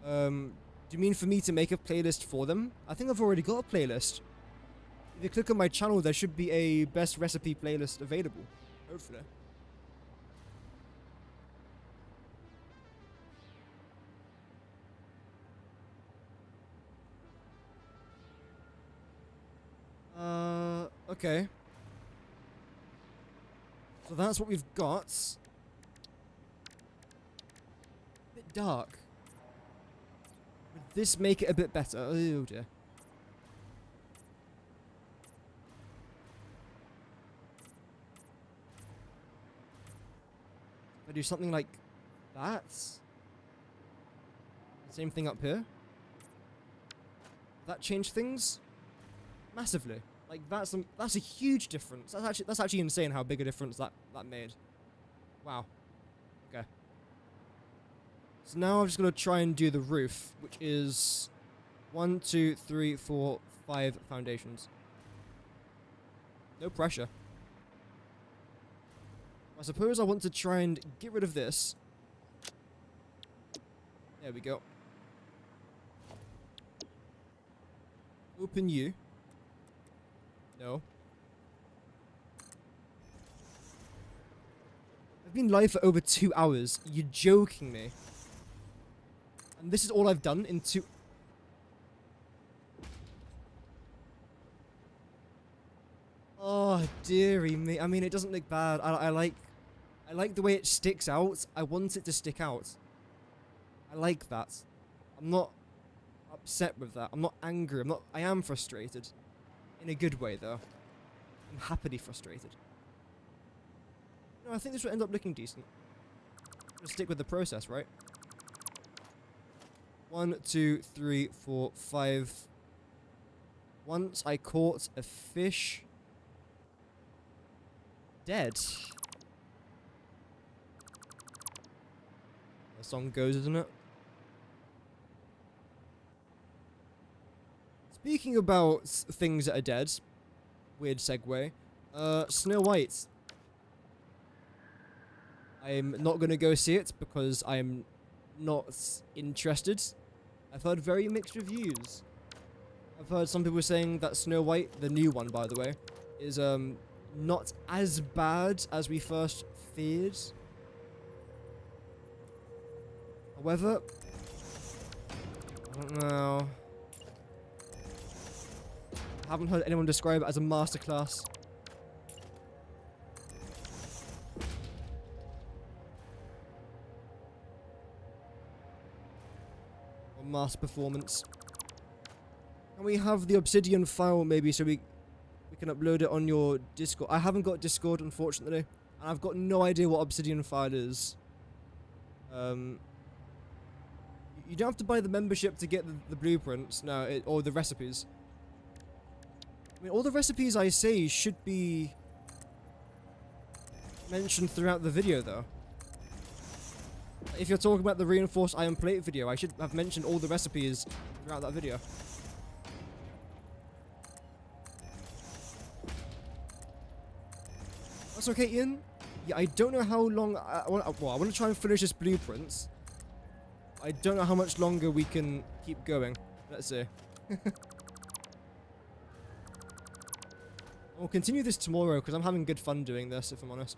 Do you mean for me to make a playlist for them? I think I've already got a playlist. If you click on my channel, there should be a best recipe playlist available. Hopefully. Okay. So that's what we've got. A bit dark. Would this make it a bit better? Oh dear. If I do something like that. Same thing up here. Does that change things? Massively. Like that's a huge difference. That's actually insane how big a difference that made. Wow. Okay. So now I'm just gonna try and do the roof, which is 1, 2, 3, 4, 5 foundations. No pressure. I suppose I want to try and get rid of this. There we go. Open you. No. I've been live for over 2 hours. You're joking me. And this is all I've done in 2... Oh, dearie me. I mean, it doesn't look bad. I like the way it sticks out. I want it to stick out. I like that. I'm not upset with that. I'm not angry. I am frustrated. In a good way, though. I'm happily frustrated. No, I think this will end up looking decent. I'm gonna stick with the process, right? 1, 2, 3, 4, 5. Once I caught a fish. Dead. The song goes, isn't it? Speaking about things that are dead, weird segue, Snow White. I'm not going to go see it because I'm not interested. I've heard very mixed reviews. I've heard some people saying that Snow White, the new one by the way, is not as bad as we first feared. However, I don't know. I haven't heard anyone describe it as a masterclass. Or master performance. Can we have the obsidian file maybe so we can upload it on your Discord? I haven't got Discord unfortunately. And I've got no idea what obsidian file is. You don't have to buy the membership to get the blueprints, no, or the recipes. I mean, all the recipes I say should be mentioned throughout the video, though. If you're talking about the reinforced iron plate video, I should have mentioned all the recipes throughout that video. That's okay, Ian. Yeah, I don't know how long I want to try and finish this blueprints. I don't know how much longer we can keep going. Let's see. We'll continue this tomorrow because I'm having good fun doing this, if I'm honest.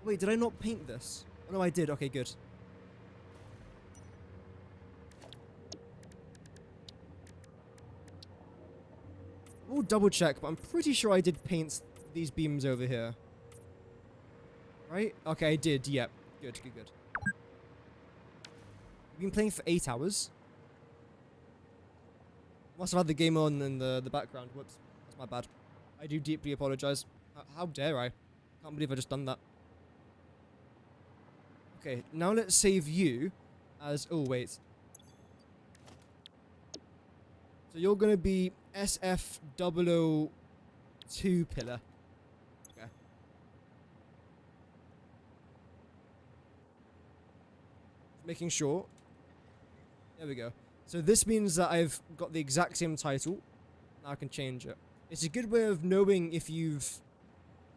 Wait, did I not paint this? Oh, no, I did. Okay, good. We'll double check, but I'm pretty sure I did paint these beams over here. Right? Okay, I did. Yep. Good, good, good. We've been playing for 8 hours. Must have had the game on in the background. Whoops. That's my bad. I do deeply apologize. How dare I? Can't believe I just done that. Okay, now let's save you as... Oh, wait. So you're going to be SF002 pillar. Okay. Making sure. There we go. So this means that I've got the exact same title. Now I can change it. It's a good way of knowing if you've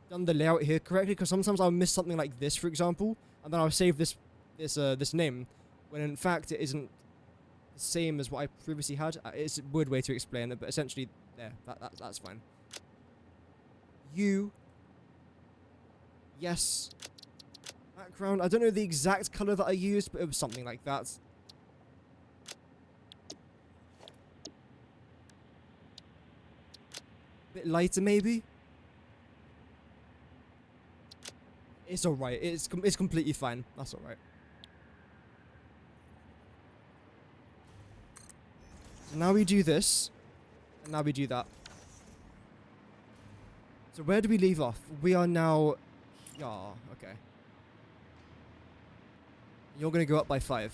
done the layout here correctly, because sometimes I'll miss something like this, for example, and then I'll save this name, when in fact it isn't the same as what I previously had. It's a weird way to explain it, but essentially, there, that's fine. Yes. Background. I don't know the exact color that I used, but it was something like that. Bit lighter, maybe. It's alright. It's completely fine. That's alright. So now we do this, and now we do that. So where do we leave off? We are now... Yeah, okay. You're going to go up by 5.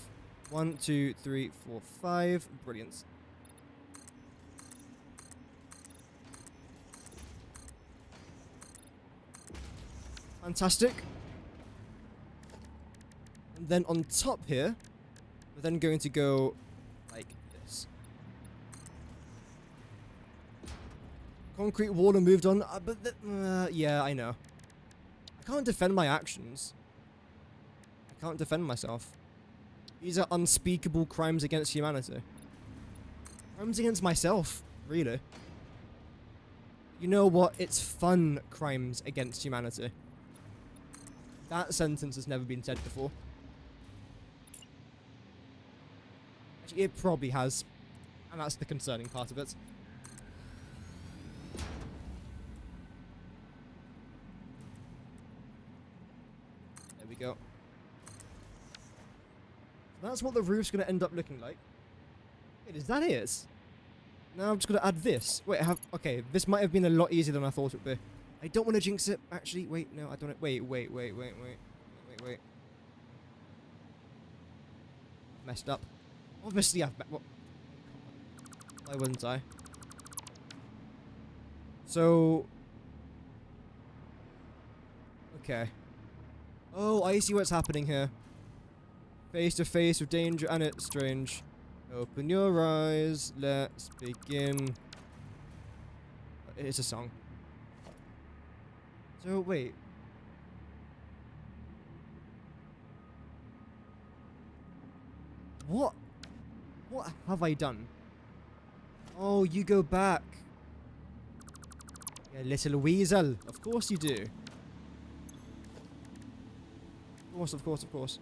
1, 2, 3, 4, 5. Brilliant. Fantastic. And then on top here, we're then going to go like this. Concrete wall and moved on, but yeah, I know. I can't defend my actions. I can't defend myself. These are unspeakable crimes against humanity. Crimes against myself, really. You know what? It's fun crimes against humanity. That sentence has never been said before. Actually, it probably has. And that's the concerning part of it. There we go. So that's what the roof's going to end up looking like. Wait, is that it? Now I'm just going to add this. Wait, okay, this might have been a lot easier than I thought it would be. I don't want to jinx it. Actually, wait, no, I don't. Wait. Messed up. Obviously, I've... What? Why wouldn't I? So... Okay. Oh, I see what's happening here. Face to face with danger, and it's strange. Open your eyes. Let's begin. It's a song. So, wait. What? What have I done? Oh, you go back. You little weasel. Of course you do. Of course.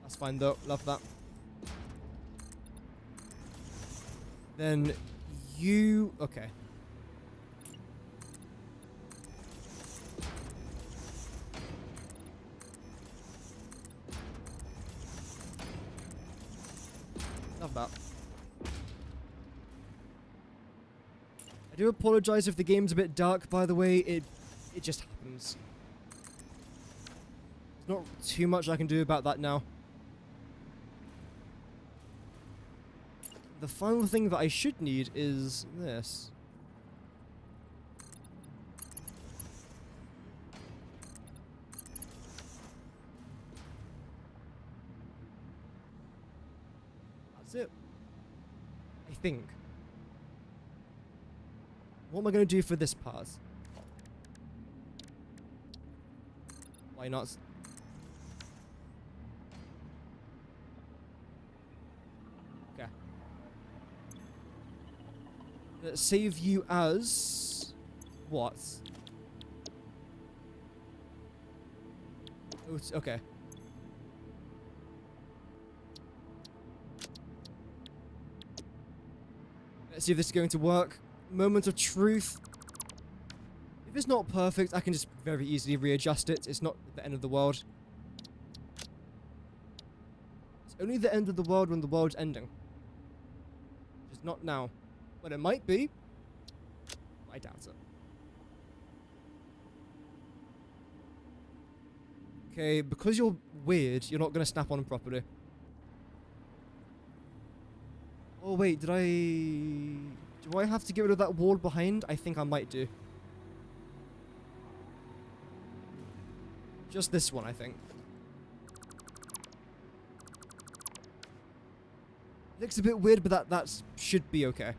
That's fine though. Love that. Then you... Okay. Love that. I do apologize if the game's a bit dark, by the way. It just happens. There's not too much I can do about that now. The final thing that I should need is this. That's it. I think. What am I going to do for this part? Why not? Okay. Let's save you as... what? Oh, okay. Let's see if this is going to work. Moment of truth. If it's not perfect, I can just very easily readjust it. It's not the end of the world. It's only the end of the world when the world's ending. Just not now. But it might be. I doubt it. Okay, because you're weird, you're not going to snap on properly. Oh wait, do I have to get rid of that wall behind? I think I might do. Just this one, I think. Looks a bit weird, but that should be okay.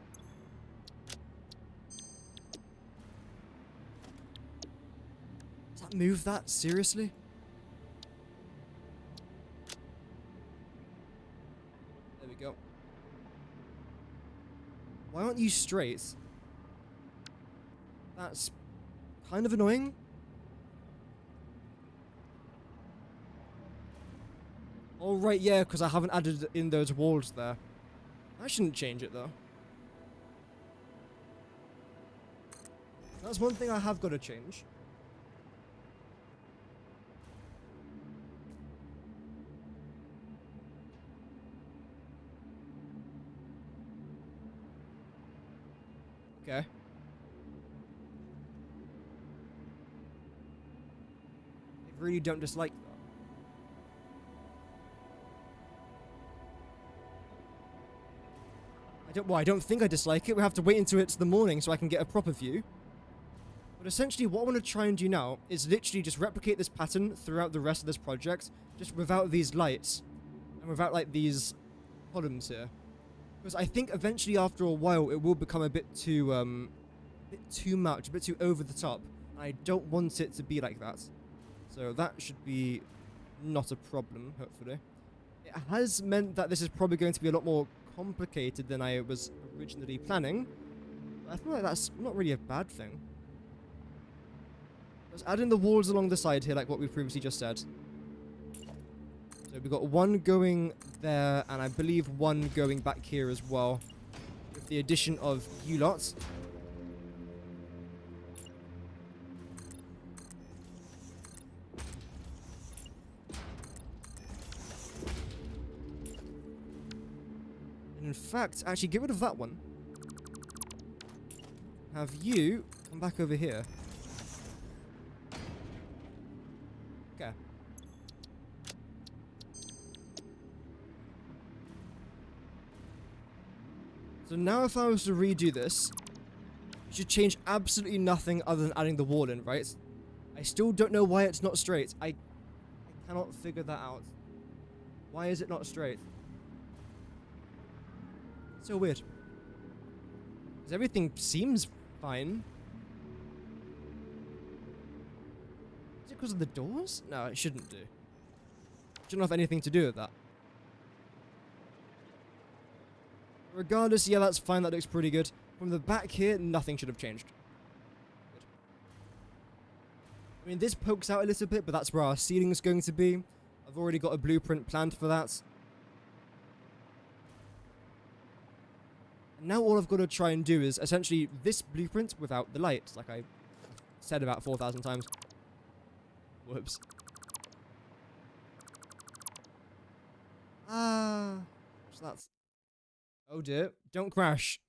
Does that move that? Seriously? There we go. Why aren't you straight? That's kind of annoying. Oh, right, yeah, because I haven't added in those walls there. I shouldn't change it, though. That's one thing I have got to change. Okay. I really don't dislike that. I don't think I dislike it. We have to wait until it's the morning so I can get a proper view. But essentially, what I want to try and do now is literally just replicate this pattern throughout the rest of this project, just without these lights and without, like, these columns here. Because I think eventually, after a while, it will become a bit too much, a bit too over the top. I don't want it to be like that. So that should be not a problem, hopefully. It has meant that this is probably going to be a lot more complicated than I was originally planning. But I feel like that's not really a bad thing. Let's add in the walls along the side here, like what we previously just said. So we've got one going there, and I believe one going back here as well. With the addition of you lots. In fact, actually, get rid of that one. Have you come back over here. Okay. So now if I was to redo this, it should change absolutely nothing other than adding the wall in, right? I still don't know why it's not straight. I cannot figure that out. Why is it not straight? So weird. Because everything seems fine. Is it because of the doors? No, it shouldn't do. Shouldn't have anything to do with that. Regardless, yeah, that's fine. That looks pretty good. From the back here, nothing should have changed. Good. I mean, this pokes out a little bit, but that's where our ceiling is going to be. I've already got a blueprint planned for that. Now all I've got to try and do is essentially this blueprint without the lights, like I said about 4,000 times. Whoops. So that's... Oh dear, don't crash.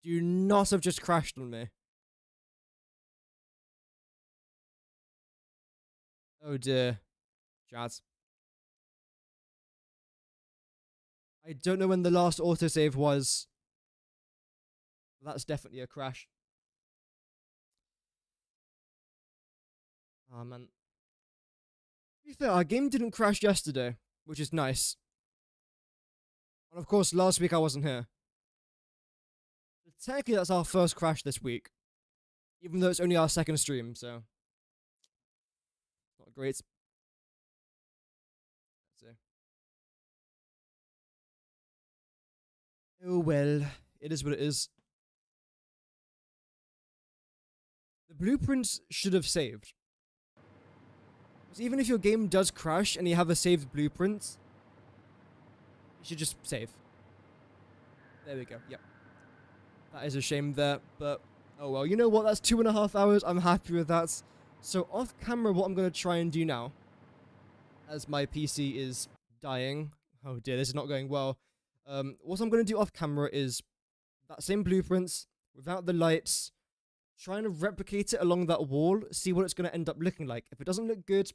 Do not have just crashed on me. Oh dear. Jazz. I don't know when the last autosave was. That's definitely a crash. Oh man. To be fair, our game didn't crash yesterday, which is nice. And of course, last week I wasn't here. Technically, that's our first crash this week. Even though it's only our second stream, so. Not great. So. Oh well, it is what it is. The blueprints should have saved. Because even if your game does crash and you have a saved blueprint, you should just save. There we go, yep. That is a shame there, but oh well, you know what, that's 2.5 hours, I'm happy with that. So off camera, what I'm going to try and do now, as my PC is dying, oh dear, this is not going well. What I'm going to do off camera is that same blueprints, without the lights, trying to replicate it along that wall, see what it's going to end up looking like. If it doesn't look good,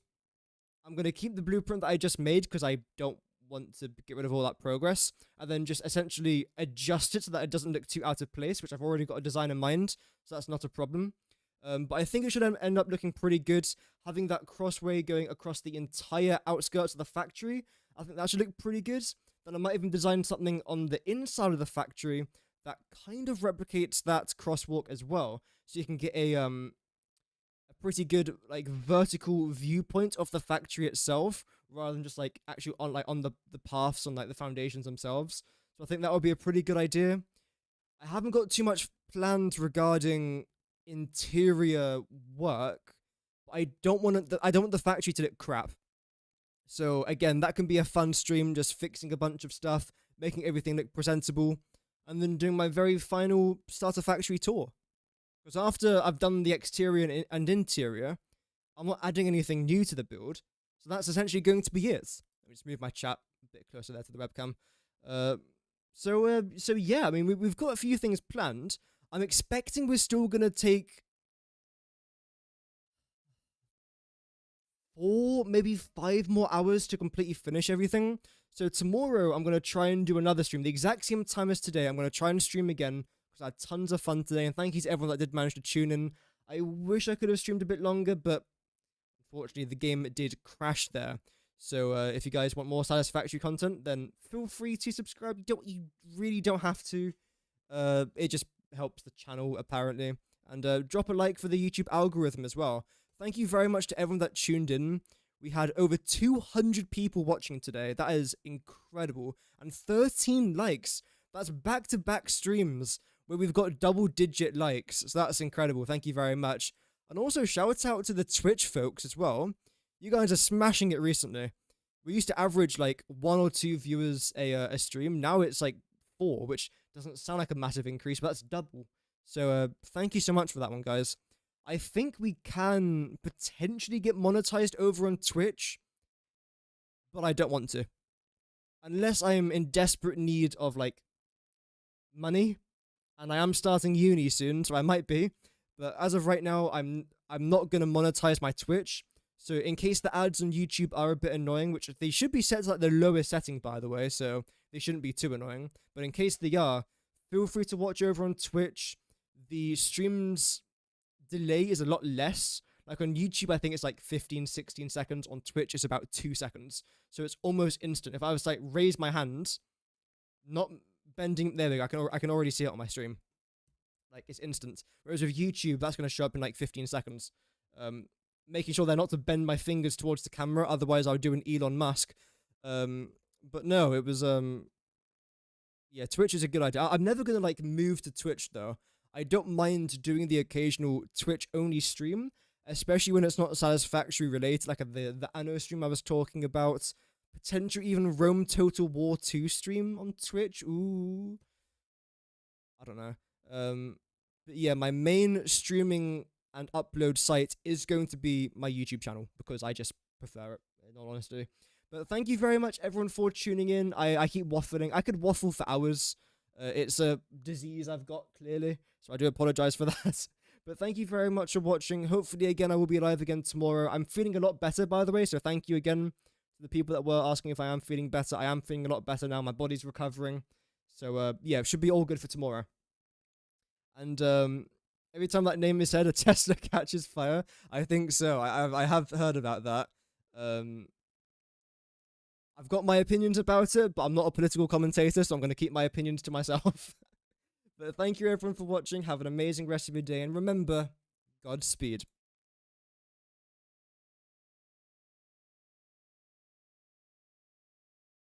I'm going to keep the blueprint that I just made because I don't want to get rid of all that progress, and then just essentially adjust it so that it doesn't look too out of place, which I've already got a design in mind, so that's not a problem. But I think it should end up looking pretty good, having that crossway going across the entire outskirts of the factory. I think that should look pretty good. Then I might even design something on the inside of the factory that kind of replicates that crosswalk as well, so you can get a pretty good like vertical viewpoint of the factory itself, rather than just like actually on the paths on like the foundations themselves. So I think that would be a pretty good idea. I haven't got too much planned regarding interior work. I don't want the factory to look crap. So again, that can be a fun stream, just fixing a bunch of stuff, making everything look presentable, and then doing my very final starter factory tour. Because after I've done the exterior and interior, I'm not adding anything new to the build, so that's essentially going to be it. Let me just move my chat a bit closer there to the webcam. So yeah, I mean, we've got a few things planned. I'm expecting we're still going to take 4, maybe 5 more hours to completely finish everything. So tomorrow, I'm going to try and do another stream. The exact same time as today, I'm going to try and stream again, because I had tons of fun today, and thank you to everyone that did manage to tune in. I wish I could have streamed a bit longer, but unfortunately, the game did crash there. So if you guys want more Satisfactory content, then feel free to subscribe. You really don't have to. It just helps the channel, apparently. And drop a like for the YouTube algorithm as well. Thank you very much to everyone that tuned in. We had over 200 people watching today. That is incredible. And 13 likes. That's back-to-back streams where we've got double-digit likes. So that's incredible. Thank you very much. And also, shout out to the Twitch folks as well. You guys are smashing it recently. We used to average like 1 or 2 viewers a stream. Now it's like 4, which doesn't sound like a massive increase, but that's double. So thank you so much for that one, guys. I think we can potentially get monetized over on Twitch, but I don't want to. Unless I am in desperate need of like money, and I am starting uni soon, so I might be. But as of right now, I'm not gonna monetize my Twitch. So in case the ads on YouTube are a bit annoying, which they should be set to like the lowest setting, by the way, so they shouldn't be too annoying. But in case they are, feel free to watch over on Twitch. The streams delay is a lot less. Like on YouTube, I think it's like 15, 16 seconds. On Twitch, it's about 2 seconds. So it's almost instant. If I was like raise my hands, not bending, there we go. I can already see it on my stream. Like it's instant. Whereas with YouTube, that's going to show up in like 15 seconds. Making sure they're not to bend my fingers towards the camera, otherwise I would do an Elon Musk. But no, it was yeah, Twitch is a good idea. I'm never going to like move to Twitch though. I don't mind doing the occasional Twitch-only stream, especially when it's not Satisfactory related, like the Anno stream I was talking about. Potentially even Rome Total War 2 stream on Twitch. Ooh. I don't know. But yeah, my main streaming and upload site is going to be my YouTube channel, because I just prefer it, in all honesty. But thank you very much, everyone, for tuning in. I keep waffling. I could waffle for hours. It's a disease I've got, clearly, so I do apologize for that. But thank you very much for watching. Hopefully, again, I will be live again tomorrow. I'm feeling a lot better, by the way, so thank you again to the people that were asking if I am feeling better. I am feeling a lot better now. My body's recovering. So, yeah, it should be all good for tomorrow. And every time that name is said, a Tesla catches fire. I think so. I have heard about that. I'm I've got my opinions about it, but I'm not a political commentator, so I'm going to keep my opinions to myself. But thank you everyone for watching. Have an amazing rest of your day, and remember, Godspeed.